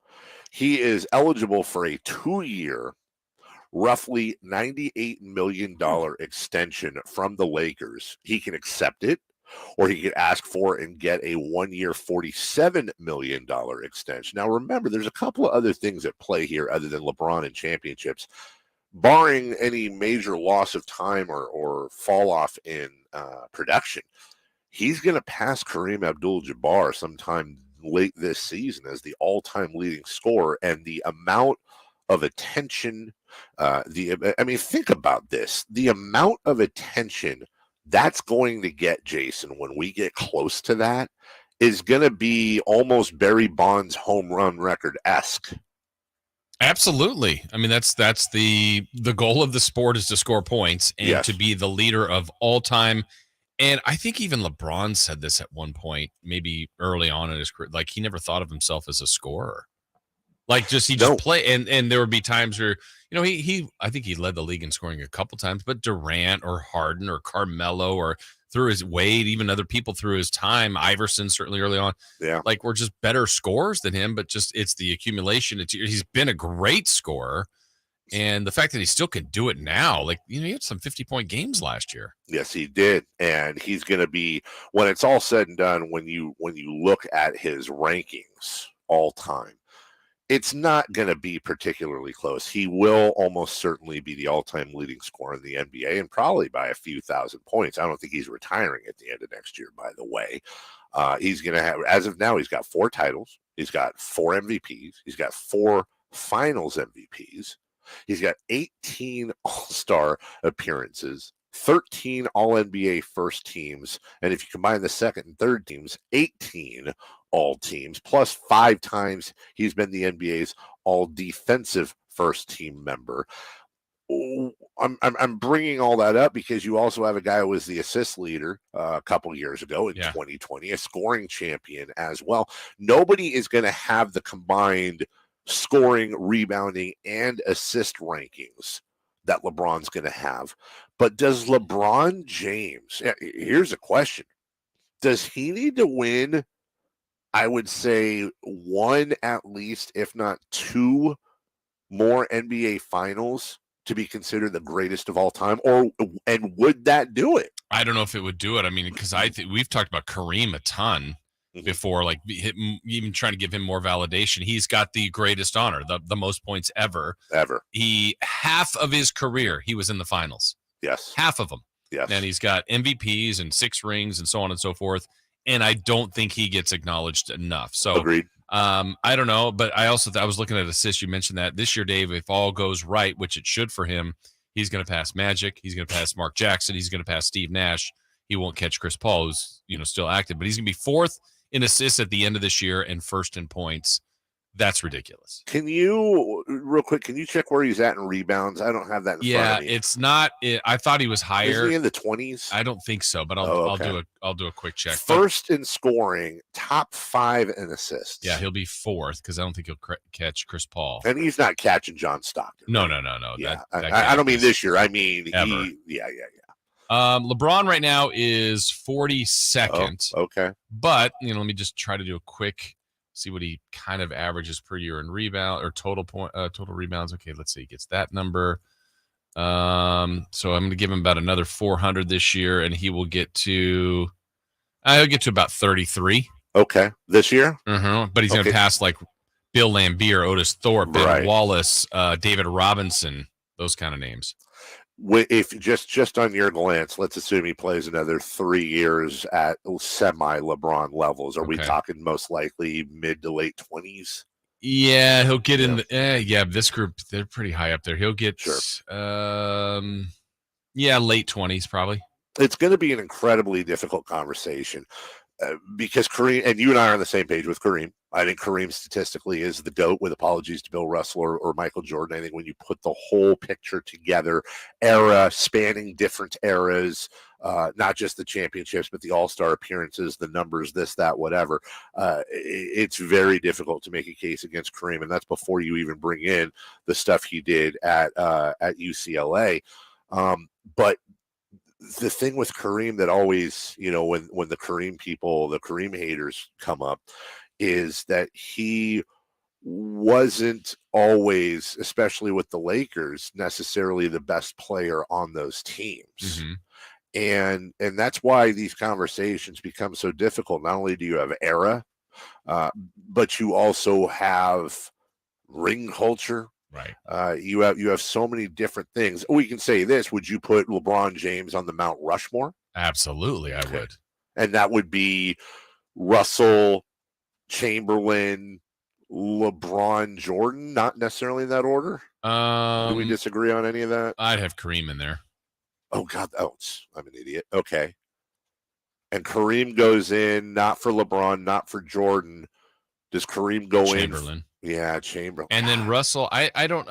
he is eligible for a 2-year, roughly $98 million extension from the Lakers. He can accept it, or he could ask for and get a 1-year, $47 million extension. Now, remember, there's a couple of other things at play here other than LeBron and championships. Barring any major loss of time or fall off in production, he's going to pass Kareem Abdul-Jabbar sometime late this season as the all-time leading scorer, and the amount of attention, think about this, the amount of attention that's going to get, Jason, when we get close to that is going to be almost Barry Bonds' home run record-esque. Absolutely. I mean, that's the goal of the sport is to score points and to be the leader of all time. And I think even LeBron said this at one point, maybe early on in his career, like he never thought of himself as a scorer. Like just play, and there would be times where, you know, I think he led the league in scoring a couple times, but Durant or Harden or Carmelo or through his Wade, even other people through his time, Iverson certainly early on, like we're just better scorers than him, but just it's the accumulation. He's been a great scorer. And the fact that he still can do it now, like, you know, he had some 50-point games last year. Yes, he did. And he's going to be, when it's all said and done, when you look at his rankings all time, it's not going to be particularly close. He will almost certainly be the all-time leading scorer in the NBA, and probably by a few thousand points. I don't think he's retiring at the end of next year, by the way. He's going to have, as of now, he's got 4 titles. He's got 4 MVPs. He's got 4 finals MVPs. He's got 18 All-Star appearances, 13 All-NBA first teams, and if you combine the second and third teams, 18 All-Teams, plus 5 times he's been the NBA's All-Defensive first team member. I'm bringing all that up because you also have a guy who was the assist leader a couple years ago in 2020, a scoring champion as well. Nobody is going to have the combined scoring, rebounding, and assist rankings that LeBron's going to have. But does LeBron James, here's a question, does he need to win, I would say, 1 at least, if not 2 more NBA finals to be considered the greatest of all time, and would that do it? I don't know if it would do it. I mean, because I think we've talked about Kareem a ton before, like even trying to give him more validation. He's got the greatest honor, the most points ever. Half of his career, he was in the finals. Yes. Half of them. Yes. And he's got MVPs and 6 rings and so on and so forth. And I don't think he gets acknowledged enough. So agreed. I don't know, but I was looking at assists. You mentioned that this year, Dave, if all goes right, which it should for him, he's going to pass Magic. He's going to pass Mark Jackson. He's going to pass Steve Nash. He won't catch Chris Paul, who's still active, but he's going to be 4th in assists at the end of this year and 1st in points. That's ridiculous. Can you, real quick, check where he's at in rebounds? I don't have that in front of me. It's not. I thought he was higher. Is he in the 20s? I don't think so, but I'll do a quick check. First in scoring, top 5 in assists. Yeah, he'll be 4th because I don't think he'll catch Chris Paul. And he's not catching John Stockton. No. Yeah, I don't mean this year. I mean, ever. Yeah. LeBron right now is 42nd. Oh, okay. But, let me just try to do a quick, see what he kind of averages per year in rebound or total rebounds. Okay, let's see. He gets that number. So I'm going to give him about another 400 this year, and he will get to about 33. Okay. This year? Mm-hmm. But he's going to pass like Bill Laimbeer, Otis Thorpe, Ben Wallace, David Robinson, those kind of names. If just on your glance, let's assume he plays another 3 years at semi LeBron levels. Are we talking most likely mid to late 20s? Yeah, he'll get in the this group, they're pretty high up there. He'll get late 20s probably. It's going to be an incredibly difficult conversation because Kareem, and you and I are on the same page with Kareem. I think Kareem statistically is the GOAT, with apologies to Bill Russell or Michael Jordan. I think when you put the whole picture together, spanning different eras, not just the championships, but the all-star appearances, the numbers, this, that, whatever, it's very difficult to make a case against Kareem. And that's before you even bring in the stuff he did at UCLA. But the thing with Kareem that always, when the Kareem people, the Kareem haters come up, is that he wasn't always, especially with the Lakers, necessarily the best player on those teams. Mm-hmm. And that's why these conversations become so difficult. Not only do you have era, but you also have ring culture. Right. You have so many different things. We can say this: would you put LeBron James on the Mount Rushmore? Absolutely, I would. And that would be Russell, Chamberlain, LeBron, Jordan, not necessarily in that order. Do we disagree on any of that? I'd have Kareem in there. Oh, God. I'm an idiot. Okay. And Kareem goes in, not for LeBron, not for Jordan. Does Kareem go Chamberlain? Yeah, Chamberlain. And then Russell, I know.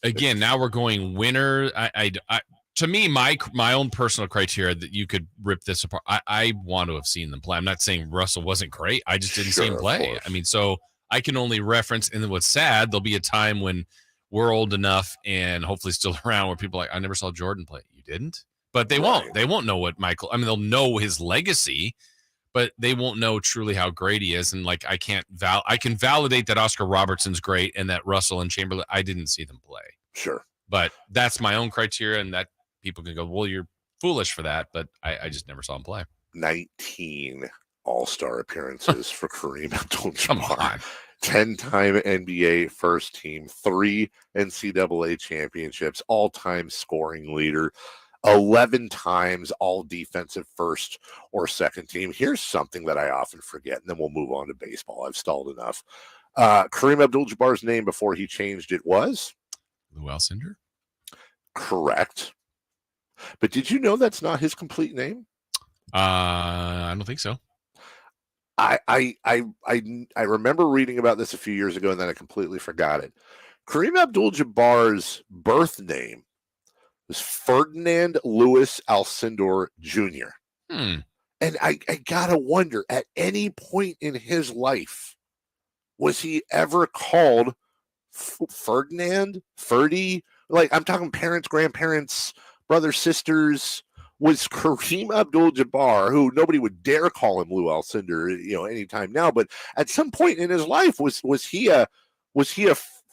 Again, now we're going winner. To me, my own personal criteria that you could rip this apart. I want to have seen them play. I'm not saying Russell wasn't great. I just didn't see him play. I mean, so I can only reference. And then what's sad, there'll be a time when we're old enough and hopefully still around where people are like, I never saw Jordan play. You didn't? But they won't. They won't know what Michael. I mean, they'll know his legacy, but they won't know truly how great he is. And like, I can validate that Oscar Robertson's great and that Russell and Chamberlain. I didn't see them play. Sure, but that's my own criteria, and that. People can go, well, you're foolish for that, but I just never saw him play. 19 all-star appearances for Kareem Abdul-Jabbar. Come on. 10-time NBA first team, 3 NCAA championships, all-time scoring leader, 11 times all defensive first or second team. Here's something that I often forget, and then we'll move on to baseball. I've stalled enough. Kareem Abdul-Jabbar's name before he changed it was? Lou Alcindor? Correct. But did you know that's not his complete name? I don't think so. I remember reading about this a few years ago, and then I completely forgot it. Kareem Abdul-Jabbar's birth name was Ferdinand Louis Alcindor Jr. And I gotta wonder, at any point in his life, was he ever called Ferdinand? Ferdy? Like, I'm talking parents, grandparents, brothers, sisters. Was Kareem Abdul-Jabbar, who nobody would dare call him Lou Alcindor, anytime now, but at some point in his life, was he a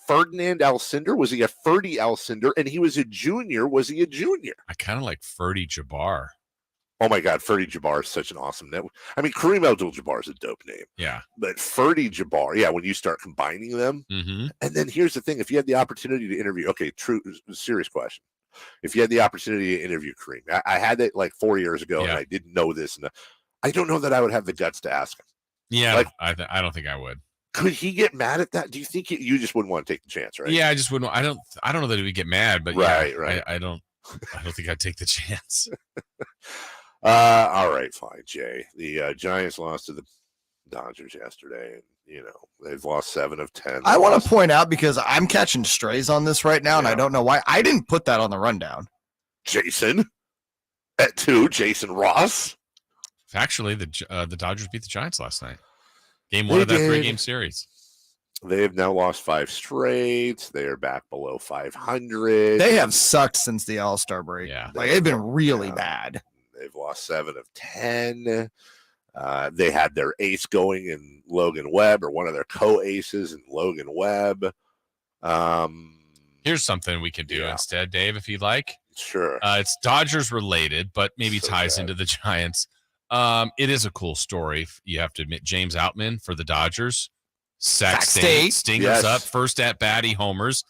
Ferdinand Alcindor? Was he a Ferdy Alcindor? And he was a junior. Was he a junior? I kind of like Ferdy Jabbar. Oh my God, Ferdy Jabbar is such an awesome name. I mean, Kareem Abdul-Jabbar is a dope name. Yeah. But Ferdy Jabbar, yeah, when you start combining them. Mm-hmm. And then here's the thing. If you had the opportunity to interview, okay, serious question. If you had the opportunity to interview Kareem, I had it like 4 years ago, and I didn't know this. And I don't know that I would have the guts to ask him. Yeah, like, I don't think I would. Could he get mad at that? Do you think you just wouldn't want to take the chance, right? Yeah, I just wouldn't. I don't know that he would get mad, but right. I don't think I'd take the chance. All right, fine, Jay. The Giants lost to the Dodgers yesterday, and they've lost 7 of 10. I want to point out, because I'm catching strays on this right now, and I don't know why. I didn't put that on the rundown. Jason at 2, Jason Ross. Actually, the Dodgers beat the Giants last night. Game 1 of that 3-game series. They have now lost 5 straight. They are back below 500. They have sucked since the All-Star break. Yeah, they've been really bad. They've lost 7 of 10. They had their ace going in Logan Webb, or one of their co-aces in Logan Webb. Here's something we can do instead, Dave, if you'd like. Sure. It's Dodgers related, but maybe ties into the Giants. It is a cool story. You have to admit, James Outman for the Dodgers. Sac State. Stingers up. First at bat, he homers.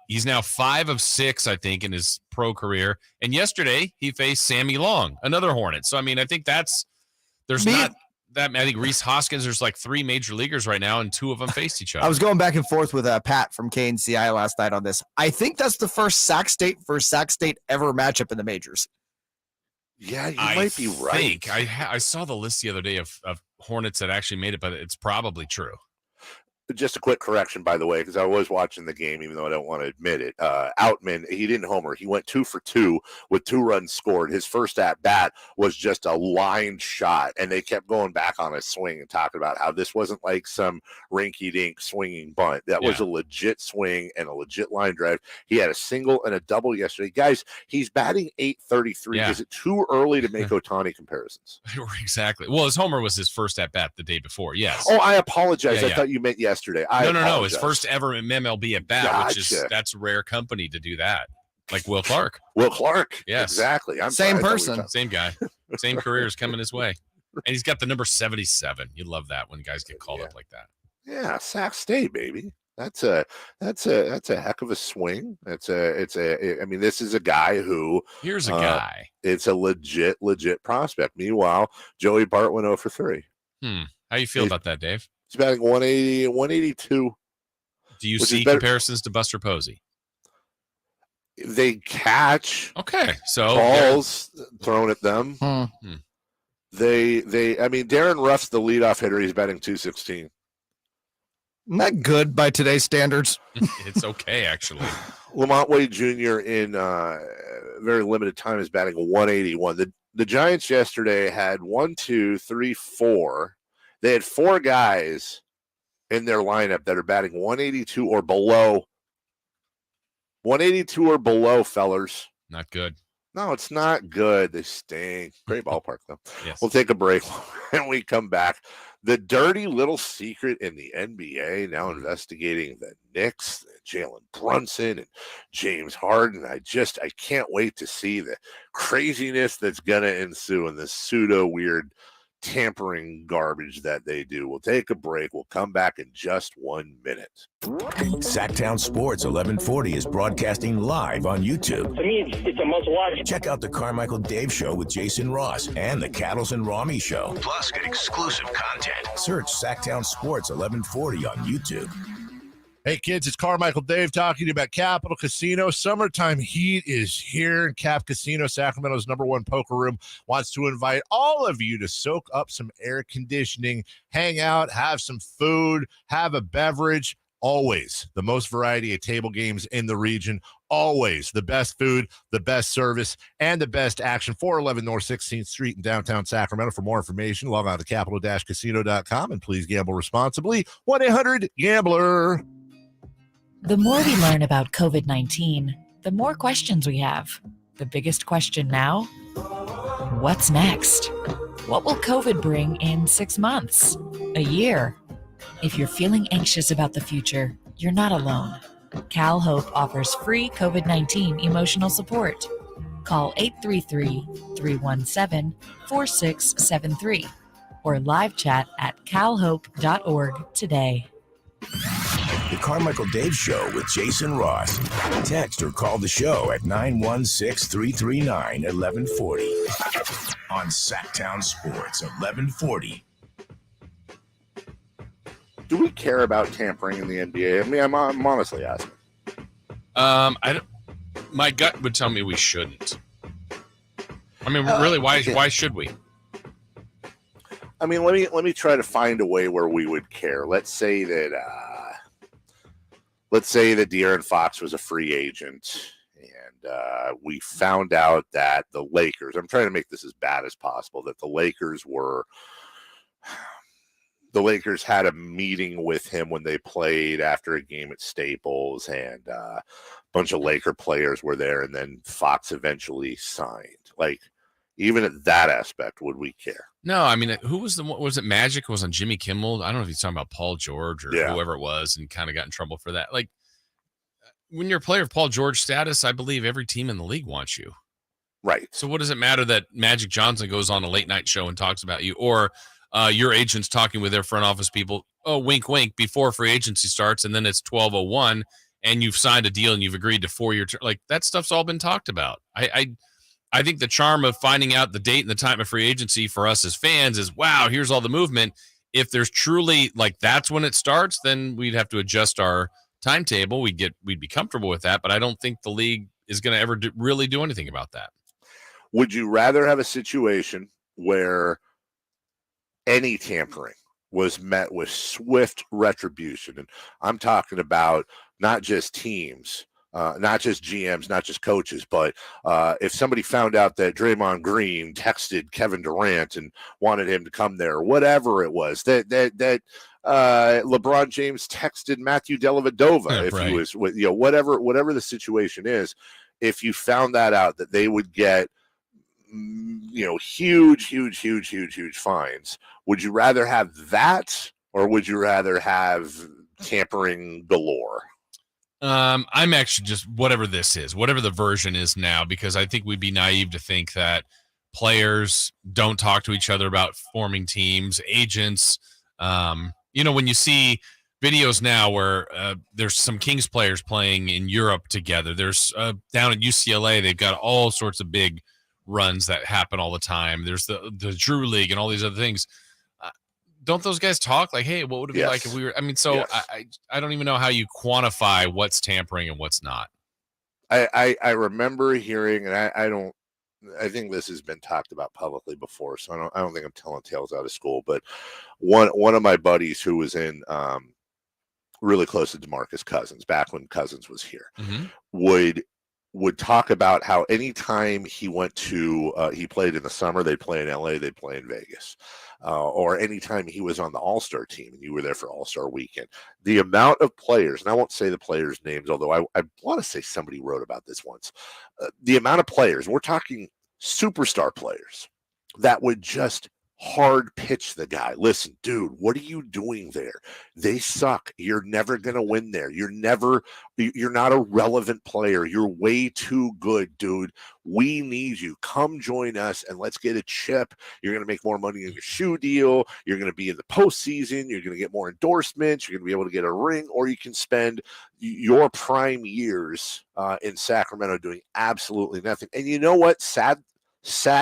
He's now 5 of 6, I think, in his pro career. And yesterday he faced Sammy Long, another Hornet. So, I mean, I think I think Reese Hoskins, there's like 3 major leaguers right now, and 2 of them faced each other. I was going back and forth with Pat from KNCI last night on this. I think that's the first Sac State versus Sac State ever matchup in the majors. Yeah, you might be right. I saw the list the other day of Hornets that actually made it, but it's probably true. Just a quick correction, by the way, because I was watching the game, even though I don't want to admit it. Outman, he didn't homer. He went 2 for 2 with 2 runs scored. His first at bat was just a line shot, and they kept going back on a swing and talking about how this wasn't like some rinky-dink swinging bunt. That was a legit swing and a legit line drive. He had a single and a double yesterday. Guys, he's batting .833. Yeah. Is it too early to make Ohtani comparisons? Exactly. Well, his homer was his first at bat the day before. Yes. Oh, I apologize. Yeah, I thought you meant yesterday. No. His first ever MLB at bat, which is that's rare company to do that. Like Will Clark. Will Clark. Yes. Exactly. Same person. Same guy. Same career is coming his way. And he's got the number 77. You love that when guys get called up like that. Yeah, Sac State, baby. That's a heck of a swing. I mean, this is a guy who here's a guy. It's a legit prospect. Meanwhile, Joey Bart went 0 for 3. How you feel about that, Dave? He's batting 180 and 182. Do you see comparisons to Buster Posey? They catch so balls thrown at them. They I mean, Darren Ruff's the leadoff hitter. He's batting 216. Not good by today's standards. It's okay, actually. Lamont Wade Jr. in very limited time is batting 181. The Giants yesterday had 4. They had 4 guys in their lineup that are batting 182 or below. 182 or below, fellers. Not good. No, it's not good. They stink. Great ballpark, though. Yes. We'll take a break when we come back. The dirty little secret in the NBA now investigating the Knicks, Jalen Brunson and James Harden. I can't wait to see the craziness that's going to ensue in this pseudo weird tampering garbage that they do. We'll take a break. We'll come back in just 1 minute. Sactown Sports 1140 is broadcasting live on YouTube. To me, it's a must watch. Check out the Carmichael Dave Show with Jason Ross and the Cattles and Rami Show. Plus, get exclusive content. Search Sactown Sports 1140 on YouTube. Hey kids, it's Carmichael Dave talking to you about Capital Casino. Summertime heat is here, and Cap Casino, Sacramento's #1 poker room, wants to invite all of you to soak up some air conditioning, hang out, have some food, have a beverage. Always the most variety of table games in the region. Always the best food, the best service, and the best action. 411 North 16th Street in downtown Sacramento. For more information, log on to capital-casino.com, and please gamble responsibly. 1-800-GAMBLER. The more we learn about COVID-19, the more questions we have. The biggest question now, what's next? What will COVID bring in 6 months? A year? If you're feeling anxious about the future, you're not alone. Cal Hope offers free COVID-19 emotional support. Call 833-317-4673 or live chat at calhope.org today. The Carmichael Dave Show with Jason Ross. Text or call the show at 916-339-1140 on Sactown Sports 1140. Do we care about tampering in the NBA? I mean, I'm honestly asking. My gut would tell me we shouldn't. I mean, really, why should we? I mean, let me try to find a way where we would care. Let's say that De'Aaron Fox was a free agent, and we found out that the Lakers. I'm trying to make this as bad as possible. That the Lakers had a meeting with him when they played after a game at Staples, and a bunch of Laker players were there, and then Fox eventually signed. Like, even at that aspect, would we care? No, I mean, who was was it Magic was on Jimmy Kimmel? I don't know if he's talking about Paul George or whoever it was, and kind of got in trouble for that. Like, when you're a player of Paul George status, I believe every team in the league wants you. Right. So what does it matter that Magic Johnson goes on a late night show and talks about you, or your agent's talking with their front office people, oh, wink, wink, before free agency starts, and then it's 12:01, and you've signed a deal and you've agreed to 4-year term. Like, that stuff's all been talked about. I think the charm of finding out the date and the time of free agency for us as fans is, wow, here's all the movement. If there's truly, like, that's when it starts, then we'd have to adjust our timetable. We'd be comfortable with that, but I don't think the league is going to ever really do anything about that. Would you rather have a situation where any tampering was met with swift retribution? And I'm talking about not just teams, not just GMs, not just coaches, but if somebody found out that Draymond Green texted Kevin Durant and wanted him to come there, or whatever it was, that LeBron James texted Matthew Dellavedova, if he was, whatever the situation is, if you found that out, that they would get, huge fines. Would you rather have that, or would you rather have tampering galore? I'm actually just whatever this is, whatever the version is now, because I think we'd be naive to think that players don't talk to each other about forming teams, agents. When you see videos now where there's some Kings players playing in Europe together, there's down at UCLA, they've got all sorts of big runs that happen all the time. There's the Drew League and all these other things. Don't those guys talk? Like, hey, what would it be like if we were? I mean, so yes. I don't even know how you quantify what's tampering and what's not. I remember hearing, and I think this has been talked about publicly before, so I don't think I'm telling tales out of school. But one of my buddies who was in really close to DeMarcus Cousins back when Cousins was here, would talk about how anytime he went to he played in the summer, they'd play in LA, they'd play in Vegas, or anytime he was on the All-Star team and you were there for All-Star weekend, the amount of players, and I won't say the players' names, although I want to say somebody wrote about this once, the amount of players, we're talking superstar players, that would just hard pitch the guy. Listen, dude, what are you doing there? They suck. You're never going to win there. You're not a relevant player. You're way too good, dude. We need you. Come join us and let's get a chip. You're going to make more money in your shoe deal. You're going to be in the postseason. You're going to get more endorsements. You're going to be able to get a ring, or you can spend your prime years in Sacramento doing absolutely nothing. And you know what? Sad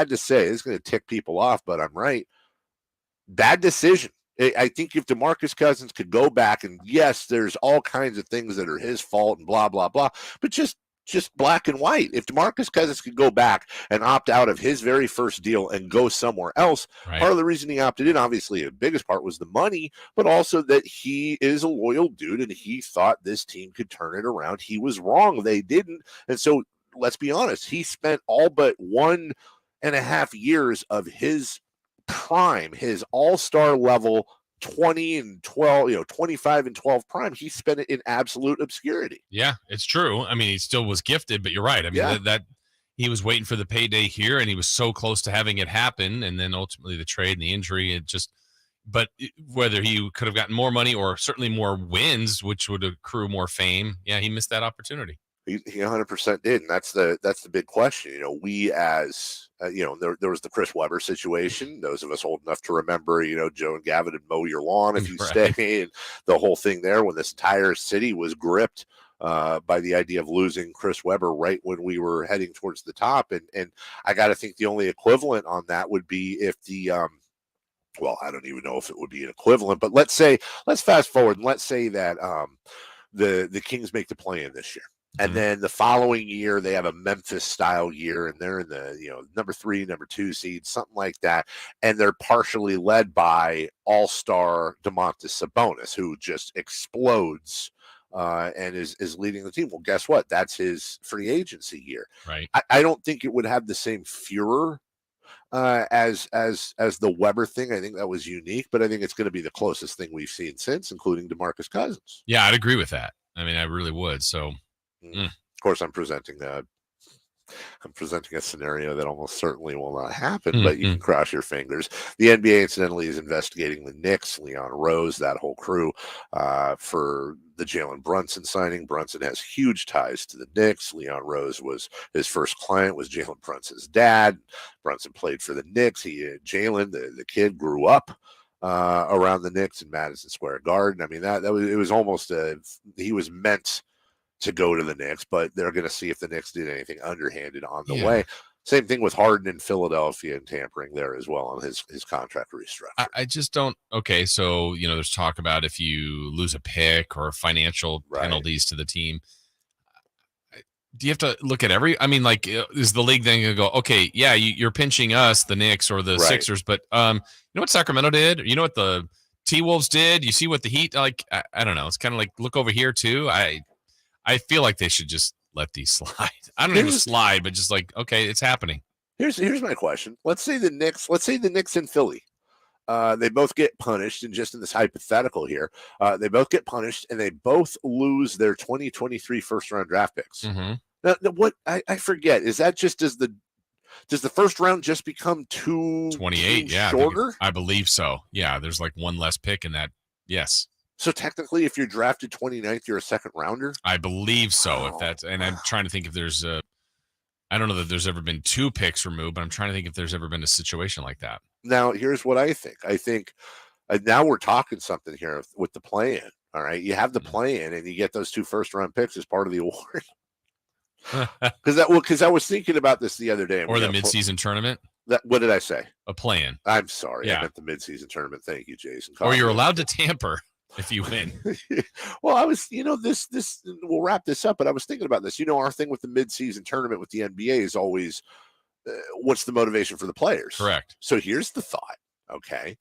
to say, it's going to tick people off, but I'm right. Bad decision. I think if DeMarcus Cousins could go back, and yes, there's all kinds of things that are his fault and blah, blah, blah, but just black and white. If DeMarcus Cousins could go back and opt out of his very first deal and go somewhere else, part of the reason he opted in, obviously, the biggest part was the money, but also that he is a loyal dude and he thought this team could turn it around. He was wrong. They didn't. And so let's be honest, he spent all but 1.5 years of his prime, his all-star level 20 and 12, 25 and 12 prime. He spent it in absolute obscurity. Yeah, it's true. I mean, he still was gifted, but you're right. I mean, that he was waiting for the payday here, and he was so close to having it happen. And then ultimately the trade and the injury, it just, but whether he could have gotten more money or certainly more wins, which would accrue more fame, yeah, he missed that opportunity. He 100% did, and that's the big question. We as there was the Chris Webber situation. Those of us old enough to remember, Joe and Gavin would mow your lawn if you stay, and the whole thing there when this entire city was gripped by the idea of losing Chris Webber right when we were heading towards the top. And I got to think the only equivalent on that would be if the well, I don't even know if it would be an equivalent, but let's fast forward and let's say that the Kings make the play-in this year. And then the following year, they have a Memphis-style year, and they're in the number 3, number 2 seed, something like that. And they're partially led by all-star Domantas Sabonis, who just explodes and is leading the team. Well, guess what? That's his free agency year. Right. I don't think it would have the same furor as the Weber thing. I think that was unique, but I think it's going to be the closest thing we've seen since, including DeMarcus Cousins. Yeah, I'd agree with that. I mean, I really would. So. Of course, I'm presenting a scenario that almost certainly will not happen, but you can cross your fingers. The NBA, incidentally, is investigating the Knicks, Leon Rose, that whole crew, for the Jalen Brunson signing. Brunson has huge ties to the Knicks. Leon Rose was his first client, was Jalen Brunson's dad. Brunson played for the Knicks. Jalen, the kid, grew up around the Knicks in Madison Square Garden. I mean, it was almost he was meant to go to the Knicks, but they're going to see if the Knicks did anything underhanded on the way. Same thing with Harden in Philadelphia and tampering there as well on his contract restructure. I just don't. Okay, so there's talk about if you lose a pick or financial penalties to the team. Do you have to look at is the league then going to go, okay, yeah, you're pinching us, the Knicks or the Sixers, but you know what Sacramento did? You know what the T-Wolves did? You see what the Heat, I don't know. It's kind of like, look over here too. I feel like they should just let these slide. I don't even slide, but just okay, it's happening. Here's my question. Let's say the Knicks in Philly. They both get punished, and just in this hypothetical here, they both get punished and they both lose their 2023 first-round draft picks. Mm-hmm. Now, what I forget, is that just does the first round just become 228? Yeah, shorter? I believe so. Yeah, there's one less pick in that. Yes. So technically, if you're drafted 29th, you're a second rounder? I believe so. If that's, and I'm trying to think if there's I don't know that there's ever been 2 picks removed, but I'm trying to think if there's ever been a situation like that. Now, here's what I think. I think now we're talking something here with the play-in. All right, you have the play-in, and you get those 2 first-round picks as part of the award. Because I was thinking about this the other day. Or the midseason tournament. What did I say? A play-in. I'm sorry. Yeah. I meant the midseason tournament. Thank you, Jason. Or you're allowed to tamper if you win. Well, I was, this we'll wrap this up, but I was thinking about this. Our thing with the midseason tournament with the NBA is always what's the motivation for the players? Correct. So here's the thought. Okay.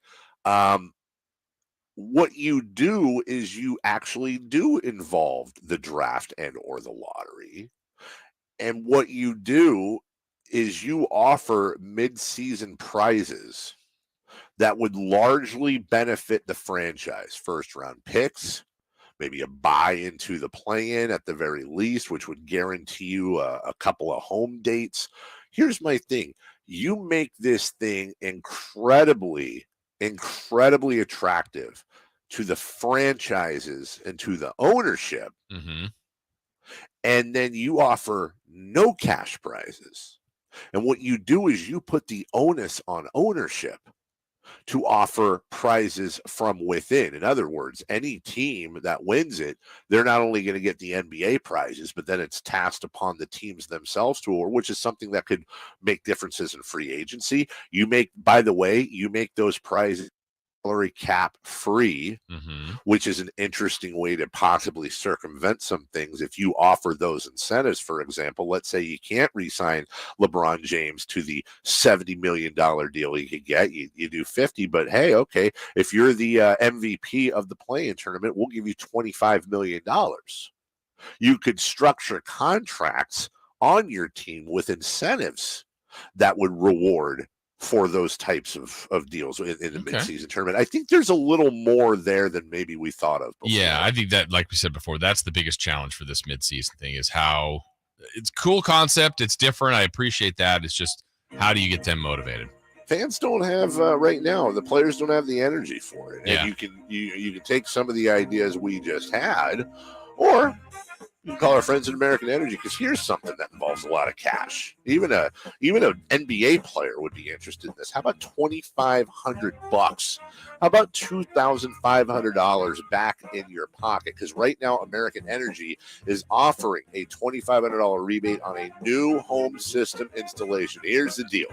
What you do is you actually do involve the draft and or the lottery. And what you do is you offer mid-season prizes that would largely benefit the franchise. First-round picks, maybe a buy into the play-in at the very least, which would guarantee you a couple of home dates. Here's my thing. You make this thing incredibly attractive to the franchises and to the ownership. Mm-hmm. And then you offer no cash prizes. And what you do is you put the onus on ownership to offer prizes from within. In other words, any team that wins it, they're not only going to get the NBA prizes, but then it's tasked upon the teams themselves to award, which is something that could make differences in free agency. You make those prizes salary cap free, which is an interesting way to possibly circumvent some things. If you offer those incentives, for example, let's say you can't re-sign LeBron James to the $70 million deal he could get, you do 50, but hey, okay, if you're the MVP of the play-in tournament, we'll give you $25 million. You could structure contracts on your team with incentives that would reward for those types of deals in the midseason tournament. I think there's a little more there than maybe we thought of before. Yeah, I think that, like we said before, that's the biggest challenge for this midseason thing is how it's a cool concept. It's different. I appreciate that. It's just, how do you get them motivated? fans don't have right now. The players don't have the energy for it. Yeah. And you can take some of the ideas we just had, or you can call our friends at American Energy, because here's something that involves a lot of cash. Even an NBA player would be interested in this. How about $2,500? How about $2,500 back in your pocket? Because right now, American Energy is offering a $2,500 rebate on a new home system installation. Here's the deal.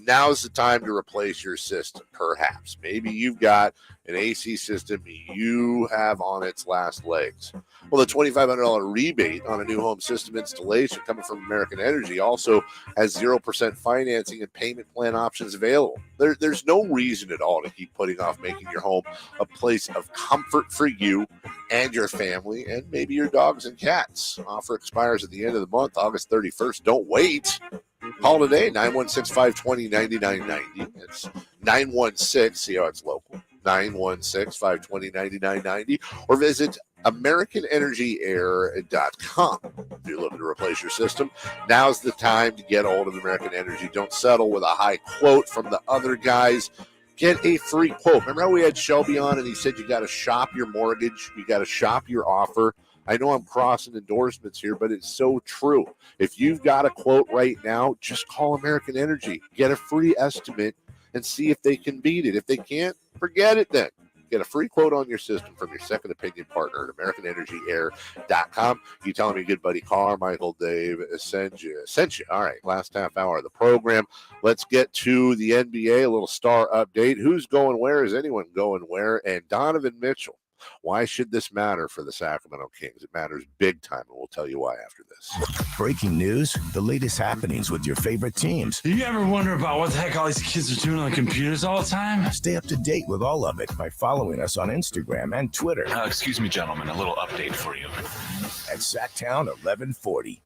Now's the time to replace your system, perhaps. Maybe you've got an AC system you have on its last legs. Well, the $2,500 rebate on a new home system installation coming from American Energy also has 0% financing and payment plan options available. There's no reason at all to keep putting off making your home a place of comfort for you and your family and maybe your dogs and cats. Offer expires at the end of the month, August 31st. Don't wait. Call today, 916-520-9990. It's 916, see how it's local, 916-520-9990, or visit AmericanEnergyAir.com. If you're looking to replace your system, now's the time to get hold of American Energy. Don't settle with a high quote from the other guys. Get a free quote. Remember how we had Shelby on and he said you got to shop your mortgage, you got to shop your offer. I know I'm crossing endorsements here, but it's so true. If you've got a quote right now, just call American Energy. Get a free estimate and see if they can beat it. If they can't, forget it then. Get a free quote on your system from your second opinion partner at AmericanEnergyAir.com. You tell them your good buddy Carmichael Dave sent you. All right, last half hour of the program. Let's get to the NBA, a little star update. Who's going where? Is anyone going where? And Donovan Mitchell. Why should this matter for the Sacramento Kings? It matters big time, and we'll tell you why after this. Breaking news, the latest happenings with your favorite teams. Do you ever wonder about what the heck all these kids are doing on computers all the time? Stay up to date with all of it by following us on Instagram and Twitter. Excuse me, gentlemen, a little update for you. At Sactown 1140.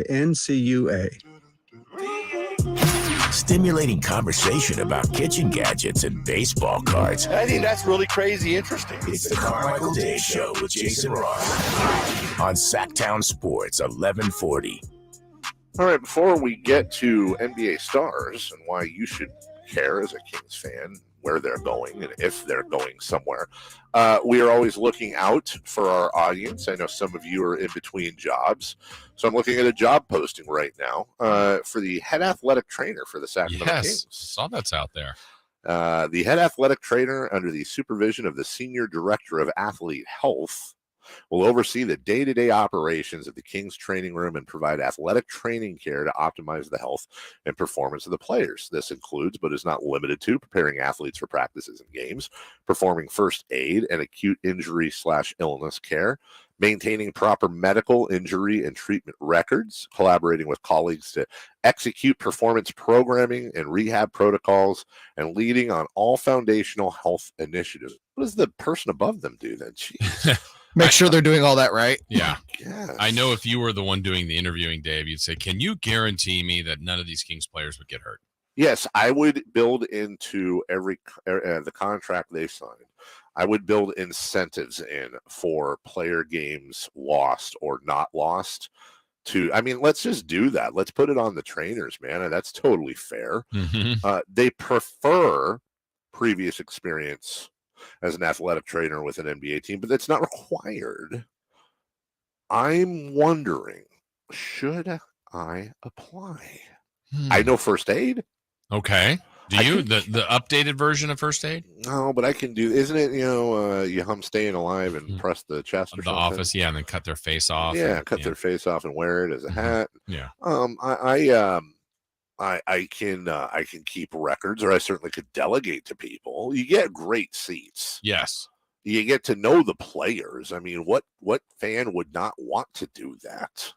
NCUA. Stimulating conversation about kitchen gadgets and baseball cards. I think that's really crazy interesting. It's the Carmichael Dave Show with Jason Ross on Sactown Sports 1140. All right, before we get to NBA stars and why you should care as a Kings fan, where they're going and if they're going somewhere, we are always looking out for our audience. I know some of you are in between jobs, so I'm looking at a job posting right now for the head athletic trainer for the Sacramento Kings. Saw that's out there. The head athletic trainer, under the supervision of the senior director of athlete health, will oversee the day-to-day operations of the Kings training room and provide athletic training care to optimize the health and performance of the players. This includes, but is not limited to, preparing athletes for practices and games, performing first aid and acute injury/illness care, maintaining proper medical injury and treatment records, collaborating with colleagues to execute performance programming and rehab protocols, and leading on all foundational health initiatives. What does the person above them do then? Jeez. Make sure they're doing all that right. Yeah. Yes. I know if you were the one doing the interviewing, Dave, you'd say, can you guarantee me that none of these Kings players would get hurt? Yes, I would build into every the contract they signed. I would build incentives in for player games lost or not lost. Let's just do that. Let's put it on the trainers, man. That's totally fair. Mm-hmm. They prefer previous experience as an athletic trainer with an NBA team, but that's not required. I'm wondering, should I apply? I know first aid. Okay. Do you the updated version of first aid? No, but I can do. Isn't it? You hum staying alive and press the chest or the something? office, yeah, and then cut their face off. Yeah, cut their face off and wear it as a hat. Yeah. I can keep records, or I certainly could delegate to people. You get great seats. Yes. You get to know the players. I mean, what fan would not want to do that?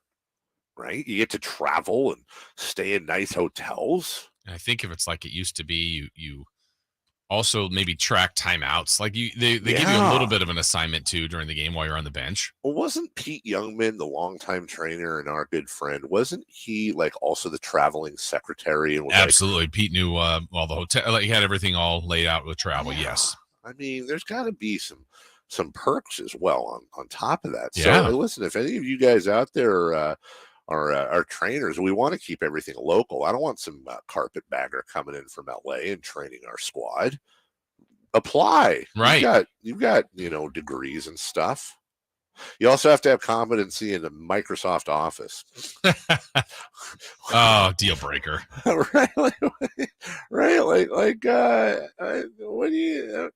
Right? You get to travel and stay in nice hotels. I think if it's like it used to be, you also maybe track timeouts. Like they give you a little bit of an assignment too during the game while you're on the bench. Well, wasn't Pete Youngman, the longtime trainer and our good friend, wasn't he like also the traveling secretary? And absolutely, Pete knew all the hotel. He had everything all laid out with travel. Yes, I mean, there's got to be some perks as well on top of that. Yeah. So listen, if any of you guys out there are trainers, we want to keep everything local. I don't want some carpetbagger coming in from LA and training our squad. Apply. Right. You've got degrees and stuff. You also have to have competency in the Microsoft Office. Oh, deal breaker. Right. What do you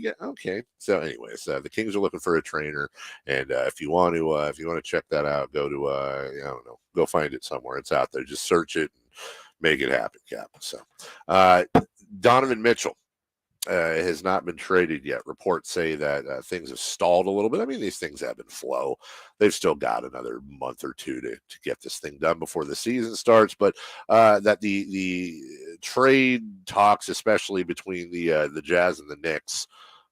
get? Okay. So anyways, the Kings are looking for a trainer. And if you want to check that out, go to, I don't know, go find it somewhere. It's out there. Just search it and make it happen, Cap. So Donovan Mitchell has not been traded yet. Reports say that things have stalled a little bit. I mean, these things ebb and flow. They've still got another month or two to get this thing done before the season starts. But that the trade talks, especially between the Jazz and the Knicks,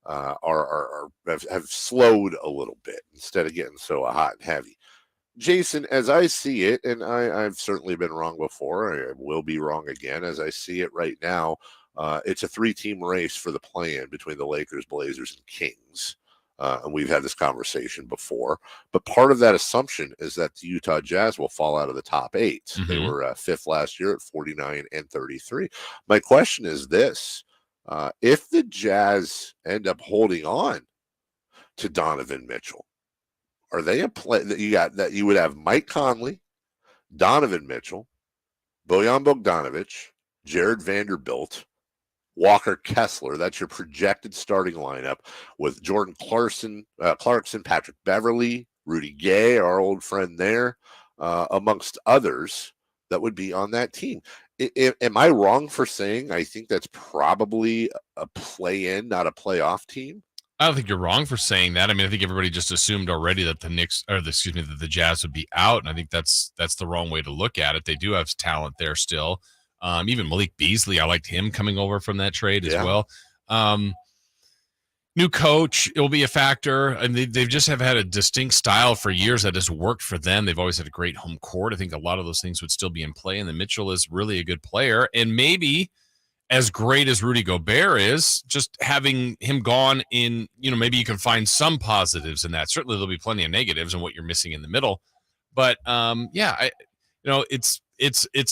have slowed a little bit instead of getting so hot and heavy. Jason, as I see it, and I've certainly been wrong before, I will be wrong again. As I see it right now, it's a 3-team race for the play-in between the Lakers, Blazers, and Kings. And we've had this conversation before. But part of that assumption is that the Utah Jazz will fall out of the top 8. Mm-hmm. They were 5th last year at 49 and 33. My question is this. If the Jazz end up holding on to Donovan Mitchell, are they a play that you would have Mike Conley, Donovan Mitchell, Bojan Bogdanovic, Jared Vanderbilt, Walker Kessler? That's your projected starting lineup with Jordan Clarkson, Patrick Beverly, Rudy Gay, our old friend there, amongst others that would be on that team. Am I wrong for saying I think that's probably a play-in, not a playoff team? I don't think you're wrong for saying that. I mean, I think everybody just assumed already that that the Jazz would be out, and I think that's the wrong way to look at it. They do have talent there still. Even Malik Beasley, I liked him coming over from that trade as well. New coach, it will be a factor. And they've just have had a distinct style for years that has worked for them. They've always had a great home court. I think a lot of those things would still be in play. And then Mitchell is really a good player. And maybe as great as Rudy Gobert is, just having him gone in, maybe you can find some positives in that. Certainly there'll be plenty of negatives in what you're missing in the middle. But it's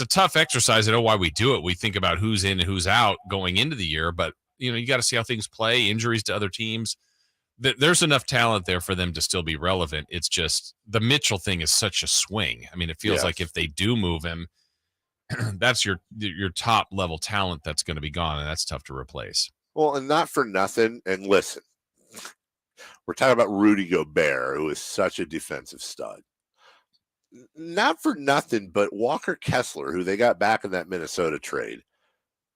a tough exercise. I know why we do it. We think about who's in and who's out going into the year, but you got to see how things play, injuries to other teams. There's enough talent there for them to still be relevant. It's just the Mitchell thing is such a swing. I mean, it feels like if they do move him, that's your top level talent that's going to be gone, and that's tough to replace. Well, and not for nothing. And listen, we're talking about Rudy Gobert, who is such a defensive stud. Not for nothing, but Walker Kessler, who they got back in that Minnesota trade,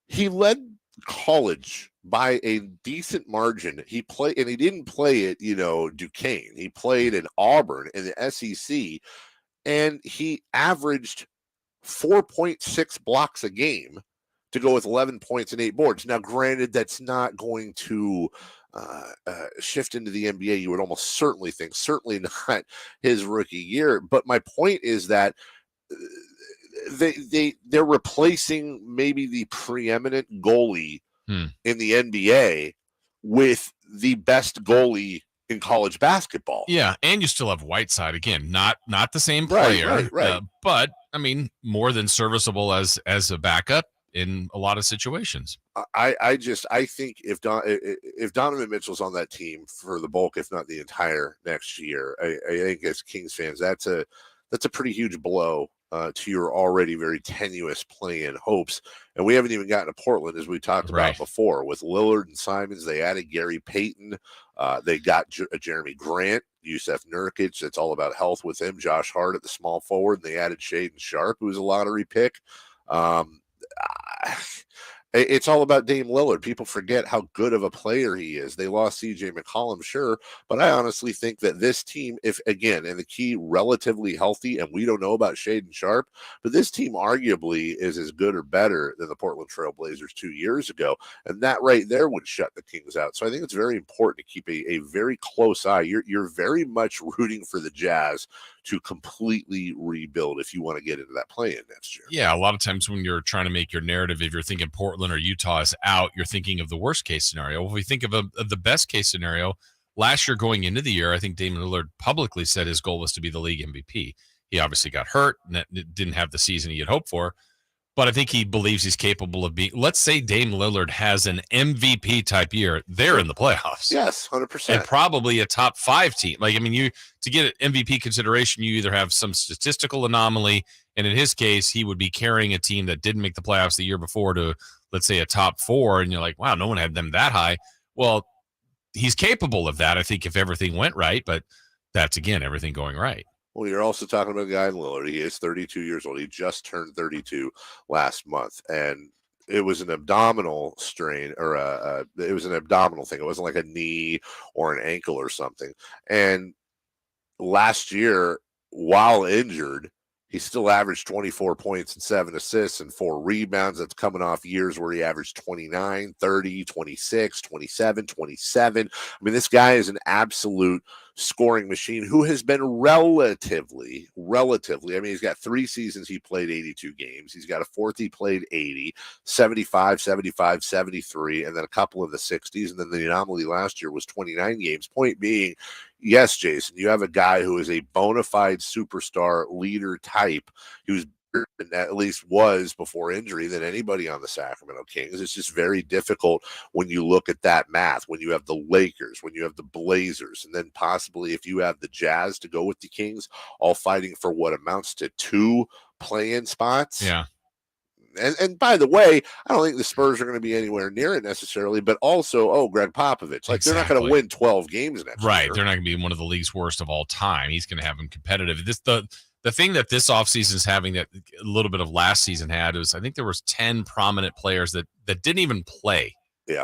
he led college by a decent margin. He played, and he didn't play at Duquesne. He played in Auburn in the SEC, and he averaged 4.6 blocks a game to go with 11 points and 8 boards. Now, granted, that's not going to shift into the NBA. You would almost certainly think, certainly not his rookie year. But my point is that they're replacing maybe the preeminent goalie in the NBA with the best goalie in college basketball. Yeah, and you still have Whiteside again, not the same player, right. But I mean, more than serviceable as a backup in a lot of situations. I think if Donovan Mitchell's on that team for the bulk, if not the entire next year, I think as Kings fans, that's a pretty huge blow to your already very tenuous play-in hopes. And we haven't even gotten to Portland, as we talked about before. With Lillard and Simons, they added Gary Payton. They got Jeremy Grant, Yusef Nurkic. It's all about health with him. Josh Hart at the small forward. And they added Shaedon Sharpe, who was a lottery pick. It's all about Dame Lillard. People forget how good of a player he is. They lost CJ McCollum, sure, but I honestly think that this team, if again, and the key, relatively healthy, and we don't know about Shaedon Sharpe, but this team arguably is as good or better than the Portland Trail Blazers 2 years ago, and that right there would shut the Kings out. So I think it's very important to keep a very close eye. You're very much rooting for the Jazz to completely rebuild if you want to get into that play-in next year. Yeah, a lot of times when you're trying to make your narrative, if you're thinking Portland or Utah is out, you're thinking of the worst case scenario. If we think of the best case scenario, last year going into the year, I think Damian Lillard publicly said his goal was to be the league MVP. He obviously got hurt and didn't have the season he had hoped for. But I think he believes he's capable of being, let's say Dame Lillard has an MVP type year, they're in the playoffs. Yes, 100%. And probably a top 5 team. Like, I mean, to get MVP consideration, you either have some statistical anomaly, and in his case, he would be carrying a team that didn't make the playoffs the year before to, let's say, a top 4, and you're like, wow, no one had them that high. Well, he's capable of that, I think, if everything went right, but that's, again, everything going right. Well, you're also talking about a guy in Lillard. He is 32 years old. He just turned 32 last month, and it was an abdominal strain, or it was an abdominal thing. It wasn't like a knee or an ankle or something. And last year, while injured, he still averaged 24 points and 7 assists and 4 rebounds. That's coming off years where he averaged 29, 30, 26, 27, 27. I mean, this guy is an absolute scoring machine who has been relatively, I mean, he's got 3 seasons he played 82 games. He's got a 4th he played 80, 75, 75, 73, and then a couple of the 60s. And then the anomaly last year was 29 games. Point being, yes, Jason, you have a guy who is a bona fide superstar leader type who's and at least was before injury than anybody on the Sacramento Kings. It's just very difficult when you look at that math, when you have the Lakers, when you have the Blazers, and then possibly if you have the Jazz to go with the Kings, all fighting for what amounts to 2 play-in spots. Yeah. And by the way, I don't think the Spurs are going to be anywhere near it necessarily, but also, Greg Popovich. Like, they're not going to win 12 games next year. Right. They're not going to be one of the league's worst of all time. He's going to have them competitive. The thing that this offseason is having that a little bit of last season had was I think there was 10 prominent players that didn't even play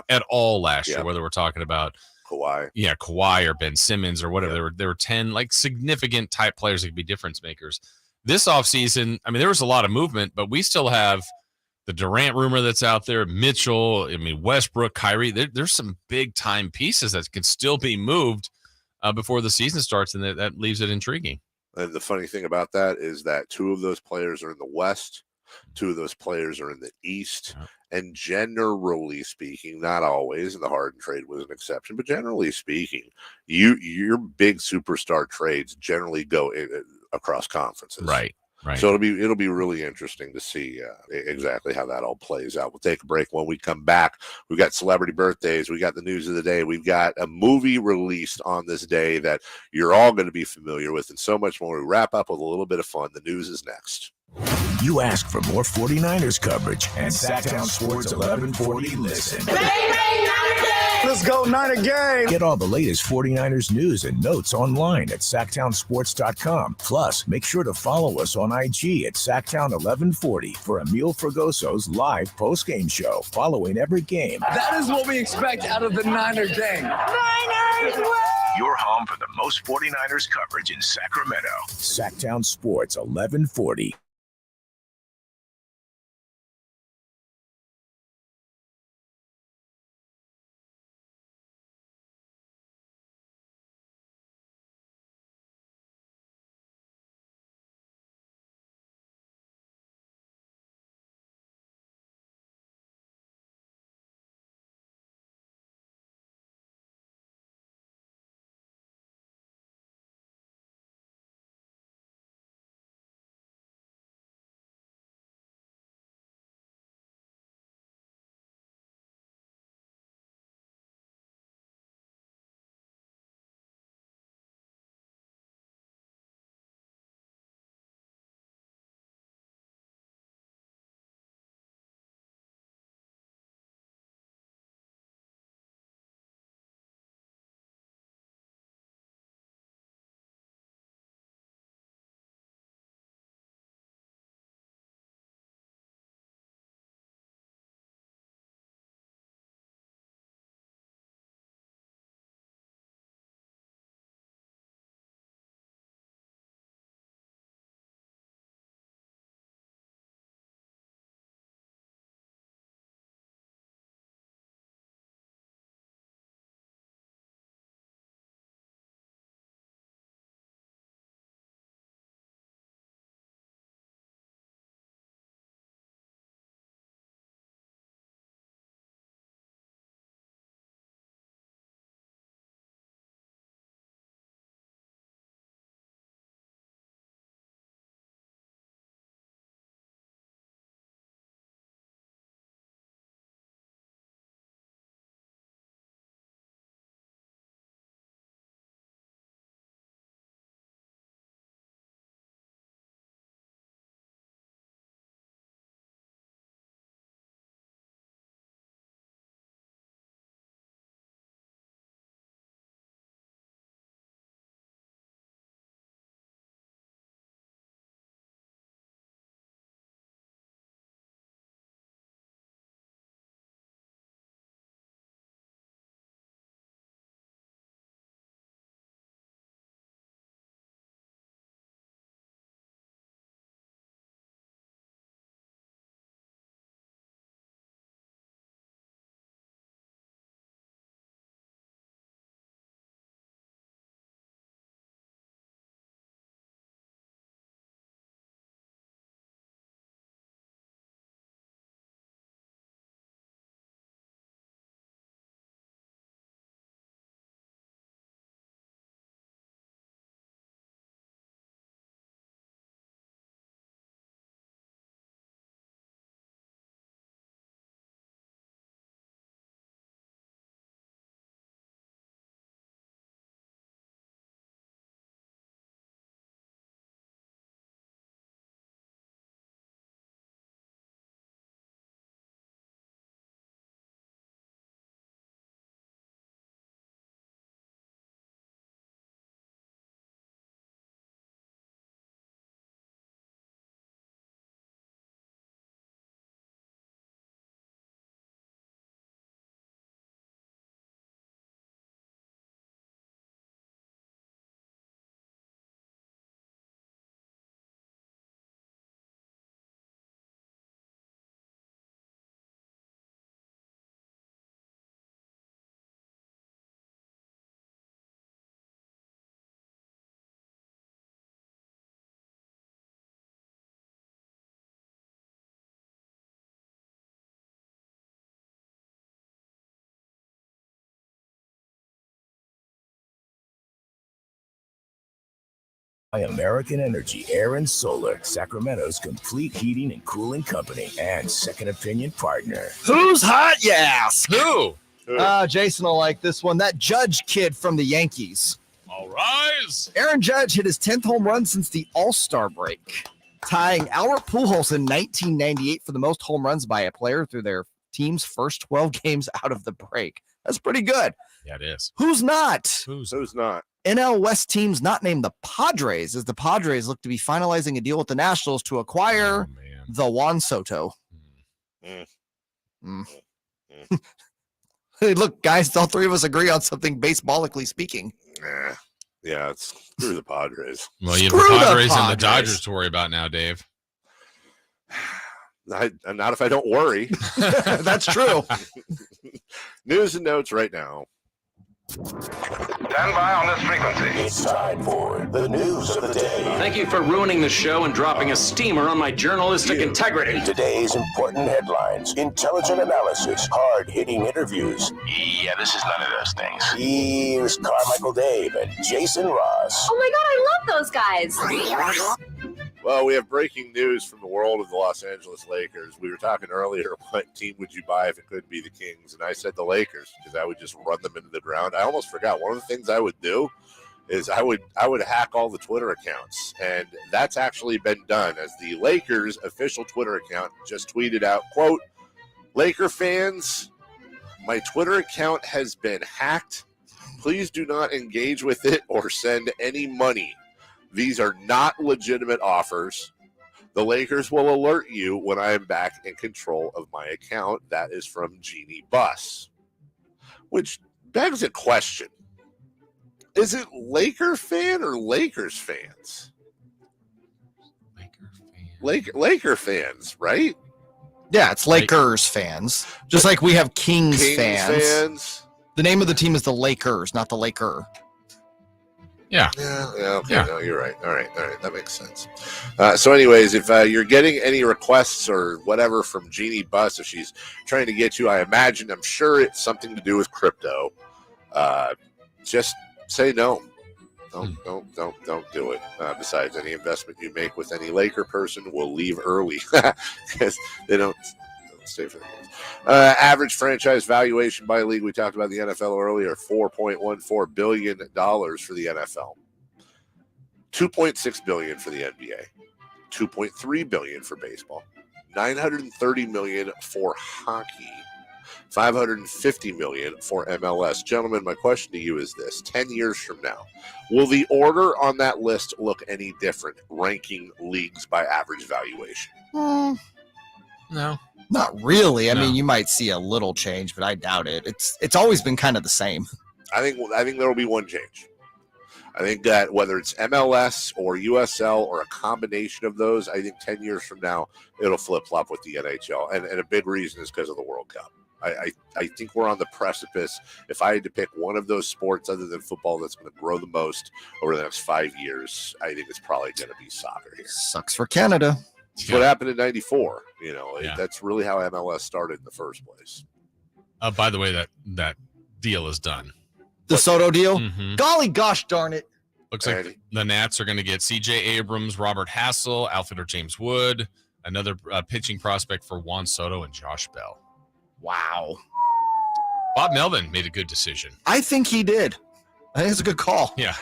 at all last year, whether we're talking about Kawhi. Yeah, Kawhi or Ben Simmons or whatever. There were 10 like significant type players that could be difference makers. This offseason, I mean, there was a lot of movement, but we still have the Durant rumor that's out there, Mitchell, I mean, Westbrook, Kyrie, there's some big time pieces that can still be moved before the season starts, and that leaves it intriguing. And the funny thing about that is that 2 of those players are in the West, 2 of those players are in the East. And generally speaking, not always, and the Harden trade was an exception, but generally speaking, your big superstar trades generally go across conferences. Right. So it'll be really interesting to see exactly how that all plays out. We'll take a break. When we come back, we've got celebrity birthdays. We got the news of the day. We've got a movie released on this day that you're all going to be familiar with, and so much more. We wrap up with a little bit of fun. The news is next. You ask for more 49ers coverage, and Sactown Sports 1140 listen. Let's go, Niner gang! Get all the latest 49ers news and notes online at SactownSports.com. Plus, make sure to follow us on IG at Sactown1140 for Emil Fragoso's live post-game show following every game. That is what we expect out of the Niner gang. Niners win! Your home for the most 49ers coverage in Sacramento. Sactown Sports 1140. By American Energy Air and Solar, Sacramento's complete heating and cooling company and second opinion partner. Who's hot, you ask? Who? Jason will like this one. That Judge kid from the Yankees. All rise. Aaron Judge hit his 10th home run since the All-Star break, tying Albert Pujols in 1998 for the most home runs by a player through their team's first 12 games out of the break. That's pretty good. Yeah, it is. Who's not? Who's not? NL West teams not named the Padres, as the Padres look to be finalizing a deal with the Nationals to acquire the Juan Soto. Hey, look, guys, all three of us agree on something baseballically speaking. Yeah, it's screw the Padres. Well, you have the Padres and the Dodgers to worry about now, Dave. Not if I don't worry. That's true. News and notes right now. Stand by on this frequency. It's time for the news of the day. Thank you for ruining the show and dropping a steamer on my journalistic integrity. Today's important headlines, intelligent analysis, hard-hitting interviews. Yeah, this is none of those things. Here's Carmichael Dave and Jason Ross. Oh my God, I love those guys. Well, we have breaking news from the world of the Los Angeles Lakers. We were talking earlier, what team would you buy if it couldn't be the Kings? And I said the Lakers, because I would just run them into the ground. I almost forgot. One of the things I would do is I would hack all the Twitter accounts. And that's actually been done, as the Lakers official Twitter account just tweeted out, quote, Laker fans, my Twitter account has been hacked. Please do not engage with it or send any money. These are not legitimate offers. The Lakers will alert you when I am back in control of my account. That is from Jeannie Buss, which begs a question. Is it Laker fan or Lakers fans? Laker fans, right? Yeah, it's Lakers fans. Just like we have Kings fans. The name of the team is the Lakers, not the Laker. Yeah. Okay. Yeah. No, you're right. All right. That makes sense. So anyways, if you're getting any requests or whatever from Jeannie Buss, if she's trying to get you, I'm sure it's something to do with crypto. Just say no. Don't do it. Besides, any investment you make with any Laker person will leave early because they don't stay for the games. Average franchise valuation by league. We talked about the NFL earlier, $4.14 billion for the NFL, $2.6 billion for the NBA, $2.3 billion for baseball, $930 million for hockey, $550 million for MLS. Gentlemen, my question to you is this: 10 years from now, will the order on that list look any different, ranking leagues by average valuation? No. Not really. I mean, you might see a little change, but I doubt it. It's always been kind of the same. I think there will be one change. I think that whether it's MLS or USL or a combination of those, I think 10 years from now, it'll flip-flop with the NHL. And a big reason is because of the World Cup. I think we're on the precipice. If I had to pick one of those sports other than football that's going to grow the most over the next 5 years, I think it's probably going to be soccer here. Sucks for Canada. That's what happened in '94. That's really how MLS started in the first place. By the way, that deal is done. The Soto deal? Mm-hmm. Golly gosh darn it. Looks like the Nats are going to get C.J. Abrams, Robert Hassel, outfielder James Wood, another pitching prospect for Juan Soto and Josh Bell. Wow. Bob Melvin made a good decision. I think he did. I think it's a good call. Yeah.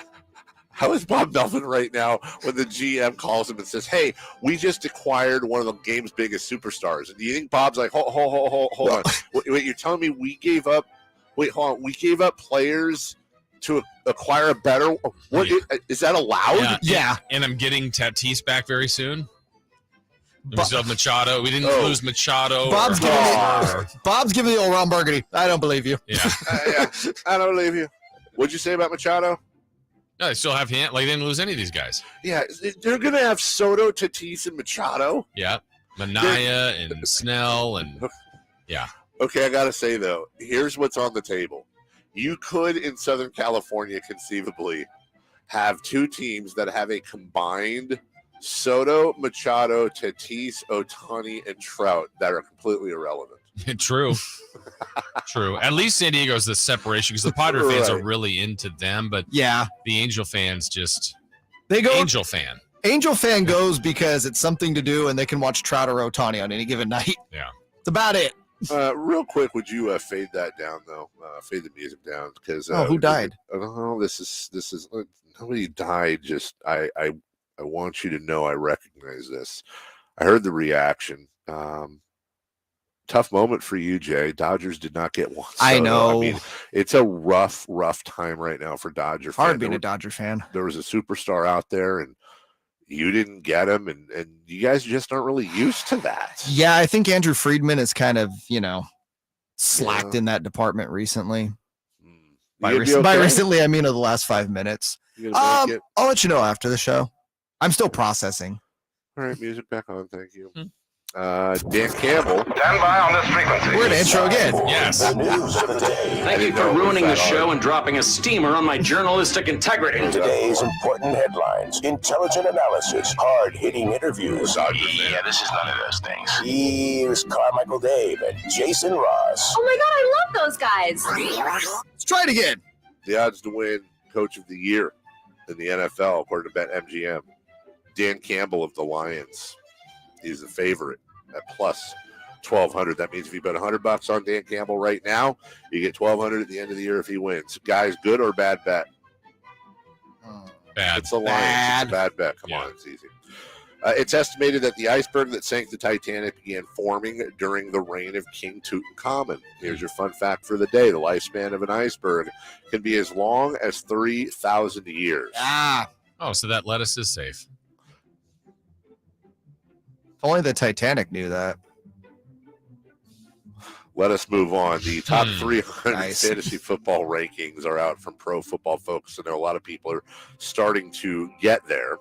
How is Bob Melvin right now when the GM calls him and says, hey, we just acquired one of the game's biggest superstars? And do you think Bob's like, hold on. Wait, you're telling me we gave up players to acquire a better? What is that allowed? Yeah. And I'm getting Tatis back very soon. We still have Machado. We didn't lose Machado. Bob's giving the old Ron Burgundy. I don't believe you. Yeah. I don't believe you. What'd you say about Machado? No, they still have him. Like, they didn't lose any of these guys. Yeah, they're going to have Soto, Tatis, and Machado. Yeah. Mania and Snell and yeah. Okay, I got to say, though, here's what's on the table. You could, in Southern California, conceivably have two teams that have a combined Soto, Machado, Tatis, Ohtani, and Trout that are completely irrelevant. True. True. At least San Diego's the separation because the Padre fans are really into them, but yeah, the Angel fans just They go Angel fan. Angel fan goes because it's something to do and they can watch Trout or Ohtani on any given night. Yeah. It's about it. Real quick, would you fade that down though? Fade the music down because who died? This is nobody died. Just I want you to know I recognize this. I heard the reaction. Tough moment for you, Jay. Dodgers did not get one. I know. I mean, it's a rough time right now for Dodger fans. Hard being a Dodger fan. There was a superstar out there, and you didn't get him, and you guys just aren't really used to that. Yeah, I think Andrew Friedman has kind of, slacked in that department recently. By recently, I mean over the last 5 minutes. I'll let you know after the show. I'm still processing. All right, music back on. Thank you. Dan Campbell. Stand by on this frequency. We're at intro again. Yes. The news of the day. Thank you for ruining the show and dropping a steamer on my journalistic integrity. Today's important headlines, intelligent analysis, hard-hitting interviews. Yeah, this is none of those things. Here's Carmichael Dave and Jason Ross. Oh my God, I love those guys. Let's try it again. The odds to win Coach of the Year in the NFL, according to BetMGM. Dan Campbell of the Lions. He's the favorite at plus 1,200. That means if you bet $100 on Dan Campbell right now, you get 1,200 at the end of the year if he wins. Guys, good or bad bet? Bad. It's the Lions. It's a bad bet. Come on, it's easy. It's estimated that the iceberg that sank the Titanic began forming during the reign of King Tutankhamun. Here's your fun fact for the day. The lifespan of an iceberg can be as long as 3,000 years. Oh, so that lettuce is safe. Only the Titanic knew that. Let us move on. The top 300 fantasy football rankings are out from Pro Football Focus, and there are a lot of people are starting to get there.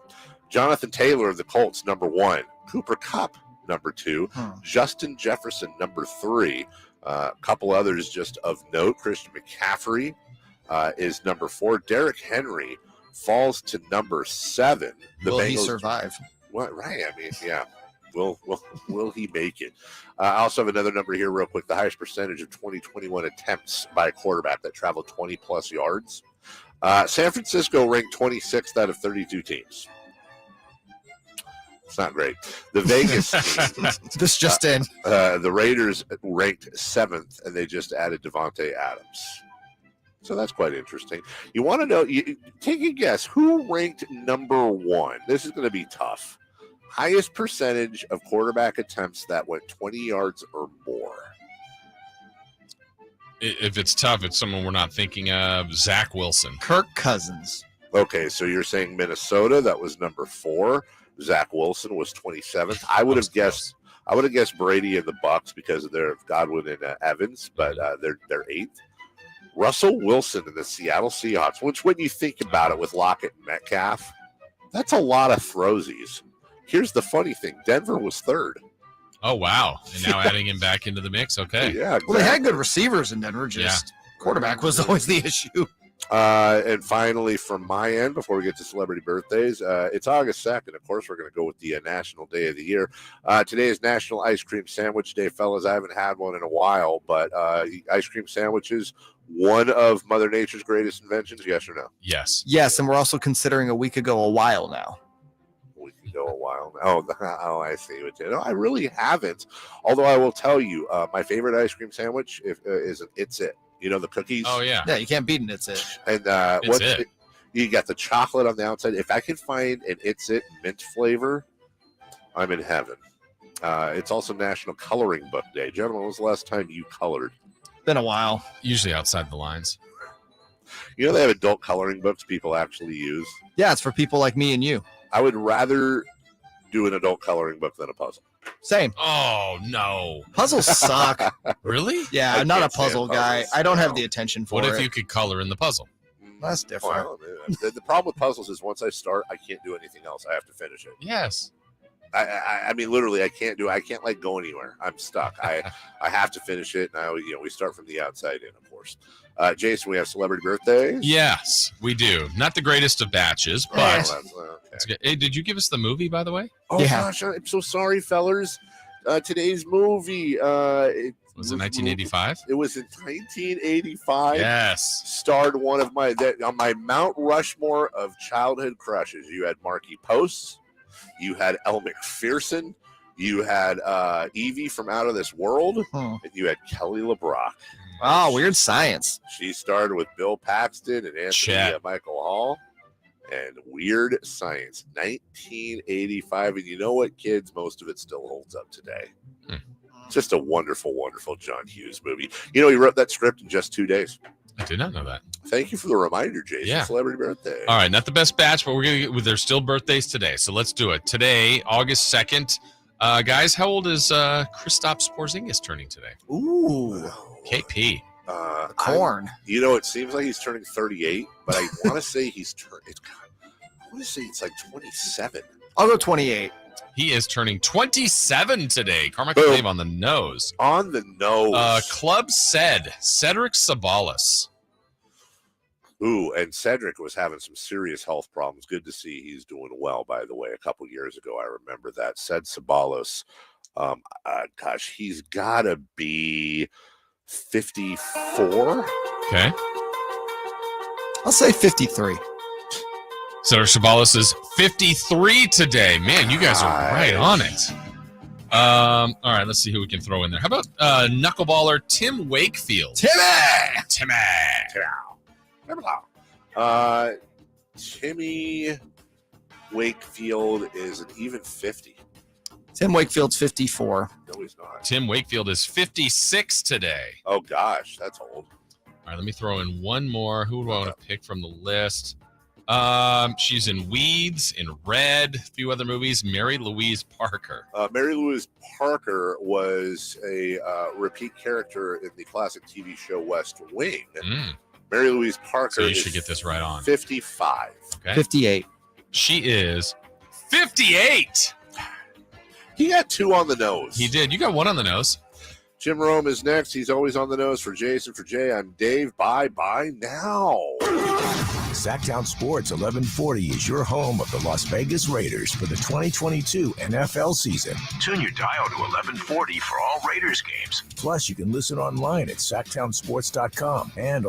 Jonathan Taylor of the Colts, number 1. Cooper Kupp, number 2. Justin Jefferson, number 3. A couple others just of note. Christian McCaffrey is number 4. Derrick Henry falls to number 7. Will he survive? What? Right. I mean, yeah. Will he make it? I also have another number here real quick. The highest percentage of 2021 attempts by a quarterback that traveled 20-plus yards. San Francisco ranked 26th out of 32 teams. It's not great. The Vegas team. This just in. The Raiders ranked 7th, and they just added Devontae Adams. So that's quite interesting. You want to know, take a guess, who ranked number 1? This is going to be tough. Highest percentage of quarterback attempts that went 20 yards or more. If it's tough, it's someone we're not thinking of. Zach Wilson. Kirk Cousins. Okay, so you're saying Minnesota, that was number 4. Zach Wilson was 27th. I would have guessed Brady and the Bucks because of their Godwin and Evans, but they're 8th. Russell Wilson and the Seattle Seahawks, which when you think about it with Lockett and Metcalf, that's a lot of throwsies. Here's the funny thing. Denver was 3rd. Oh, wow. And now adding him back into the mix. Okay. Yeah, exactly. Well, they had good receivers in Denver. Just quarterback was always the issue. And finally, from my end, before we get to celebrity birthdays, it's August 2nd. Of course, we're going to go with the National Day of the Year. Today is National Ice Cream Sandwich Day, fellas. I haven't had one in a while, but ice cream sandwiches, one of Mother Nature's greatest inventions, yes or no? Yes. Yes, and we're also considering a week ago a while now. A while now. Oh, I see what you know. I really haven't. Although I will tell you, my favorite ice cream sandwich is an It's It. You know the cookies? Oh yeah. Yeah, you can't beat an It's It. And you got the chocolate on the outside. If I can find an It's It mint flavor, I'm in heaven. It's also National Coloring Book Day. Gentlemen, when was the last time you colored? Been a while. Usually outside the lines. You know they have adult coloring books people actually use. Yeah, it's for people like me and you. I would rather do an adult coloring book than a puzzle. Same. Oh, no. Puzzles suck. Really? Yeah, I'm not a puzzle guy. I don't have the attention for it. What if you could color in the puzzle? That's different. Well, the problem with puzzles is once I start, I can't do anything else. I have to finish it. Yes. I mean, literally, I can't like go anywhere. I'm stuck. I have to finish it. Now, we start from the outside in, of course. Jason, we have celebrity birthdays. Yes, we do. Not the greatest of batches, but okay. Hey, did you give us the movie, by the way? Oh gosh, I'm so sorry, fellers. Today's movie. Was it 1985? It was in 1985. Yes. Starred one of on my Mount Rushmore of childhood crushes. You had Marky Post, you had Elle McPherson, you had Evie from Out of This World, and you had Kelly LeBrock. Oh, Weird Science. She starred with Bill Paxton and Anthony Michael Hall. And Weird Science, 1985. And you know what, kids? Most of it still holds up today. Just a wonderful, wonderful John Hughes movie. You know, he wrote that script in just 2 days. I did not know that. Thank you for the reminder, Jason. Yeah. Celebrity birthday. All right, not the best batch, but we're going to there's still birthdays today. So let's do it. Today, August 2nd. Guys, how old is Kristaps Porzingis turning today? Ooh. KP. Corn. You know, it seems like he's turning 38, but I want to say I want to say it's like 27. I'll go 28. He is turning 27 today. Carmichael Dave on the nose. On the nose. Club said Cedric Sabalas. Ooh, and Cedric was having some serious health problems. Good to see he's doing well, by the way. A couple years ago, I remember that. Ced Sabalas, gosh, he's got to be 54. Okay. I'll say 53. Cedric Sabalas is 53 today. Man, you guys are right on it. All right, let's see who we can throw in there. How about knuckleballer Tim Wakefield? Timmy. Timmy Wakefield is an even 50. Tim Wakefield's 54. No, he's not. Tim Wakefield is 56 today. Oh, gosh, that's old. All right, let me throw in one more. Who do I want to pick from the list? She's in Weeds, in Red, a few other movies. Mary Louise Parker. Mary Louise Parker was a repeat character in the classic TV show West Wing. Mary Louise Parker. So you should get this right on. 55. Okay. 58. She is 58. He got 2 on the nose. He did. You got 1 on the nose. Jim Rome is next. He's always on the nose for Jason. For Jay, I'm Dave. Bye now. Sactown Sports 1140 is your home of the Las Vegas Raiders for the 2022 NFL season. Tune your dial to 1140 for all Raiders games. Plus, you can listen online at SactownSports.com and on the